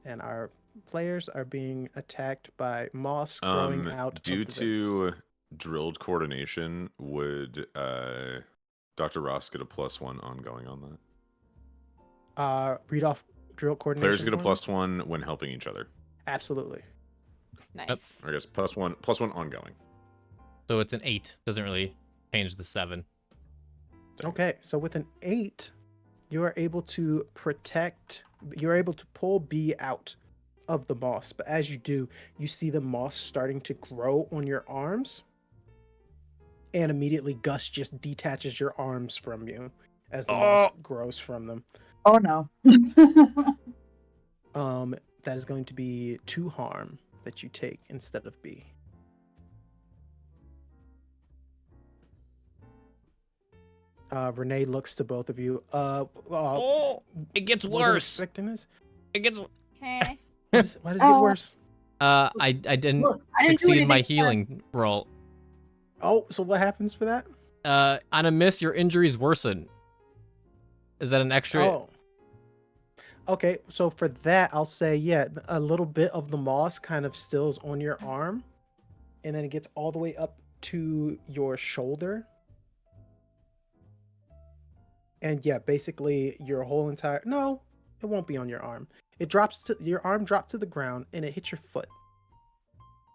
And our players are being attacked by moss growing out Due of the vents. to drilled coordination, would Dr. Ross get a +1 ongoing on that? Read off drill coordination. Players get a for me? +1 when helping each other. Absolutely. Nice. Or I guess +1 ongoing. So it's an 8. Doesn't really change the 7. Okay, so with an 8, you are able to you're able to pull B out of the moss. But as you do, you see the moss starting to grow on your arms. And immediately Gus just detaches your arms from you as the moss grows from them. Oh no. That is going to be 2 harm that you take instead of B. Renee looks to both of you. It gets Wasn't worse. expecting this. It gets. Okay. Why does it get worse? I didn't Look, I didn't do succeed in my anything healing roll. Oh, so what happens for that? On a miss, your injuries worsen. Is that an extra? Oh. Okay, so for that, I'll say, yeah, a little bit of the moss kind of stills on your arm, and then it gets all the way up to your shoulder. And yeah, basically your whole entire... No, it won't be on your arm. Your arm drops to the ground, and it hits your foot.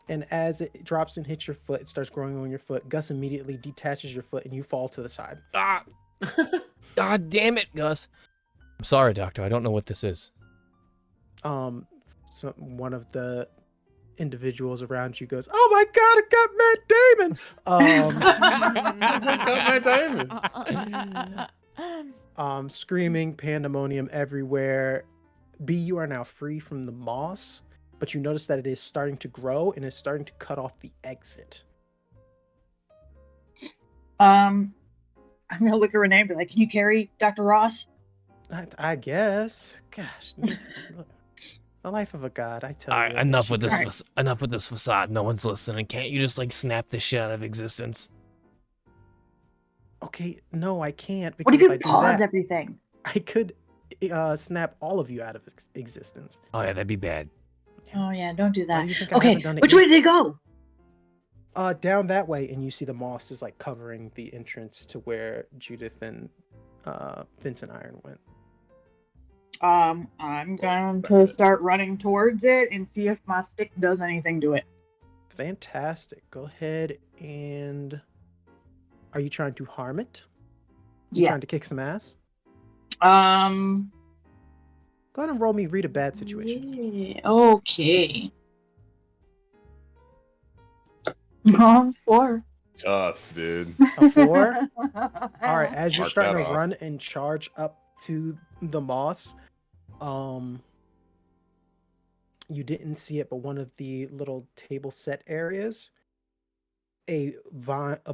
And as it drops and hits your foot, it starts growing on your foot. Gus immediately detaches your foot, and you fall to the side. Ah! God damn it, Gus. I'm sorry, Doctor. I don't know what this is. So one of the individuals around you goes, "Oh my God, it got Matt Damon!" Screaming, pandemonium everywhere. B, you are now free from the moss, but you notice that it is starting to grow and it's starting to cut off the exit. I'm gonna look at Renee and be like, "Can you carry Dr. Ross?" I guess. Gosh, look, the life of a god. I tell you. Enough with this. Right. Enough with this facade. No one's listening. Can't you just like snap this shit out of existence? Okay, no, I can't. What if you I do pause that, everything? I could snap all of you out of existence. Oh yeah, that'd be bad. Oh yeah, don't do Why that. do you think I Okay, haven't done it which yet? way did they go? Down that way, and you see the moss is like covering the entrance to where Judith and Vincent Iron went. I'm going to start running towards it and see if my stick does anything to it. Fantastic. Go ahead and... Are you trying to harm it? Yeah. Trying to kick some ass? Go ahead and roll me read a bad situation. Yeah, okay. 4. Tough, dude. A 4? All right, as you're Mark starting that to off. run and charge up to the moss, you didn't see it, but one of the little table set areas, a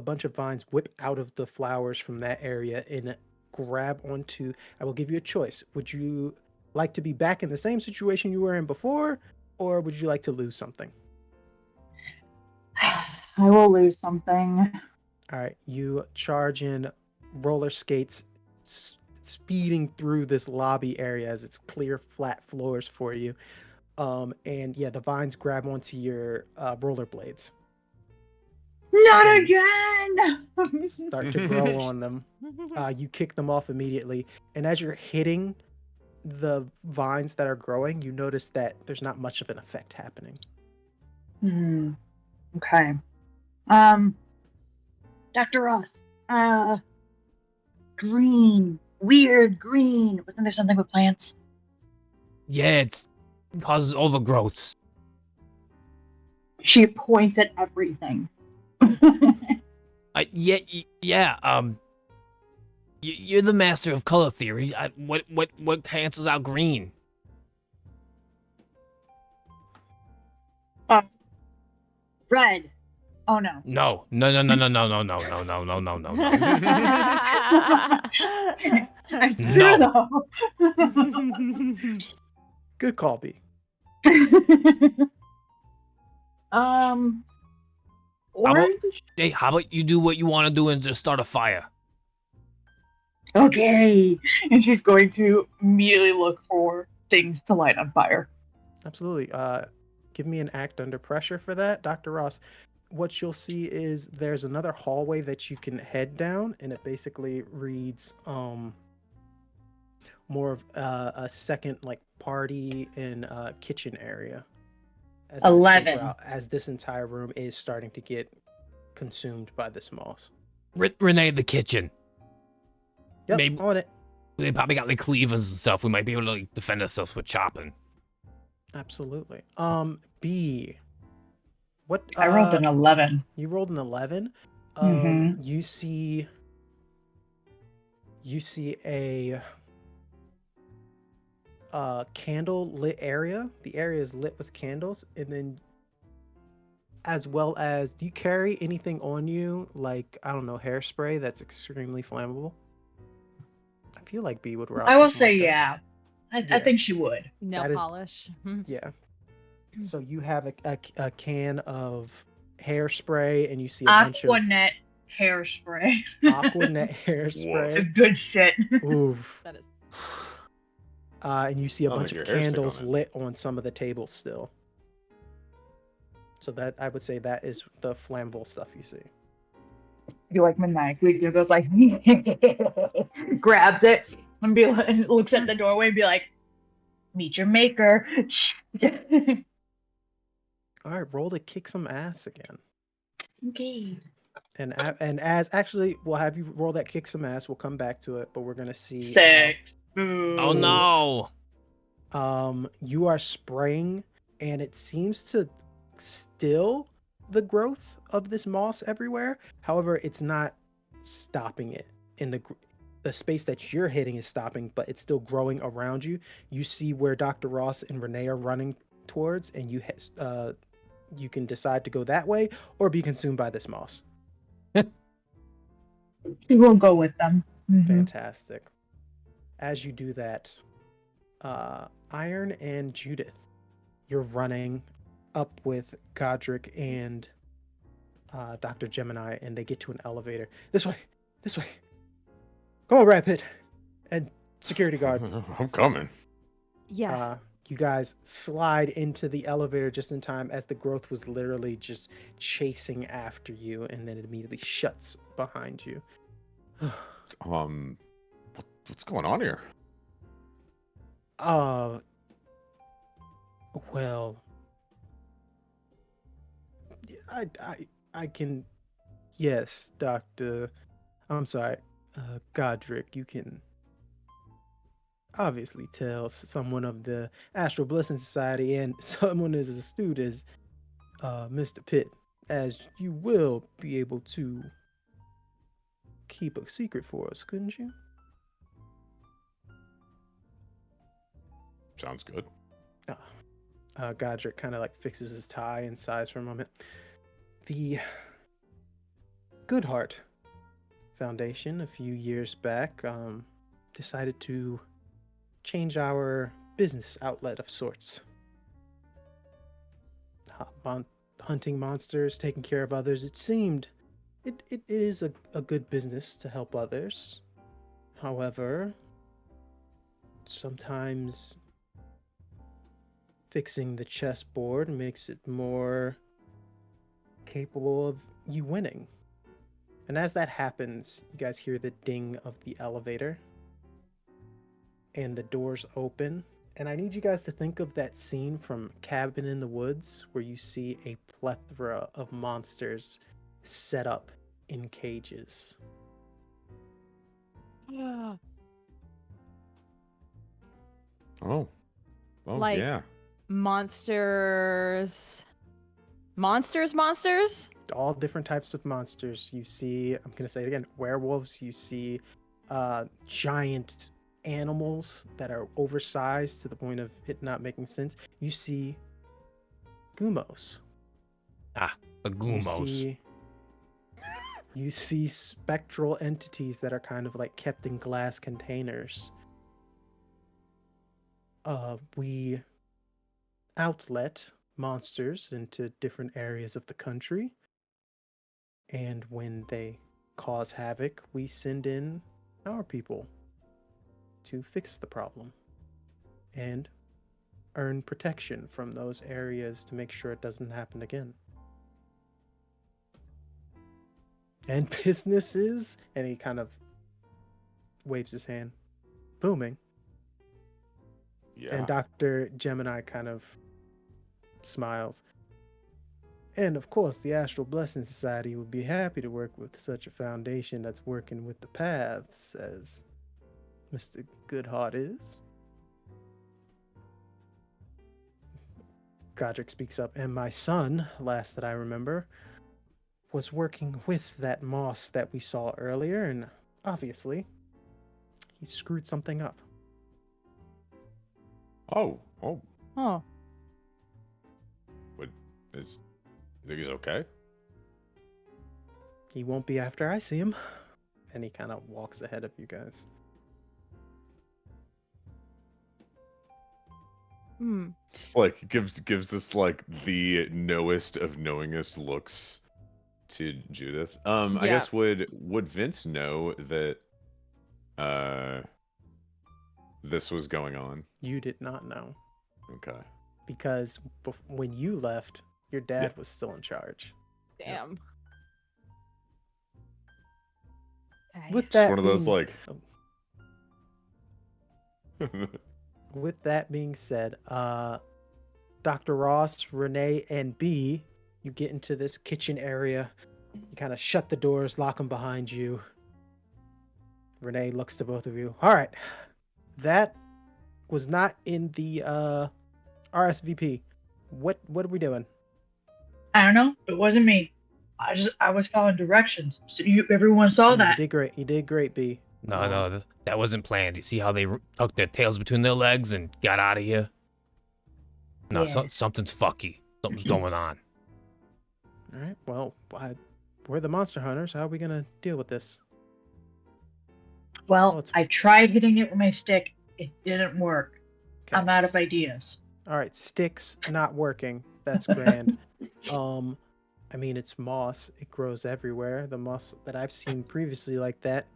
bunch of vines whip out of the flowers from that area and grab onto... I will give you a choice. Would you like to be back in the same situation you were in before, or would you like to lose something? I will lose something. All right, you charge in roller skates, speeding through this lobby area as it's clear, flat floors for you. And yeah, the vines grab onto your rollerblades. Not again! Start to grow on them. You kick them off immediately, and as you're hitting the vines that are growing, you notice that there's not much of an effect happening. Okay. Dr. Ross. Green. Weird green. Wasn't there something with plants? Yeah, it causes overgrowths. She points at everything. You're the master of color theory. What cancels out green? Red. Oh no. No. I'm No. sure though. Good call, B. Orange? Hey, how about you do what you want to do and just start a fire? Okay. And she's going to immediately look for things to light on fire. Absolutely. Give me an act under pressure for that. Dr. Ross, what you'll see is there's another hallway that you can head down, and it basically reads more of a second like party and kitchen area. As an escape 11. route, as this entire room is starting to get consumed by this moss. Renee, the kitchen. Yep, Maybe- on it. They probably got like cleavers and stuff. We might be able to like defend ourselves with chopping. Absolutely. B. What? I rolled an 11. You rolled an 11. Mhm. You see a candle lit area. The area is lit with candles, and then as well as, do you carry anything on you like, I don't know, hairspray that's extremely flammable? I feel like B would rock. I will something say like that. yeah. I Yeah. think she would. Nail That is- polish. Yeah. So you have a can of hairspray, and you see a bunch of Aquanet hairspray. Aquanet hairspray. Good shit. Oof. That is. And you see a Sounds bunch like of your hair's stick candles on it. lit on some of the tables still. So that, I would say, that is the flammable stuff you see. You like maniacally goes like grabs it and looks at the doorway and be like, meet your maker. All right, roll to kick some ass again. Okay. And as actually, we'll have you roll that kick some ass. We'll come back to it, but we're gonna see. 6. Boo. Oh no! You are spraying, and it seems to still the growth of this moss everywhere. However, it's not stopping it. In the space that you're hitting is stopping, but it's still growing around you. You see where Dr. Ross and Renee are running towards, and you can decide to go that way or be consumed by this moss. We will go with them. Mhm. Fantastic. As you do that, Iron and Judith, you're running up with Godric and Dr. Gemini, and they get to an elevator. This way. Come on, Rapid. And security guard. I'm coming. Yeah. You guys slide into the elevator just in time as the growth was literally just chasing after you, and then it immediately shuts behind you. What's going on here? Well, I can, yes, Doctor. I'm sorry, Godric. You can obviously tell someone of the Astral Blessing Society and someone as astute as Mr. Pitt, as you will be able to keep a secret for us, couldn't you? Sounds good. Godric kind of like fixes his tie and sighs for a moment. The Goodheart Foundation, a few years back, decided to change our business outlet of sorts. Hunting monsters, taking care of others. It seemed it is a good business to help others. However, sometimes fixing the chessboard makes it more capable of you winning. And as that happens, you guys hear the ding of the elevator. And the doors open. And I need you guys to think of that scene from Cabin in the Woods where you see a plethora of monsters set up in cages. Oh. Oh, Like- yeah. Monsters. All different types of monsters. You see, I'm going to say it again, werewolves. You see giant animals that are oversized to the point of it not making sense. You see gumos. The Gumos. You see spectral entities that are kind of like kept in glass containers. We outlet monsters into different areas of the country. And when they cause havoc, we send in our people to fix the problem and earn protection from those areas to make sure it doesn't happen again. And businesses, and he kind of waves his hand, booming. Yeah. And Dr. Gemini kind of smiles. And of course, the Astral Blessing Society would be happy to work with such a foundation that's working with the paths, as Mr. Goodheart is. Godric speaks up, and my son, last that I remember, was working with that moss that we saw earlier, and obviously, he screwed something up. Oh. Oh. Think he's okay? He won't be after I see him. And he kind of walks ahead of you guys. Just like gives this like the knowest of knowingest looks to Judith. I Yeah. guess would Vince know that this was going on? You did not know. Okay. Because when you left, your dad was still in charge. Damn. With It's that one of those being- like With that being said, Dr. Ross, Renee, and B, you get into this kitchen area. You kind of shut the doors, lock them behind you. Renee looks to both of you. All right. That was not in the RSVP. What are we doing? I don't know. It wasn't me. I was following directions. So everyone saw that. You did great. You did great, B. No, that wasn't planned. You see how they tucked their tails between their legs and got out of here? No, Yeah. something's fucky. Something's going on. All right. Well, we're the monster hunters. How are we going to deal with this? Well, Well, it's- I tried hitting it with my stick. It didn't work. Okay. I'm out of ideas. All right, sticks not working. That's grand. I mean, it's moss. It grows everywhere. The moss that I've seen previously like that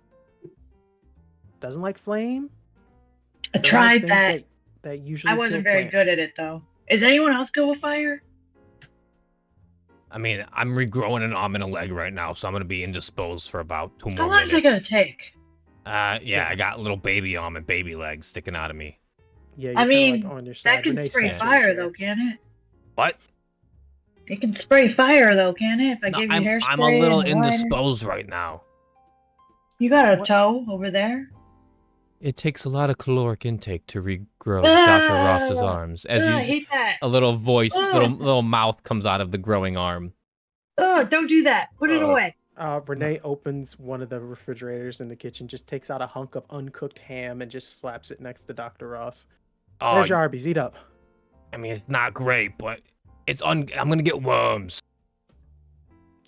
doesn't like flame. I Doesn't like tried things that. that usually I wasn't kill very good plants. at it, though. Is anyone else good with fire? I mean, I'm regrowing an arm and a leg right now, so I'm gonna be indisposed for about 2 How more long is minutes. it gonna take? Yeah, I got little baby arm and baby legs sticking out of me. Yeah, you're I kinda, mean, like on your side. That can Renee spray sat in fire, chair. though, can it? What? It can spray fire, though, can it? If I No, give you hairspray I'm a little and lighter? indisposed right now. You got a What? toe over there? It takes a lot of caloric intake to regrow Dr. Ross's Ah! arms. As I you, hate that. a little voice, Ah! little mouth comes out of the growing arm. Oh, don't do that. Put it away. Renee opens one of the refrigerators in the kitchen, just takes out a hunk of uncooked ham and just slaps it next to Dr. Ross. Oh, There's your Arby's. Eat up. I mean, it's not great, but I'm gonna get worms.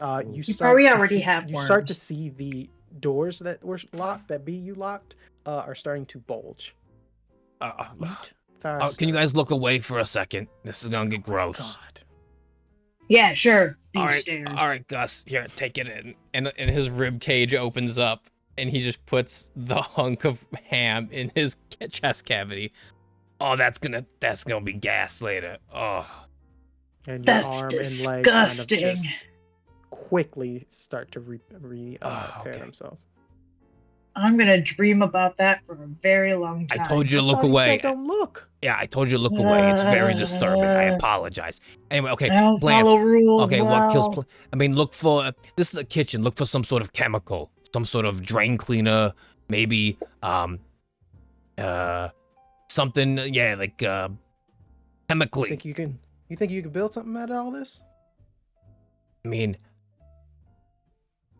You start probably to already he- have You start to worms. see the doors that were locked, that you locked, are starting to bulge. Eat fast. Can you guys look away for a second? This is gonna get gross. God. Yeah, sure. All These right, stairs. all right, Gus. Here, take it in. And his rib cage opens up, And he just puts the hunk of ham in his chest cavity. Oh, that's gonna be gas later. Oh. And your That's arm and leg kind of disgusting. just quickly start to repair okay. themselves. I'm gonna dream about that for a very long I time. told you to look Thought he away. said don't look. Yeah, I told you to look away. It's very disturbing. I apologize. Anyway, okay, I don't plants. follow rules. Okay, what kills? well. I mean, look for. This is a kitchen. Look for some sort of chemical, some sort of drain cleaner, maybe something. Yeah, like You chemically. think you can build something out of all this? I mean,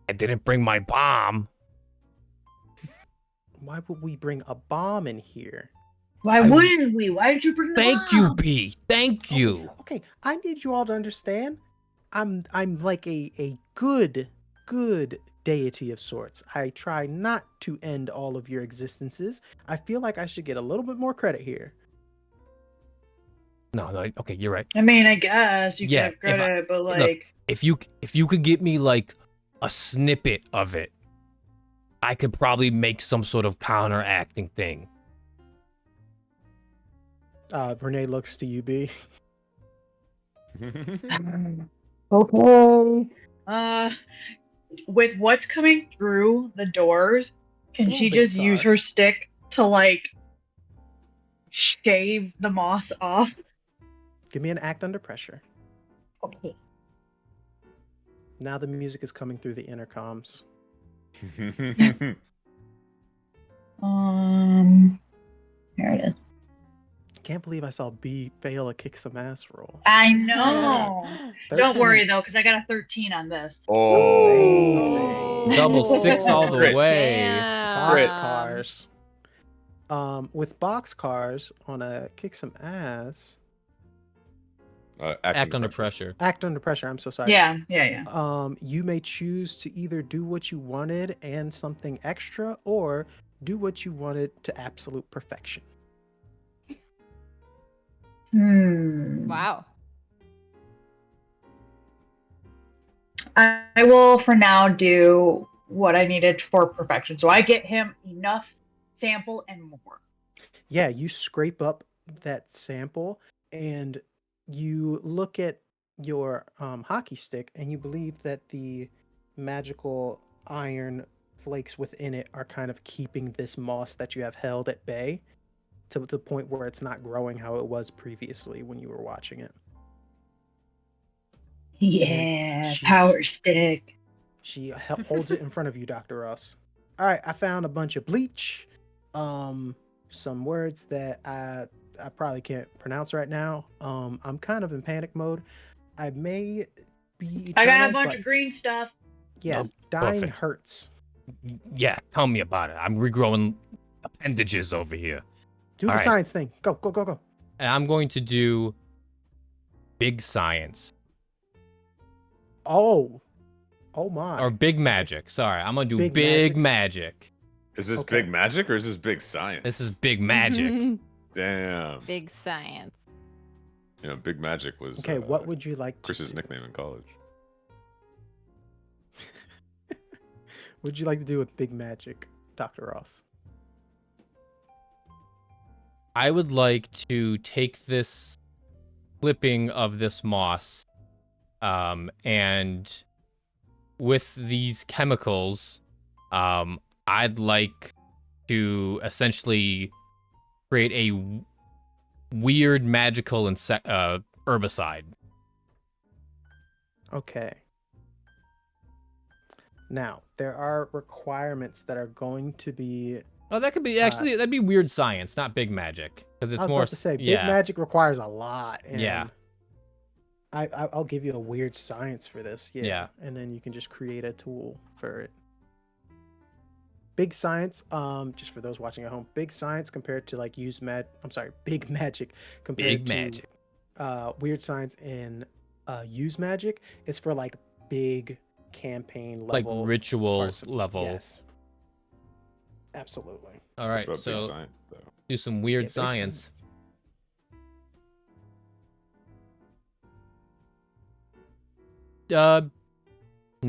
I didn't bring my bomb. Why would we bring a bomb in here? Why wouldn't we? Why did you bring the Thank you, bomb? B. Thank you. Okay, I need you all to understand. I'm like a good deity of sorts. I try not to end all of your existences. I feel like I should get a little bit more credit here. No, okay, you're right. I mean, I guess you Yeah, get credit, but look, like, If you could get me like a snippet of it, I could probably make some sort of counteracting thing. Renee looks to you, B. okay. With what's coming through the doors, can Little she just bits use are. her stick to like shave the moss off? Give me an act under pressure. Okay. Now the music is coming through the intercoms. Here it is. Can't believe I saw B fail a kick some ass roll. I know. Don't 13. worry though, because I got a 13 on this. Oh, Amazing. Double six all the Great. way. Damn. Boxcars. With boxcars on a kick some ass. Act under pressure. Act under pressure. I'm so sorry. Yeah. You may choose to either do what you wanted and something extra, or do what you wanted to absolute perfection. Wow. I will for now do what I needed for perfection. So I get him enough sample and more. Yeah, you scrape up that sample and you look at your hockey stick and you believe that the magical iron flakes within it are kind of keeping this moss that you have held at bay to the point where it's not growing how it was previously when you were watching it. Yeah, she's- power stick. She holds it in front of you, Dr. Ross. All right, I found a bunch of bleach, some words that I probably can't pronounce right now. I'm kind of in panic mode. I may be I got a eternal, bunch but of green stuff. yeah, Oh, dying perfect. hurts. Yeah, tell me about it. I'm regrowing appendages over here. Do the All right. science thing. Go. And I'm going to do big science. Oh my. Or big magic. Sorry, I'm going to do Big big magic. magic. Is this Okay. big magic or is this big science? This is big magic. Damn. Big science. You know, big magic was Okay, what would you like to Chris's do? nickname in college. What would you like to do with big magic, Dr. Ross? I would like to take this clipping of this moss, and with these chemicals, I'd like to essentially create a weird magical herbicide. Okay. Now, there are requirements that are going to be. Oh, that could be actually that'd be weird science, not big magic, because it's I was more. about to say, big yeah. magic requires a lot. And Yeah. I'll give you a weird science for this. Yeah. Yeah. And then you can just create a tool for it. Big science, just for those watching at home, big science compared to like big magic compared Big magic. to weird science in use magic is for like big campaign Like level rituals parts of- level. Yes. Absolutely. All right, What about big so science, though? do some weird Yeah, big science. No,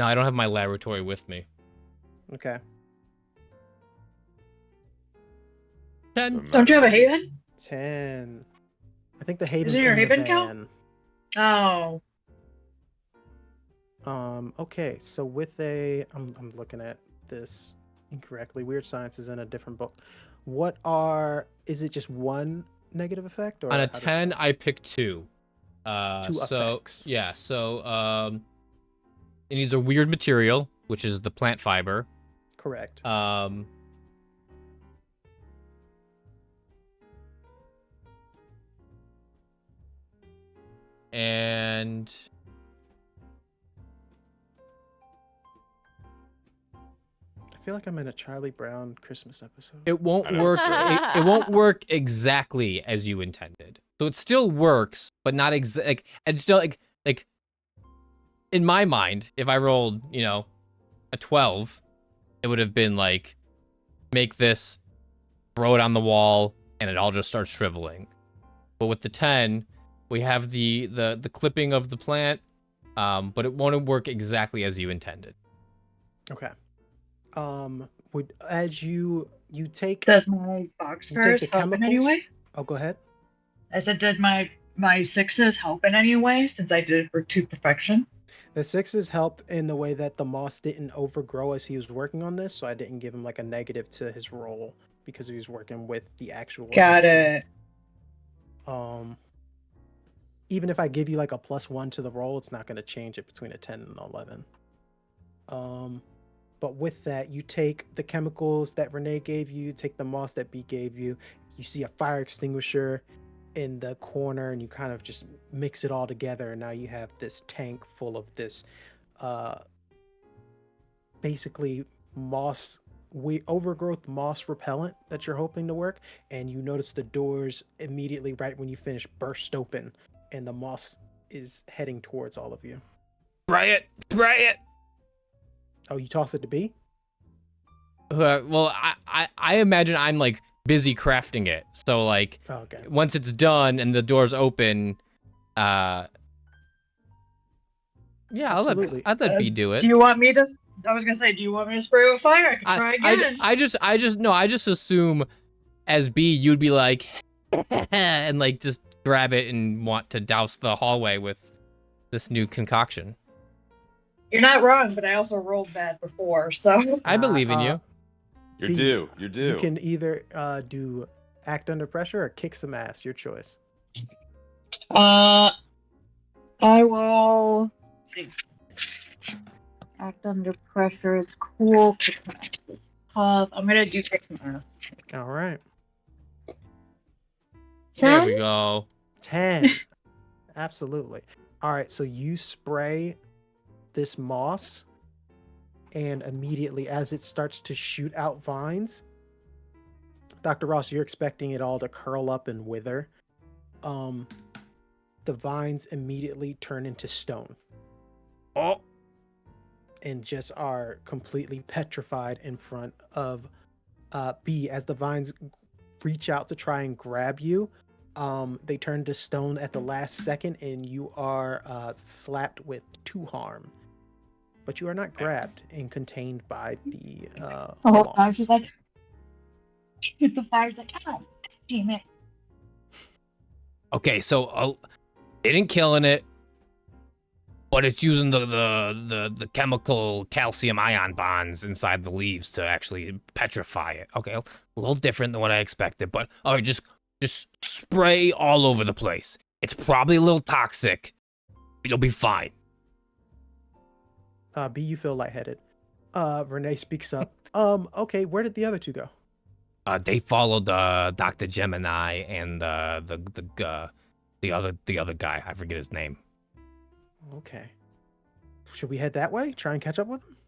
I don't have my laboratory with me. Okay. 10. Don't you have a haven? 10. I think the Haven's Isn't your in the Haven van. count? Oh. Okay, so with I'm looking at this incorrectly. Weird Science is in a different book. Is it just one negative effect? Or On a how does it 10, work? I pick 2. Two effects. Yeah, so it needs a weird material, which is the plant fiber. Correct. And I feel like I'm in a Charlie Brown Christmas episode. it won't I know, work. it's It won't work exactly as you intended. So it still works, but not like and still like in my mind, if I rolled, a 12, it would have been like make this, throw it on the wall, and it all just starts shriveling. But with the 10, we have the clipping of the plant, but it won't work exactly as you intended. Okay. As you take Does my box You take first the help in any chemicals? way? Oh, go ahead. I said, did my 6s help in any way since I did it for 2 perfection? The 6s helped in the way that the moss didn't overgrow as he was working on this, so I didn't give him like a negative to his roll because he was working with the actual. Got it. Even if I give you like a +1 to the roll, it's not going to change it between a 10 and 11. But with that, you take the chemicals that Renee gave you, take the moss that B gave you. You see a fire extinguisher in the corner, and you kind of just mix it all together. And now you have this tank full of this, basically overgrowth moss repellent that you're hoping to work. And you notice the doors immediately, right when you finish, burst open, and the moss is heading towards all of you. Spray it. Oh, you toss it to B? Well, I imagine I'm like busy crafting it. So like, Oh, okay. once it's done and the doors open, yeah, Absolutely. I'd let B do it. Do you want me to? I was gonna say, do you want me to spray with fire? I can try again. I just assume as B you'd be like, and like just grab it and want to douse the hallway with this new concoction. You're not wrong, but I also rolled bad before, so. I believe in you. You're B, due. You're due. You can either do act under pressure or kick some ass. Your choice. I will. See. Act under pressure is cool. Kick some ass is tough. I'm gonna do kick some ass. All right. There we go. 10. Absolutely. All right. So you spray this moss, and immediately as it starts to shoot out vines, Dr. Ross, you're expecting it all to curl up and wither. The vines immediately turn into stone. Oh. And just are completely petrified in front of B. As the vines reach out to try and grab you, they turn to stone at the last second, and you are slapped with 2 harm. But you are not grabbed and contained by the The whole moss. time she's like, the fire's like, oh, damn it. Okay, so it ain't killing it, but it's using the chemical calcium ion bonds inside the leaves to actually petrify it. Okay, a little different than what I expected, but all right, just spray all over the place. It's probably a little toxic, but you'll be fine. B, you feel lightheaded. Renee speaks up. Okay, where did the other 2 go? They followed Dr. Gemini and the other guy. I forget his name. Okay. Should we head that way? Try and catch up with them?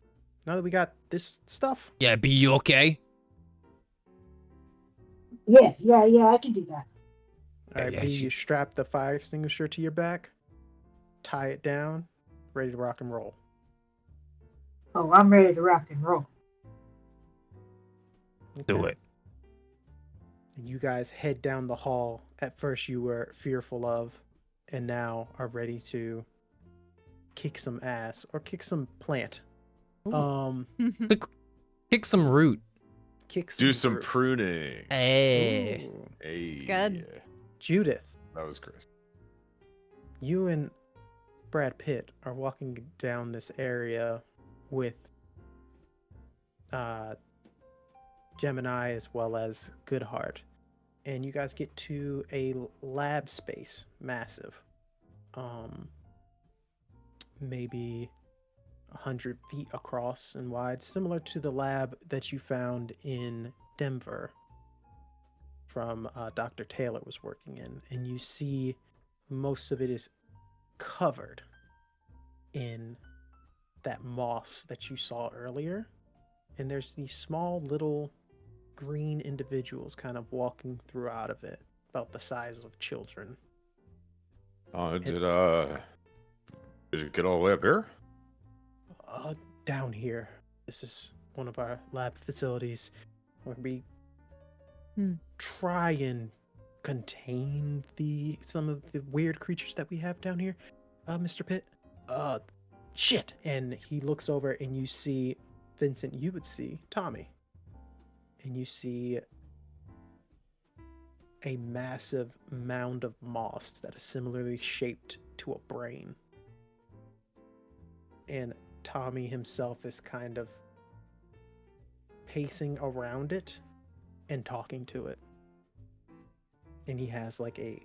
Now that we got this stuff? Yeah, B, you okay? Yeah, I can do that. All right, Yeah, B, she- you strap the fire extinguisher to your back, tie it down, ready to rock and roll. Oh, I'm ready to rock and roll. Do Okay. it. And you guys head down the hall. At first you were fearful of, and now are ready to kick some ass or kick some plant. Kick some root. kick Do some fruit. pruning. Hey. Ooh. Hey. Good. Judith, That was Chris. you and Brad Pitt are walking down this area with Gemini as well as Goodheart, and you guys get to a lab space, massive, maybe 100 feet across and wide, similar to the lab that you found in Denver from Dr. Taylor was working in. And you see most of it is covered in that moss that you saw earlier. And there's these small little green individuals kind of walking through out of it, about the size of children. Did it get all the way up here? Down here. This is one of our lab facilities where we try and contain some of the weird creatures that we have down here. Mr. Pitt. Shit. And he looks over and you see Vincent, you would see Tommy. And you see a massive mound of moss that is similarly shaped to a brain. And Tommy himself is kind of pacing around it and talking to it. And he has like a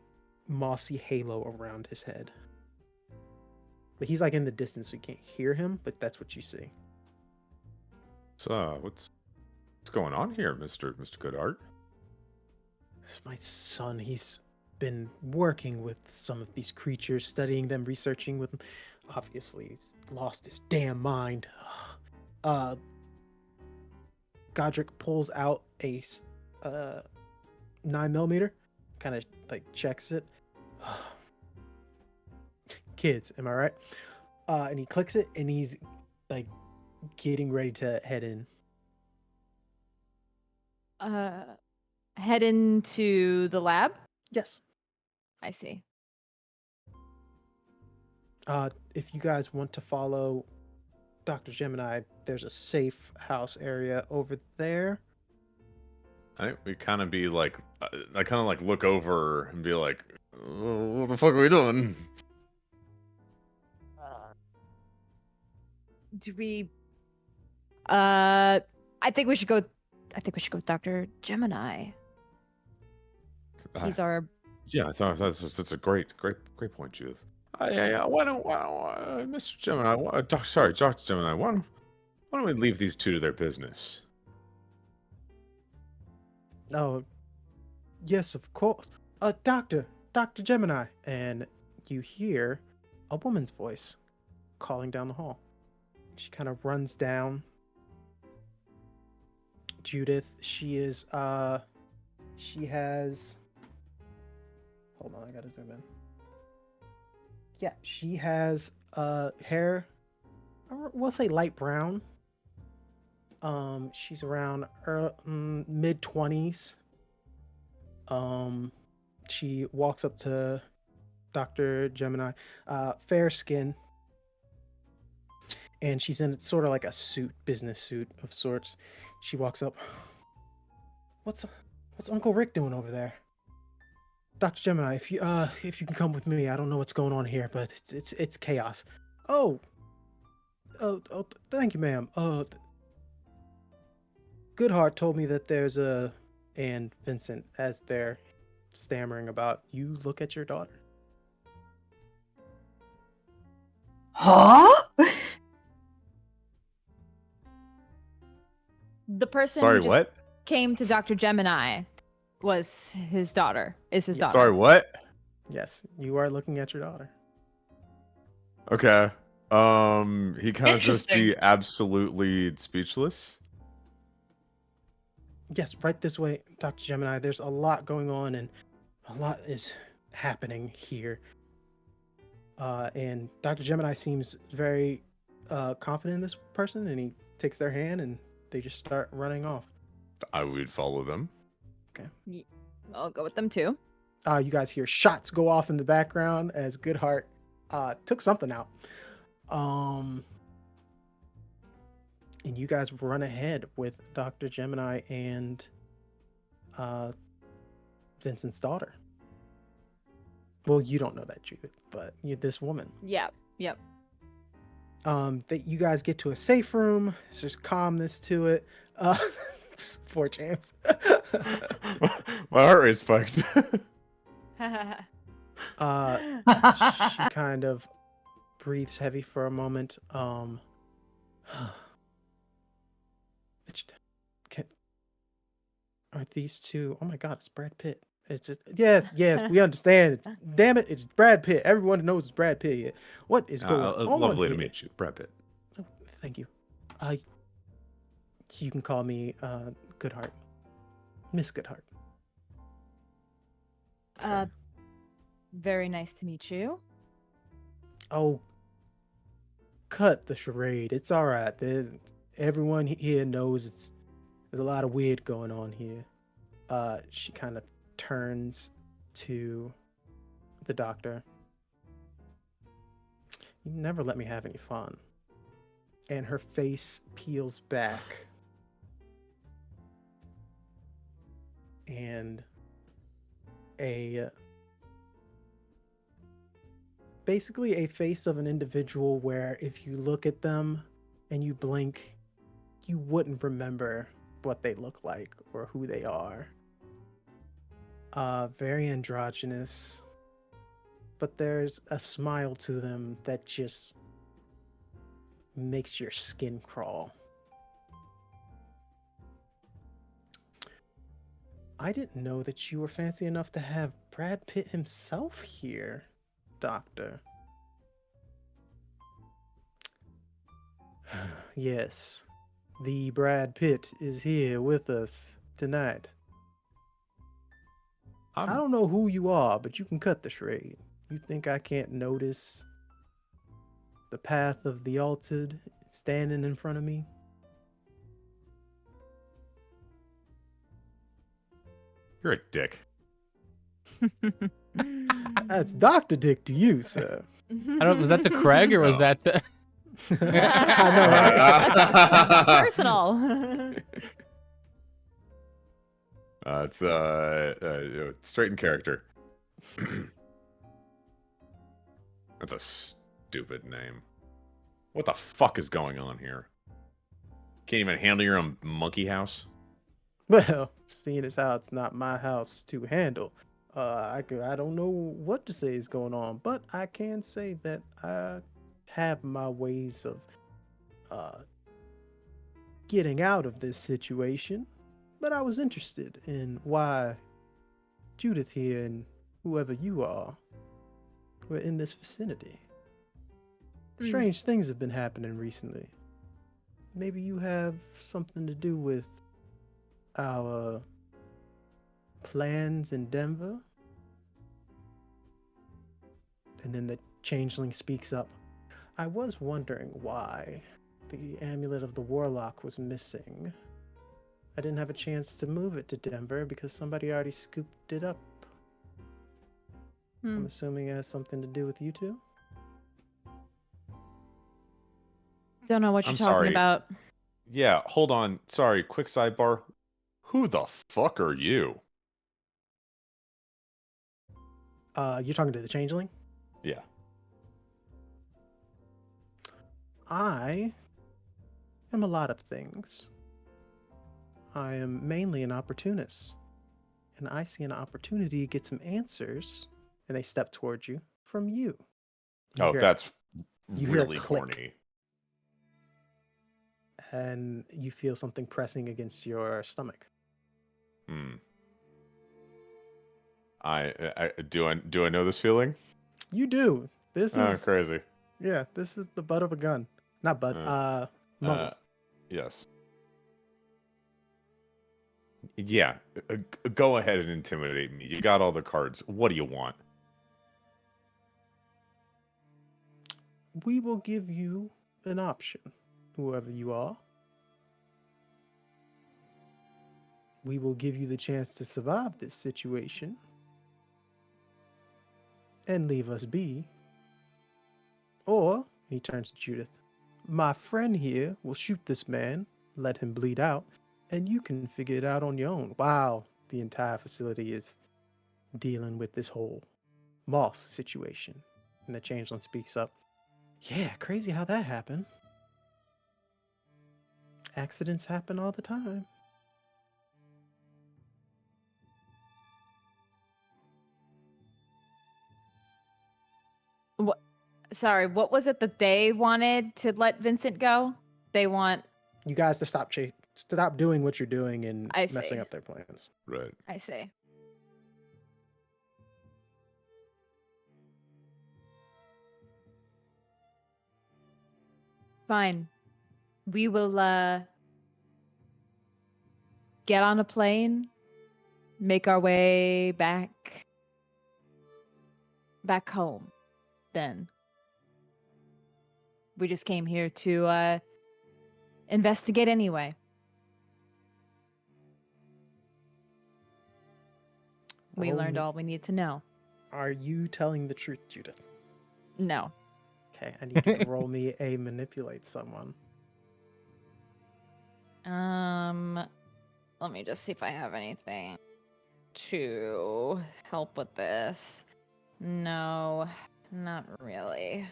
mossy halo around his head. But he's like in the distance, so you can't hear him, but that's what you see. So, what's going on here, Mr. Goodheart? It's my son. He's been working with some of these creatures, studying them, researching with them. Obviously, he's lost his damn mind. Godric pulls out a 9mm, kind of like checks it. Kids, am I right? And he clicks it, and he's like getting ready to head in. Head into the lab? Yes. I see. If you guys want to follow Dr. Gemini, there's a safe house area over there. I think we kind of be like, I kind of like look over and be like, what the fuck are we doing? Do we? I think we should go. I think we should go with Dr. Gemini. He's our. Yeah, I thought that's a great point, Judith. Yeah. Why don't Mr. Gemini? Dr. Gemini. Why don't we leave these two to their business? Oh, yes, of course. Dr. Gemini. And you hear a woman's voice calling down the hall. She kind of runs down. Judith, she has, hold on, I gotta zoom in. Yeah, she has, hair, we'll say light brown. She's around mid-20s. She walks up to Dr. Gemini, fair skin. And she's in sort of like a business suit of sorts. She walks up. What's Uncle Rick doing over there? Dr. Gemini, if you can come with me, I don't know what's going on here, but it's chaos. Oh, thank you, ma'am. Goodheart told me that there's and Vincent, as they're stammering about, you look at your daughter. Huh? The person Sorry, who just what? came to Dr. Gemini was his daughter. Is his Yes. daughter? Sorry, what? Yes, you are looking at your daughter. Okay. He kind of just be Interesting. absolutely speechless. Yes, right this way, Dr. Gemini. There's a lot going on, and a lot is happening here. And Dr. Gemini seems very confident in this person, and he takes their hand, and they just start running off. I would follow them. I'll go with them too. You guys hear shots go off in the background as Goodheart took something out. And you guys run ahead with Dr. Gemini and Vincent's daughter. Well, you don't know that, Judith, but this woman. Yep. That you guys get to a safe room. There's calmness to it. 4 champs. My heart rate spiked. She kind of breathes heavy for a moment. Are these two? Oh my God, it's Brad Pitt. It's just yes, we understand. Damn it, it's Brad Pitt. Everyone knows it's Brad Pitt. What is going on? Lovely to here? meet you, Brad Pitt. Oh, thank you. You can call me Goodheart, Miss Goodheart. Very nice to meet you. Oh, cut the charade. It's all right. Everyone here knows there's a lot of weird going on here. She kind of turns to the doctor. You never let me have any fun. And her face peels back. And basically a face of an individual where if you look at them and you blink, you wouldn't remember what they look like or who they are. Very androgynous, but there's a smile to them that just makes your skin crawl. I didn't know that you were fancy enough to have Brad Pitt himself here, Doctor. Yes, the Brad Pitt is here with us tonight. I don't know who you are, but you can cut the charade. You think I can't notice the path of the altered standing in front of me? You're a dick. That's Dr. Dick to you, sir. I don't. Was that to Craig or was No. that to? I know, right? Personal. It's straight in character. That's a stupid name. What the fuck is going on here? Can't even handle your own monkey house? Well, seeing as how it's not my house to handle, I don't know what to say is going on, but I can say that I have my ways of getting out of this situation. But I was interested in why Judith here and whoever you are were in this vicinity. Strange things have been happening recently. Maybe you have something to do with our plans in Denver? And then the changeling speaks up. I was wondering why the amulet of the warlock was missing. I didn't have a chance to move it to Denver because somebody already scooped it up. I'm assuming it has something to do with you two? Don't know what you're I'm talking sorry. about. Yeah, hold on. Sorry, quick sidebar. Who the fuck are you? You're talking to the changeling? Yeah. I am a lot of things. I am mainly an opportunist. And I see an opportunity to get some answers, and they step towards you, from you. You Oh, hear- that's you hear a really click. corny. And you feel something pressing against your stomach. I do I know this feeling? You do. This Oh, is crazy. yeah, this is the butt of a gun. Not butt, muzzle. Yes. Yeah, go ahead and intimidate me. You got all the cards. What do you want? We will give you an option, whoever you are. We will give you the chance to survive this situation and leave us be. Or, he turns to Judith, my friend here will shoot this man, let him bleed out, and you can figure it out on your own. Wow, the entire facility is dealing with this whole Moss situation. And the changeling speaks up. Yeah, crazy how that happened. Accidents happen all the time. Sorry, what was it that they wanted to let Vincent go? They want. You guys to stop doing what you're doing and I messing see. up their plans. Right. I see. Fine. We will get on a plane, make our way back home. Then we just came here to investigate anyway. We learned all we need to know. Are you telling the truth, Judith? No. Okay, I need you to roll me a manipulate someone. Let me just see if I have anything to help with this. No, not really.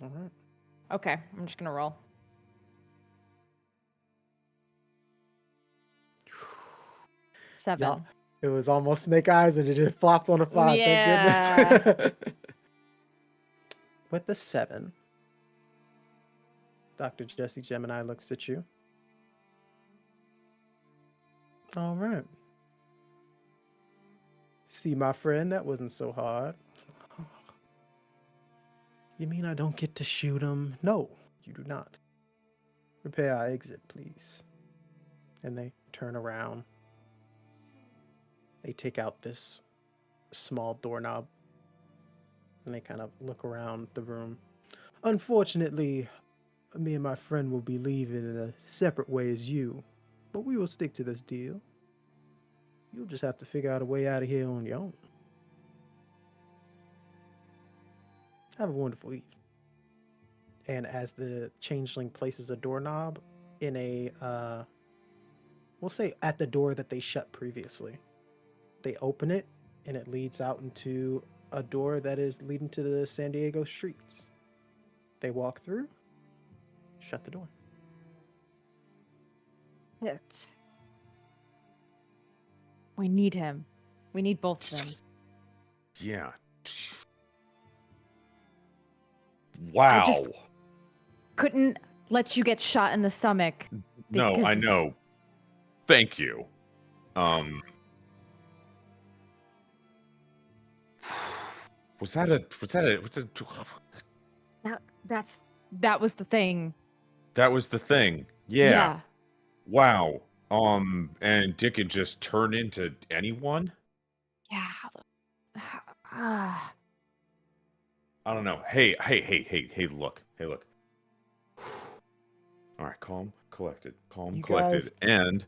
All right. Okay, I'm just gonna roll. Seven. Y'all, it was almost Snake Eyes and it just flopped on a 5. Yeah. Thank goodness. With the 7, Dr. Jesse Gemini looks at you. All right. See, my friend, that wasn't so hard. You mean I don't get to shoot him? No, you do not. Prepare our exit, please. And they turn around. They take out this small doorknob. And they kind of look around the room. Unfortunately, me and my friend will be leaving in a separate way as you. But we will stick to this deal. You'll just have to figure out a way out of here on your own. Have a wonderful evening. And as the changeling places a doorknob in a, we'll say at the door that they shut previously, they open it and it leads out into a door that is leading to the San Diego streets. They walk through, shut the door. Shit. We need him. We need both of them. Yeah. Wow. I just couldn't let you get shot in the stomach. No, I because- know. Thank you. What's a That was the thing. that was the thing. Yeah. Wow. And Dick could just turn into anyone? Yeah. I don't know. Hey, look. All right, calm, collected. You Collected. guys- And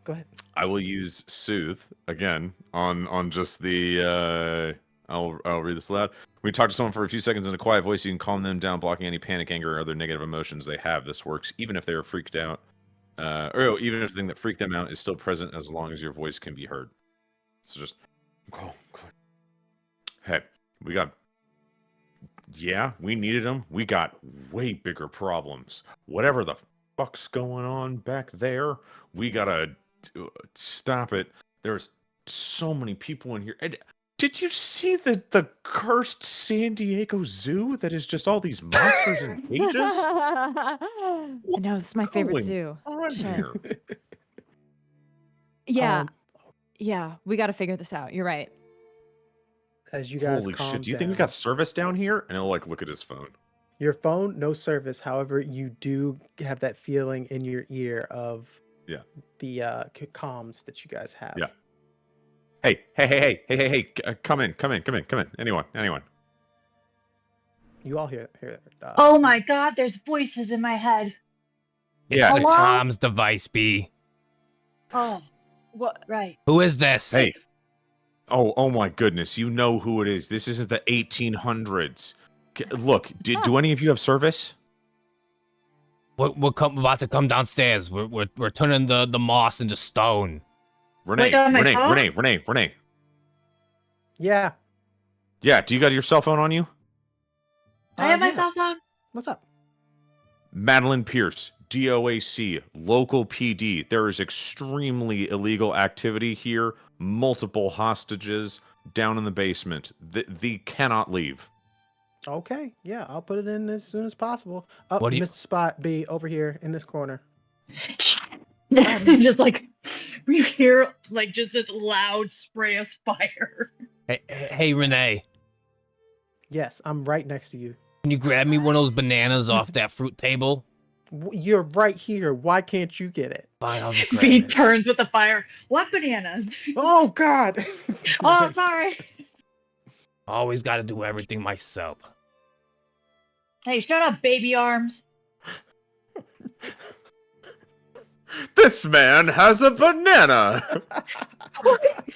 Go ahead. I will use soothe again on just the I'll read this aloud. When you talk to someone for a few seconds in a quiet voice, you can calm them down, blocking any panic, anger, or other negative emotions they have. This works even if they are freaked out. Or even if the thing that freaked them out is still present as long as your voice can be heard. So just calm. Hey, we needed them. We got way bigger problems. Whatever the fuck's going on back there, we gotta stop it. There's so many people in here. And did you see the cursed San Diego Zoo that is just all these monsters in cages? I know, this is my favorite going zoo. on Shit. here? Yeah. Um, Yeah, we got to figure this out. You're right. As you guys Holy calm shit! Do you think we down. got service down here? And he'll look at his phone. Your phone, no service. However, you do have that feeling in your ear of the comms that you guys have. Yeah. Hey! Come in! Anyone? You all hear. Oh my god, there's voices in my head. It's Yeah. the Hello? comms device, B. Oh, What? right. Who is this? Hey! Oh my goodness! You know who it is. This isn't the 1800s. Look, do any of you have service? We're about to come downstairs. We're turning the moss into stone. Renee, Like on my phone? Renee. Yeah. Yeah, do you got your cell phone on you? I have my yeah. cell phone. What's up? Madeline Pierce, DOAC, local PD. There is extremely illegal activity here. Multiple hostages down in the basement. They cannot leave. Okay. Yeah, I'll put it in as soon as possible. Oh, What do you- Mr. Spot B over here in this corner. Just like you hear like just this loud spray of fire. Hey, Renee, Yes, I'm right next to you. can you grab me one of those bananas off that fruit table? You're right here. Why can't you get it? Fine, I'll just grab He it. turns with the fire. What bananas? Oh God! Oh, sorry. Always got to do everything myself. Hey, shut up, baby arms. This man has a banana. Where did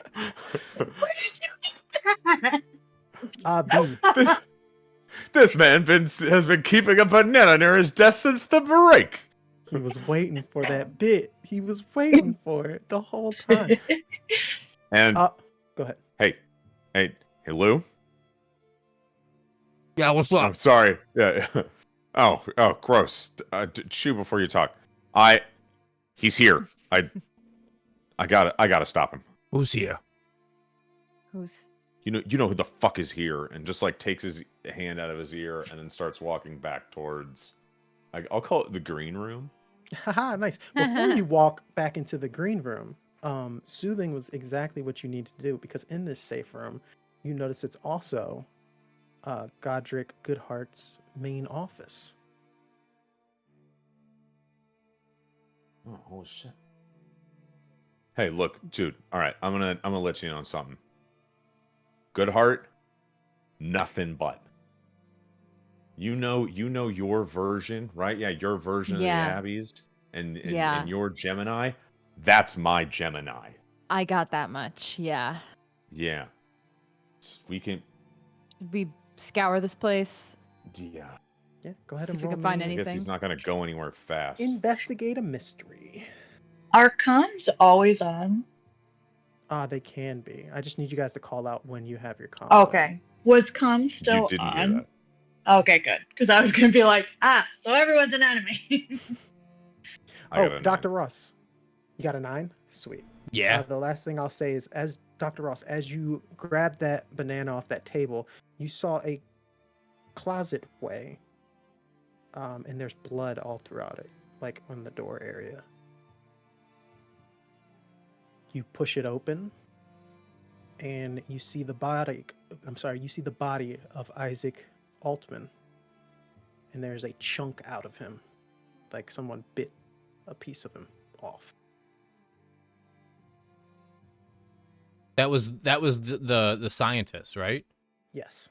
you get that? B. This man has been keeping a banana near his desk since the break. He was waiting for that bit. He was waiting for it the whole time. And Go ahead. hey, Lou. Yeah, what's I'm up? sorry. Yeah. Oh, gross. Chew before you talk. He's here. I gotta stop him. Who's here? Who's? You know who the fuck is here, and just like takes his hand out of his ear and then starts walking back towards. I'll call it the green room. Haha, nice. Before you walk back into the green room, soothing was exactly what you needed to do, because in this safe room, you notice it's also Godric Goodhart's main office. Oh, holy shit. Hey, look, dude. All right, I'm gonna let you in on something. Goodhart, nothing but. You know your version, right? Yeah, your version Yeah. of the Abbeys and Yeah. your Gemini. That's my Gemini. I got that much. Yeah. Yeah. We can. Should we scour this place? Yeah. Yeah, go ahead See and if we roll can find me- I guess anything. he's not gonna go anywhere fast. Investigate a mystery. Are comms always on? They can be. I just need you guys to call out when you have your comms. Okay. Was comms still You didn't on? hear that. Okay, good. Because I was gonna be like, so everyone's an enemy. I got a Dr. Ross. You got a 9? Sweet. Yeah. The last thing I'll say is, as Dr. Ross, as you grabbed that banana off that table, you saw a closet way. And there's blood all throughout it, like on the door area. You push it open, and you see the body. You see the body of Isaac Altman, and there's a chunk out of him, like someone bit a piece of him off. That was the scientist, right? Yes.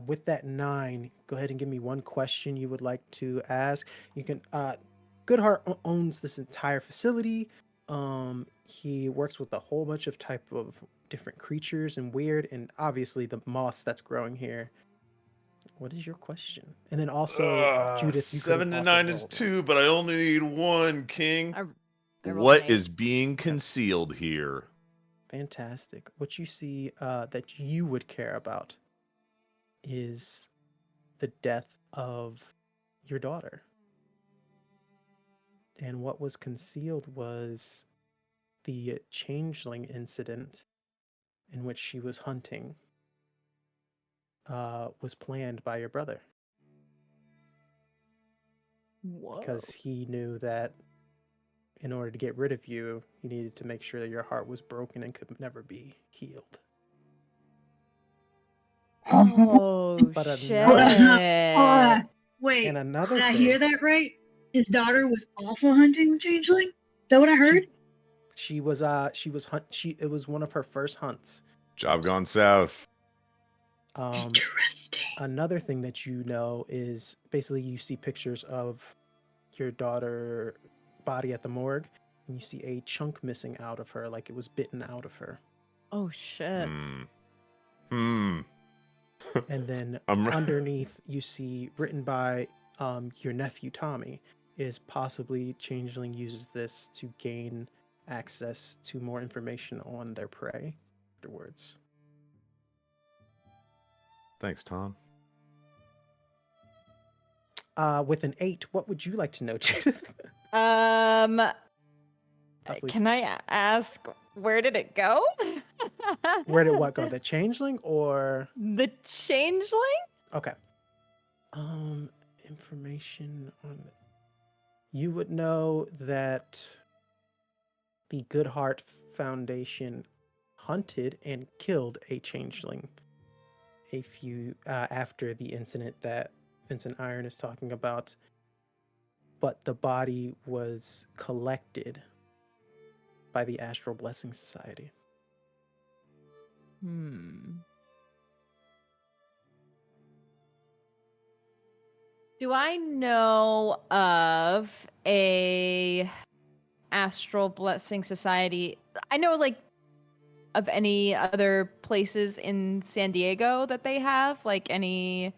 With that 9, go ahead and give me one question you would like to ask. You can. Goodhart owns this entire facility. He works with a whole bunch of type of different creatures and weird, and obviously the moss that's growing here. What is your question? And then also, Judith, you could 7 to also 9 is roll. 2, but I only need 1, King. I rolled What an 8. is being concealed here? Fantastic. What you see that you would care about is the death of your daughter. And what was concealed was the changeling incident in which she was hunting was planned by your brother. Whoa. Because he knew that in order to get rid of you, he needed to make sure that your heart was broken and could never be healed. Oh But shit! Wait, And another did I thing, hear that right? His daughter was also hunting the changeling? Is that what I heard? She was it was one of her first hunts. Job gone south. Interesting. Another thing that you know is basically you see pictures of your daughter body at the morgue, and you see a chunk missing out of her, like it was bitten out of her. Oh shit! And then I'm- underneath, you see written by your nephew Tommy is possibly Changeling uses this to gain access to more information on their prey afterwards. Thanks, Tom. With an 8, what would you like to know, Judith? Roughly Can I ask, where did it go? Where did what go? The Changeling or The changeling? okay? Information on. You would know that the Good Heart Foundation hunted and killed a changeling a few after the incident that Vincent Iron is talking about, but the body was collected by the Astral Blessing Society. Do I know of a Astral Blessing Society? I know, like, of any other places in San Diego that they have, like any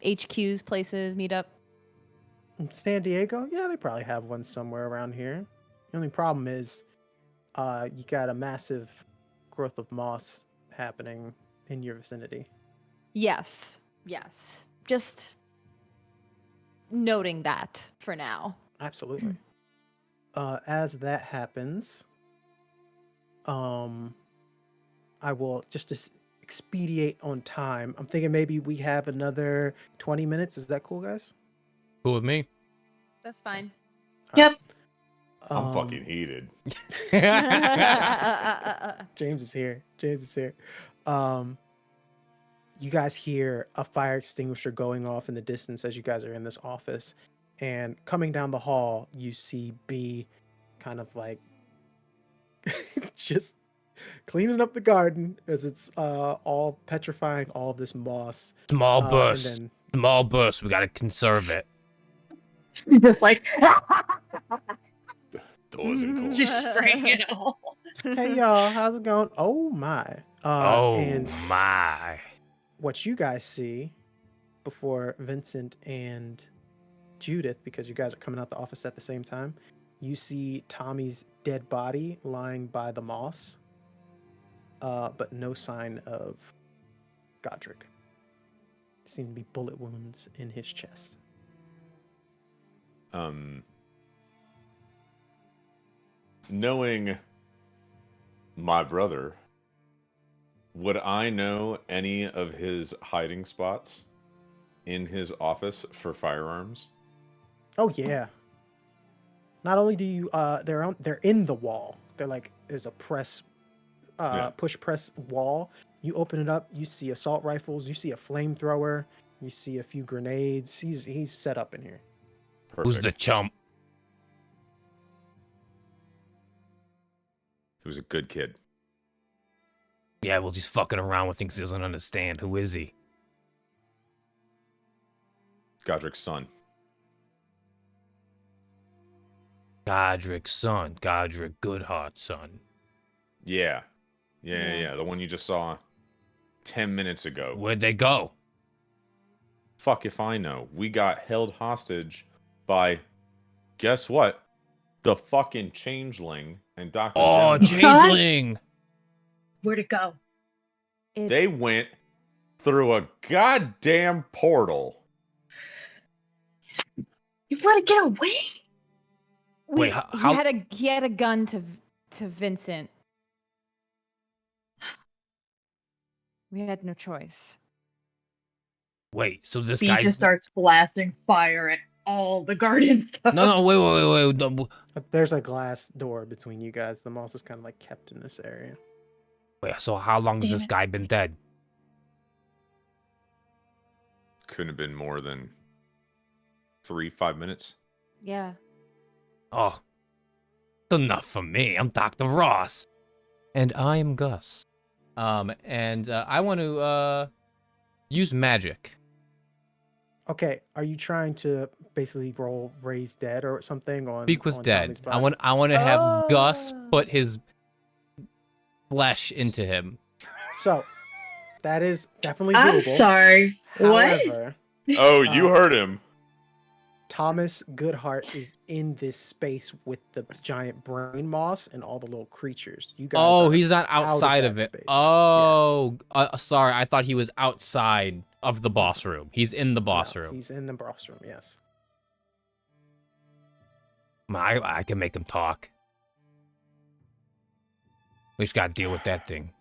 HQs, places, meetup. In San Diego, yeah, they probably have one somewhere around here. The only problem is, you got a massive growth of moss happening in your vicinity. Yes. Just noting that for now. Absolutely. As that happens, I will just to expedite on time. I'm thinking maybe we have another 20 minutes. Is that cool, guys? Cool with me. That's fine. Yep. I'm fucking heated. James is here. You guys hear a fire extinguisher going off in the distance as you guys are in this office. And coming down the hall, you see B kind of like just cleaning up the garden as it's all petrifying all of this moss. Small and burst. then- Small burst. We gotta conserve it. Just like That wasn't cool. just spraying it all. Hey y'all, how's it going? Oh my. And My. what you guys see before Vincent and Judith, because you guys are coming out the office at the same time, you see Tommy's dead body lying by the moss, but no sign of Godric. Seem to be bullet wounds in his chest. Knowing my brother, would I know any of his hiding spots in his office for firearms? Oh yeah. Not only do you they're in the wall. They're like there's a press push press wall. You open it up, you see assault rifles, you see a flamethrower, you see a few grenades. He's set up in here. Perfect. Who's the chump? He was a good kid. Yeah, well, he's fucking around with things he doesn't understand. Who is he? Godric's son. Godric's son. Godric Goodheart's son. Yeah. The one you just saw 10 minutes ago. Where'd they go? Fuck if I know. We got held hostage by, guess what? The fucking Changeling and Dr. Oh, Gemini. changeling! Where'd it go? They went through a goddamn portal. You let it get away? Wait, how? He had a gun to Vincent. We had no choice. Wait, so this He guy's... just starts blasting fire at all the garden stuff. No, wait. No, There's a glass door between you guys. The moss is kind of like kept in this area. wait, so how long has Damn this it. guy been dead? Couldn't have been more than 3-5 minutes. Yeah. Oh, that's enough for me. I'm Dr. Ross. And I am Gus. And I want to use magic. Okay, are you trying to basically roll raise dead or something on? Beak was on dead. Tommy's I body? want to have Gus Oh. put his flesh into him. So, That is definitely I'm doable. sorry. What? However, Oh, you heard him. Thomas Goodhart is in this space with the giant brain moss and all the little creatures. You guys Oh, are he's not out outside that of it. space. Oh, sorry. I thought he was outside of the boss room. He's in the boss No, room. He's in the boss room, yes. I can make him talk. We just gotta deal with that thing.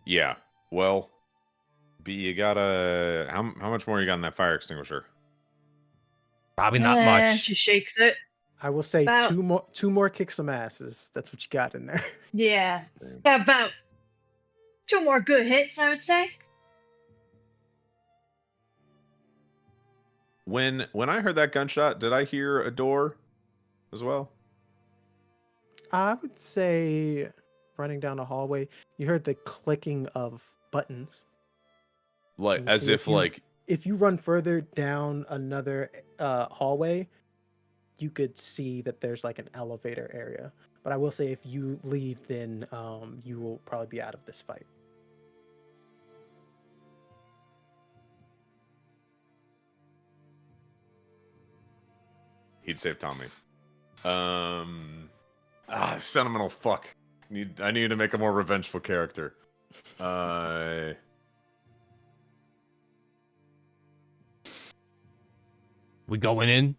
Yeah. Well, B, you gotta. How much more you got in that fire extinguisher? Probably not much. She shakes it. I will say About- two more kick some asses. That's what you got in there. Yeah. About 2 more good hits, I would say. When I heard that gunshot, did I hear a door as well? I would say running down the hallway, you heard the clicking of buttons. Like And as see if you- like If you run further down another hallway, you could see that there's like an elevator area. But I will say if you leave, then you will probably be out of this fight. he'd save Tommy. Sentimental fuck. I need to make a more revengeful character. We going in?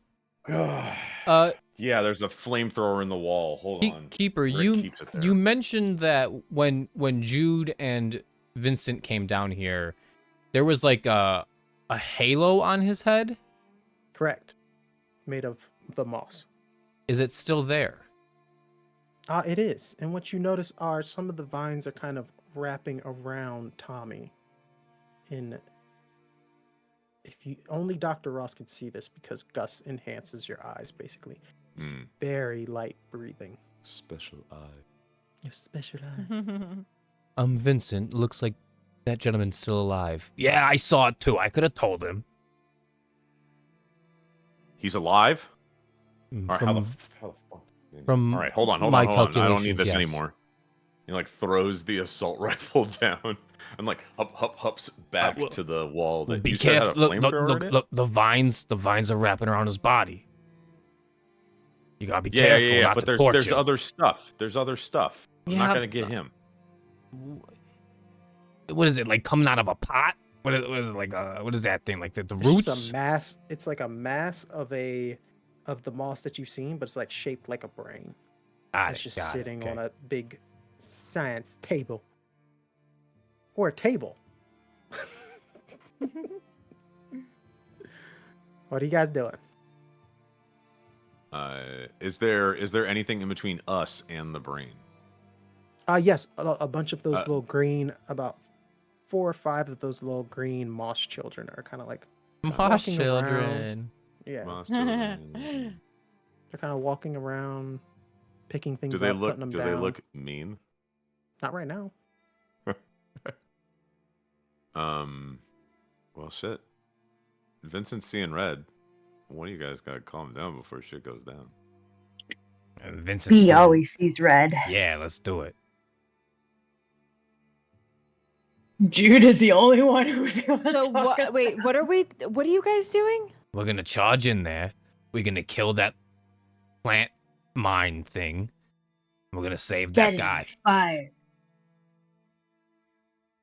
Yeah, there's a flamethrower in the wall. Hold on. Keeper, Rick keeps it there. you mentioned that when Jude and Vincent came down here, there was like a halo on his head. Correct. Made of the moss. Is it still there? It is. And what you notice are some of the vines are kind of wrapping around Tommy. If you only Dr. Ross could see this because Gus enhances your eyes, basically. It's very light breathing. Special eye. Your special eye. Vincent, looks like that gentleman's still alive. Yeah, I saw it too. I could have told him. He's alive? All right, how the fuck? From all right, hold on. my I don't need calculations, this yes. anymore. He like throws the assault rifle down and like hups back well, to the wall. That Be you said had a careful. flamethrower in it? Look, the vines are wrapping around his body. You gotta be careful not but to torch there's him. other stuff. There's other stuff. I'm Yeah, not gonna get him. What is it, like coming out of a pot? What is it like? What is that thing? Like the It's roots? just a mass. It's like a mass of the moss that you've seen, but it's like shaped like a brain. It's just sitting on a big science table. Or a table. What are you guys doing? Is there anything in between us and the brain? Yes, a bunch of those little green, about 4 or 5 of those little green moss children are kind of like Moss walking children. around. Yeah, Moss children. they're kind of walking around, picking things Do they up, look? putting them Do down. they look mean? Not right now. Well, shit. Vincent's seeing red. One of you guys gotta calm down before shit goes down. Vincent. He always sees red. Yeah, let's do it. Jude is the only one who. So what? Wait, what are you guys doing? We're gonna charge in there. We're gonna kill that plant mine thing. We're gonna save that guy. Fire.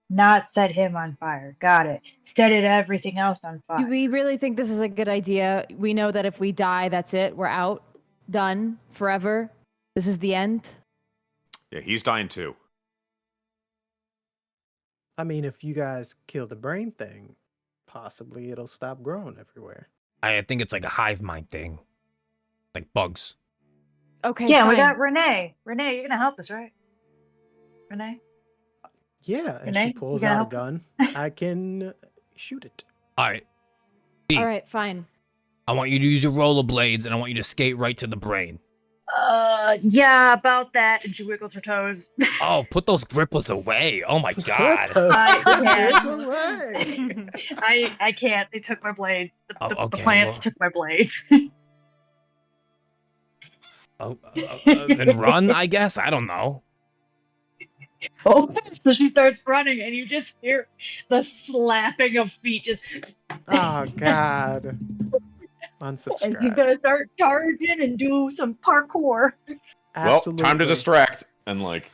Not set him on fire. Got it. Set it everything else on fire. Do we really think this is a good idea? We know that if we die, that's it. We're out. Done. Forever. This is the end. Yeah, he's dying too. I mean, if you guys kill the brain thing, possibly it'll stop growing everywhere. I think it's like a hive mind thing, like bugs. Okay. Yeah, we fine. got Renee. Renee, you're gonna help us, right? Renee? Yeah, and Renee, she you pulls gonna out a help? gun. I can shoot it. All right. B, All right. Fine. I want you to use your rollerblades, and I want you to skate right to the brain. Yeah, about that. And she wiggles her toes. Oh, put those grippers away. Oh my god. Put those I grippers can. away. I can't. They took my blades. Oh, The okay, plants well. took my blades. Then run, I guess. I don't know. Oh, so she starts running, and you just hear the slapping of feet. Just Oh God. and she's Unsubscribe. gonna start charging and do some parkour. Well, Absolutely. time to distract, and like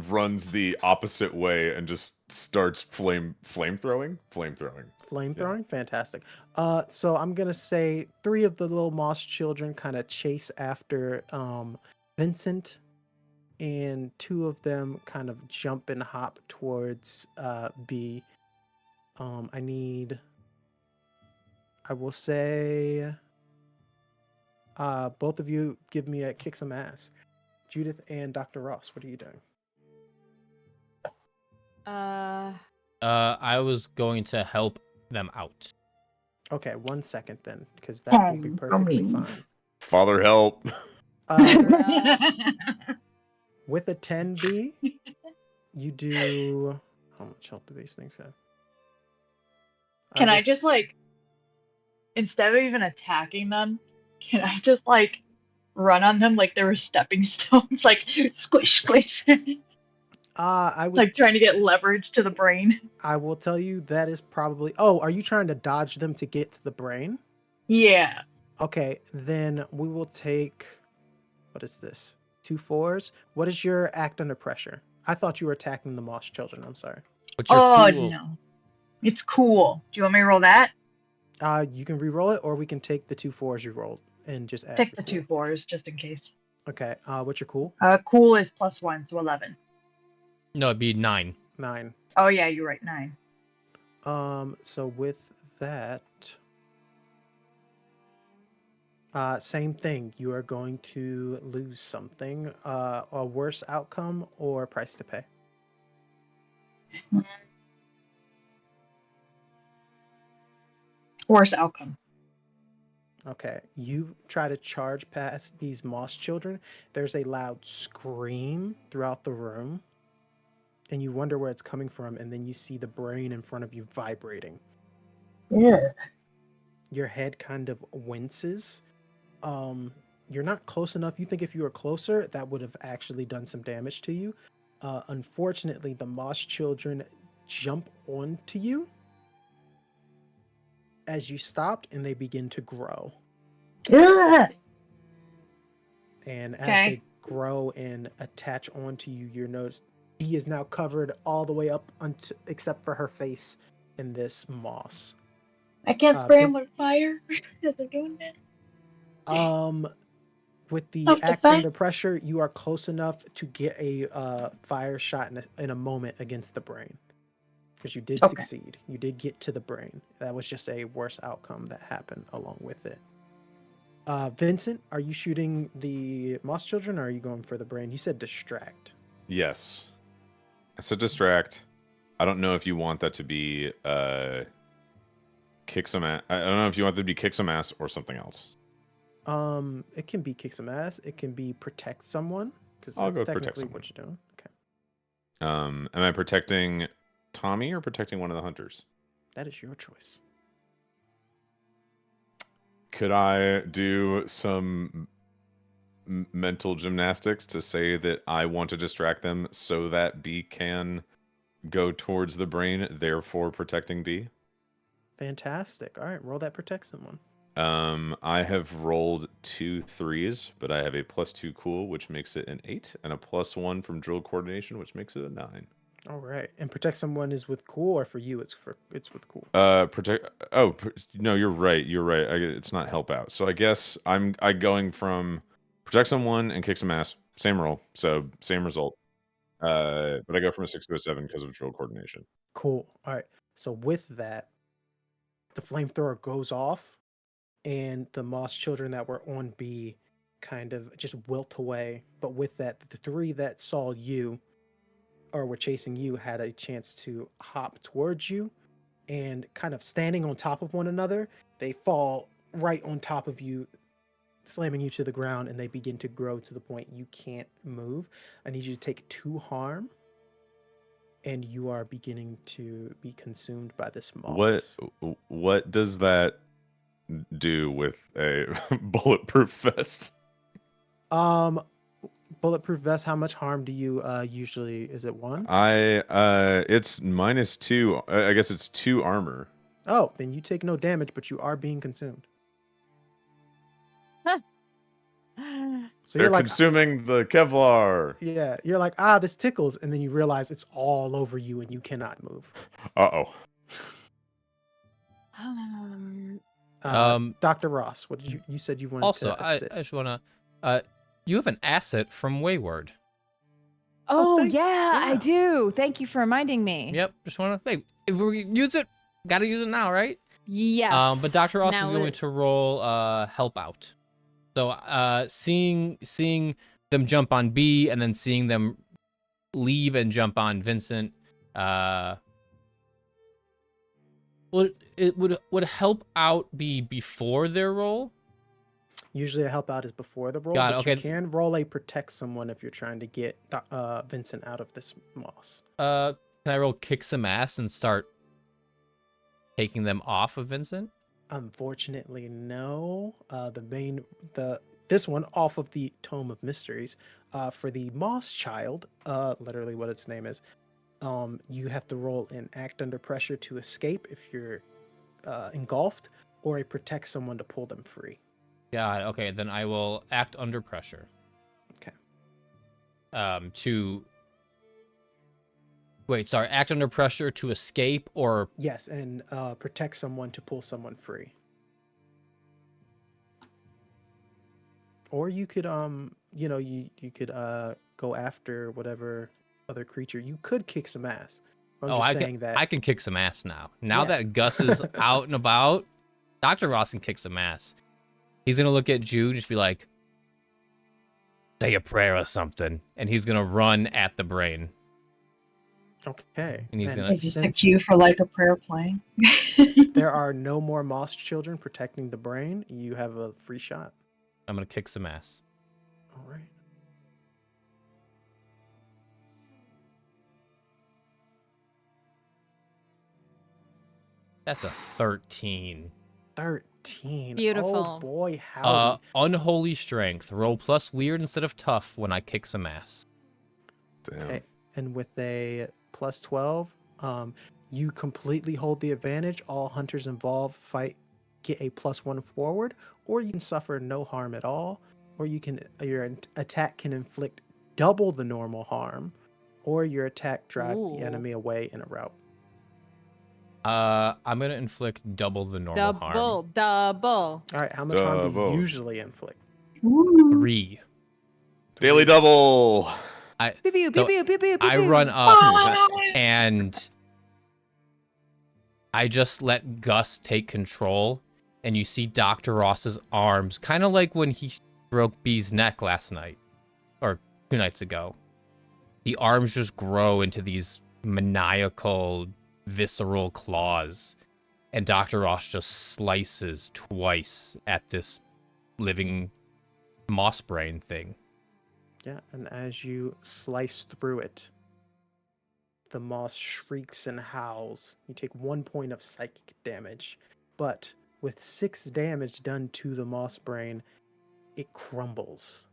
runs the opposite way and just starts flamethrowing. Flamethrowing, fantastic. So I'm gonna say 3 of the little moss children kind of chase after Vincent, and 2 of them kind of jump and hop towards B. I will say, both of you give me a kick some ass. Judith and Dr. Ross, what are you doing? I was going to help them out. Okay, 1 second then, because that will be perfectly fine. Father, help! With a 10B, you do. How much health do these things have? Can I was- just instead of even attacking them, can I just run on them like they were stepping stones, like squish, squish, I would like trying to get leverage to the brain? I will tell you that is probably. Oh, are you trying to dodge them to get to the brain? Yeah. Okay, then we will take. What is this? 2 4s. What is your act under pressure? I thought you were attacking the moss children. I'm sorry. But you're Oh cool. no, it's cool. Do you want me to roll that? You can re-roll it, or we can take the 2 4s you rolled and just add. Take your the 2 cool. 4s just in case. Okay. What's your cool? Cool is +1, so 11. No, it'd be 9. 9. Oh yeah, you're right, 9. So with that, same thing. You are going to lose something, a worse outcome or price to pay. Worse outcome. Okay, you try to charge past these moss children. There's a loud scream throughout the room, and you wonder where it's coming from, and then you see the brain in front of you vibrating. Yeah. Your head kind of winces. You're not close enough. You think if you were closer, that would have actually done some damage to you. Unfortunately, the moss children jump onto you as you stopped, and they begin to grow. And as Okay. they grow and attach onto you, you notice he is now covered all the way up except for her face in this moss. I can't spray them with fire as they're doing that. With the That's the act fact. under pressure, you are close enough to get a fire shot in a moment against the brain. Because you did Okay. succeed. You did get to the brain. That was just a worse outcome that happened along with it. Vincent, are you shooting the moss children or are you going for the brain? You said distract. Yes. I said distract. I don't know if you want that to be kick some ass. I don't know if you want that to be kick some ass or something else. It can be kick some ass. It can be protect someone. Because I'll that's go protect technically someone. what you're doing. Okay. Am I protecting Tommy or protecting one of the hunters? That is your choice. Could I do some mental gymnastics to say that I want to distract them so that B can go towards the brain, therefore protecting B? Fantastic. All right, roll that protect someone. I have rolled 2 3s, but I have a +2 cool, which makes it an 8, and a +1 from drill coordination, which makes it a 9. All right, and protect someone is with cool, or for you it's with cool. Protect. Oh, no, you're right. You're right. It's not help out. So I guess I'm going from protect someone and kick some ass. Same roll, so same result. But I go from a 6 to a 7 because of drill coordination. Cool. All right. So with that, the flamethrower goes off, and the moss children that were on B kind of just wilt away. But with that, the 3 that saw you or were chasing you had a chance to hop towards you, and kind of standing on top of one another, they fall right on top of you, slamming you to the ground, and they begin to grow to the point you can't move. I need you to take 2 harm, and you are beginning to be consumed by this moss. What does that do with a bulletproof vest? Bulletproof vest. How much harm do you usually? Is it 1? It's -2. I guess it's 2 armor. Oh, then you take no damage, but you are being consumed. So They're you're like, consuming the Kevlar. yeah, you're like, this tickles, and then you realize it's all over you and you cannot move. Uh-oh. Dr. Ross, what did you said you wanted Also, to I assist? just wanna. You have an asset from Wayward. Oh, thank- yeah, I yeah. do. Thank you for reminding me. Yep. Just wanna. Hey, if we use it, gotta use it now, right? Yes. But Dr. Ross Now is going to roll help out. So seeing them jump on B and then seeing them leave and jump on Vincent, would help out be before their roll? Usually a help out is before the roll, Got it, but you okay. can roll a protect someone if you're trying to get Vincent out of this moss. Can I roll kick some ass and start taking them off of Vincent? Unfortunately, no. This one off of the Tome of Mysteries. For the Moss Child, literally what its name is, you have to roll an act under pressure to escape if you're engulfed, or a protect someone to pull them free. Got it. Okay, then I will act under pressure. Okay. Act under pressure to escape or Yes, and protect someone to pull someone free. Or you could you could go after whatever other creature. You could kick some ass. I'm just saying that I can kick some ass now. Now Yeah. that Gus is out and about, Dr. Ross can kick some ass. He's gonna look at Jude and just be like, say a prayer or something, and he's gonna run at the brain. okay. And he's then gonna- Is this a since cue for like a prayer playing? there are no more Moss children protecting the brain, you have a free shot. I'm gonna kick some ass. All right. That's a 13. 13. Beautiful. Oh boy, howdy. Unholy strength. Roll plus weird instead of tough when I kick some ass. Damn. Okay. And with a plus 12, you completely hold the advantage. All hunters involved get a +1 forward, or you can suffer no harm at all, or your attack can inflict double the normal harm, or your attack drives the Ooh. enemy away in a route. I'm gonna inflict double the normal harm. Double. All right, how much harm do Double. you usually inflict? Ooh. 3. Daily double. Pew, pew, So pew, pew, pew, pew, I pew. run up Ah! and I just let Gus take control, and you see Dr. Ross's arms, kind of like when he broke B's neck last night, or 2 nights ago. The arms just grow into these maniacal, visceral claws, and Dr. Ross just slices twice at this living moss brain thing. Yeah, and as you slice through it, the moss shrieks and howls. You take 1 point of psychic damage, but with 6 damage done to the moss brain, it crumbles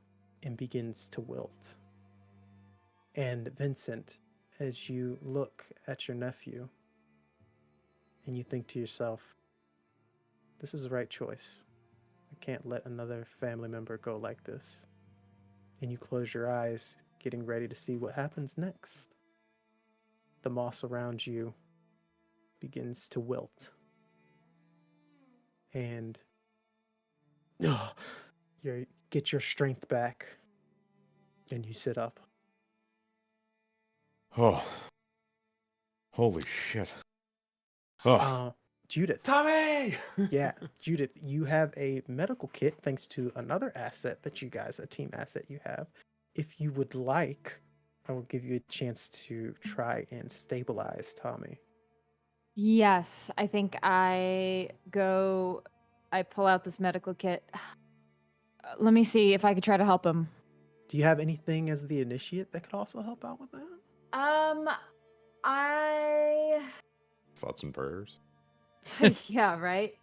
and begins to wilt. And Vincent, as you look at your nephew, and you think to yourself, this is the right choice. I can't let another family member go like this. And you close your eyes, getting ready to see what happens next. The moss around you begins to wilt. And you get your strength back. And you sit up. Oh. Holy shit. Oh. Judith. Tommy! Yeah, Judith, you have a medical kit thanks to another asset that you guys, a team asset you have. If you would like, I will give you a chance to try and stabilize Tommy. Yes, I think I pull out this medical kit. Let me see if I could try to help him. Do you have anything as the initiate that could also help out with that? Thoughts and prayers. Yeah, right.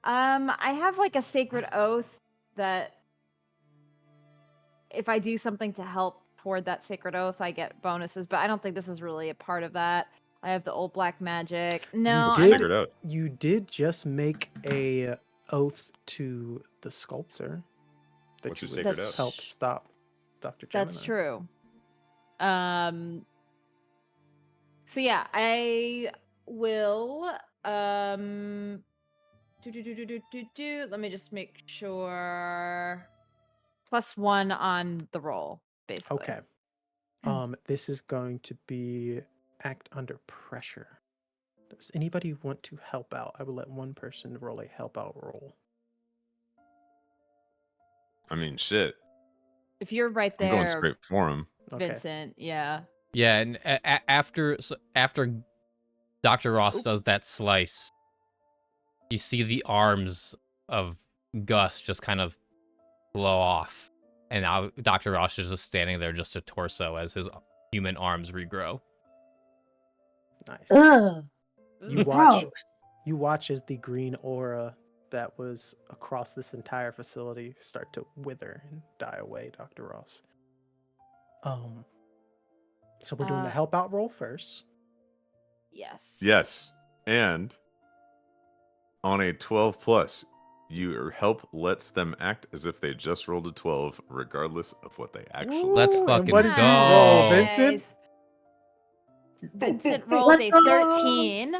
I have like a sacred oath that if I do something to help toward that sacred oath, I get bonuses. But I don't think this is really a part of that. I have the old black magic. No, What's You your did- sacred oath? You did just make a oath to the sculptor that What's you your would sacred oath? help stop Dr. Gemini. that's true. So yeah, I will. Let me just make sure. +1 on the roll, basically. Okay. This is going to be act under pressure. Does anybody want to help out? I will let one person roll a help out roll. I mean, shit. If you're right I'm going there, straight for him. Okay. Vincent, yeah. Yeah, and after Dr. Ross does that slice, you see the arms of Gus just kind of blow off, and now Dr. Ross is just standing there, just a torso, as his human arms regrow. Nice. Ugh. You watch as the green aura that was across this entire facility start to wither and die away, Dr. Ross. So we're doing the help out roll first. Yes. Yes. And on a 12 plus, your help lets them act as if they just rolled a 12, regardless of what they actually Let's Ooh, and fucking what did you go. roll, Vincent? Nice. Vincent rolled a Let's go. 13.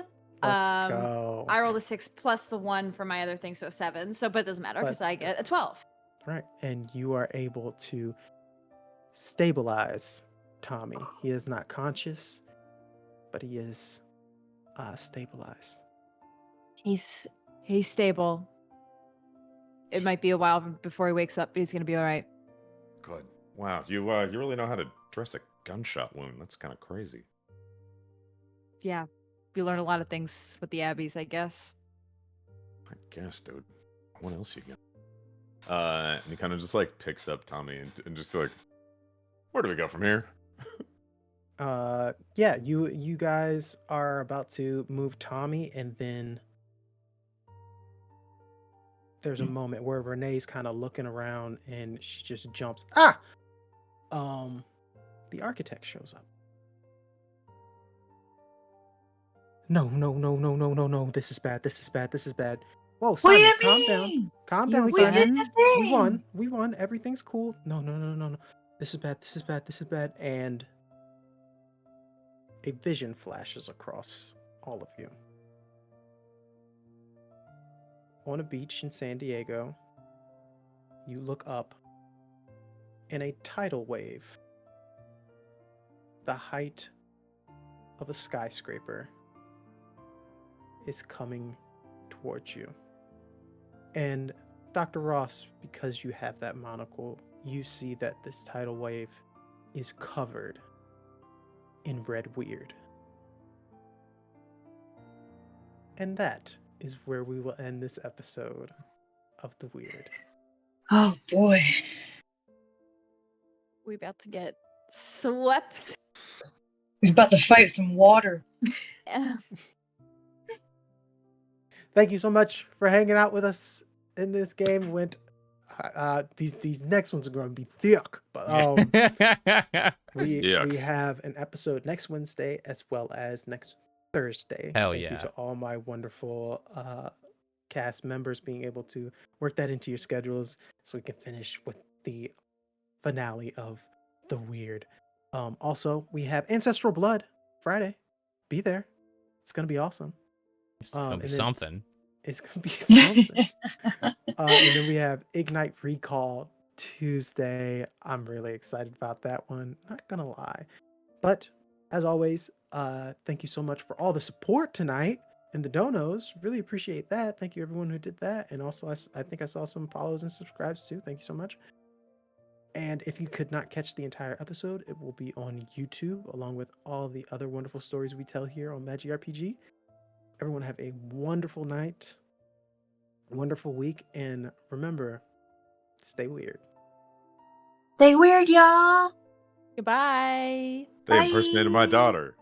Let's go. I rolled a 6 plus the 1 for my other thing, so 7. So, but it doesn't matter because But- I get a 12. Right. And you are able to stabilize Tommy. He is not conscious, but he is stabilized. He's stable. It might be a while before he wakes up, but he's gonna be all right. Good. Wow, you really know how to dress a gunshot wound. That's kind of crazy. Yeah, we learn a lot of things with the Abbeys, I guess. I guess, dude. What else you got? And he kind of just like picks up Tommy and just like, where do we go from here? Yeah, you guys are about to move Tommy, and then there's a moment where Renee's kind of looking around and she just jumps. The architect shows up. No. This is bad. Whoa, What do Simon, you calm down. mean? Calm You down, win. Simon. We thing. won. We won. Everything's cool. No. This is bad. And a vision flashes across all of you. On a beach in San Diego, you look up, and a tidal wave, the height of a skyscraper, is coming towards you. And Dr. Ross, because you have that monocle, you see that this tidal wave is covered in red weird. And that is where we will end this episode of The Weird. Oh boy. We about to get swept. He's about to fight some water. Thank you so much for hanging out with us in this game. These next ones are going to be thick, but we Yuck. have an episode next Wednesday as well as next Thursday. Hell Thank yeah. you to all my wonderful cast members being able to work that into your schedules so we can finish with the finale of The Weird. Also, we have Ancestral Blood Friday. Be there. It's going to be awesome. It's gonna be and then- something. It's going to be something. And then we have Ignite Recall Tuesday. I'm really excited about that one. Not gonna lie. But as always, thank you so much for all the support tonight and the donos. Really appreciate that. Thank you everyone who did that. And also, I think I saw some follows and subscribes too. Thank you so much. And if you could not catch the entire episode, it will be on YouTube along with all the other wonderful stories we tell here on Magitek. Everyone have a wonderful night, wonderful week, and remember, stay weird. Stay weird, y'all. Goodbye. They impersonated my daughter.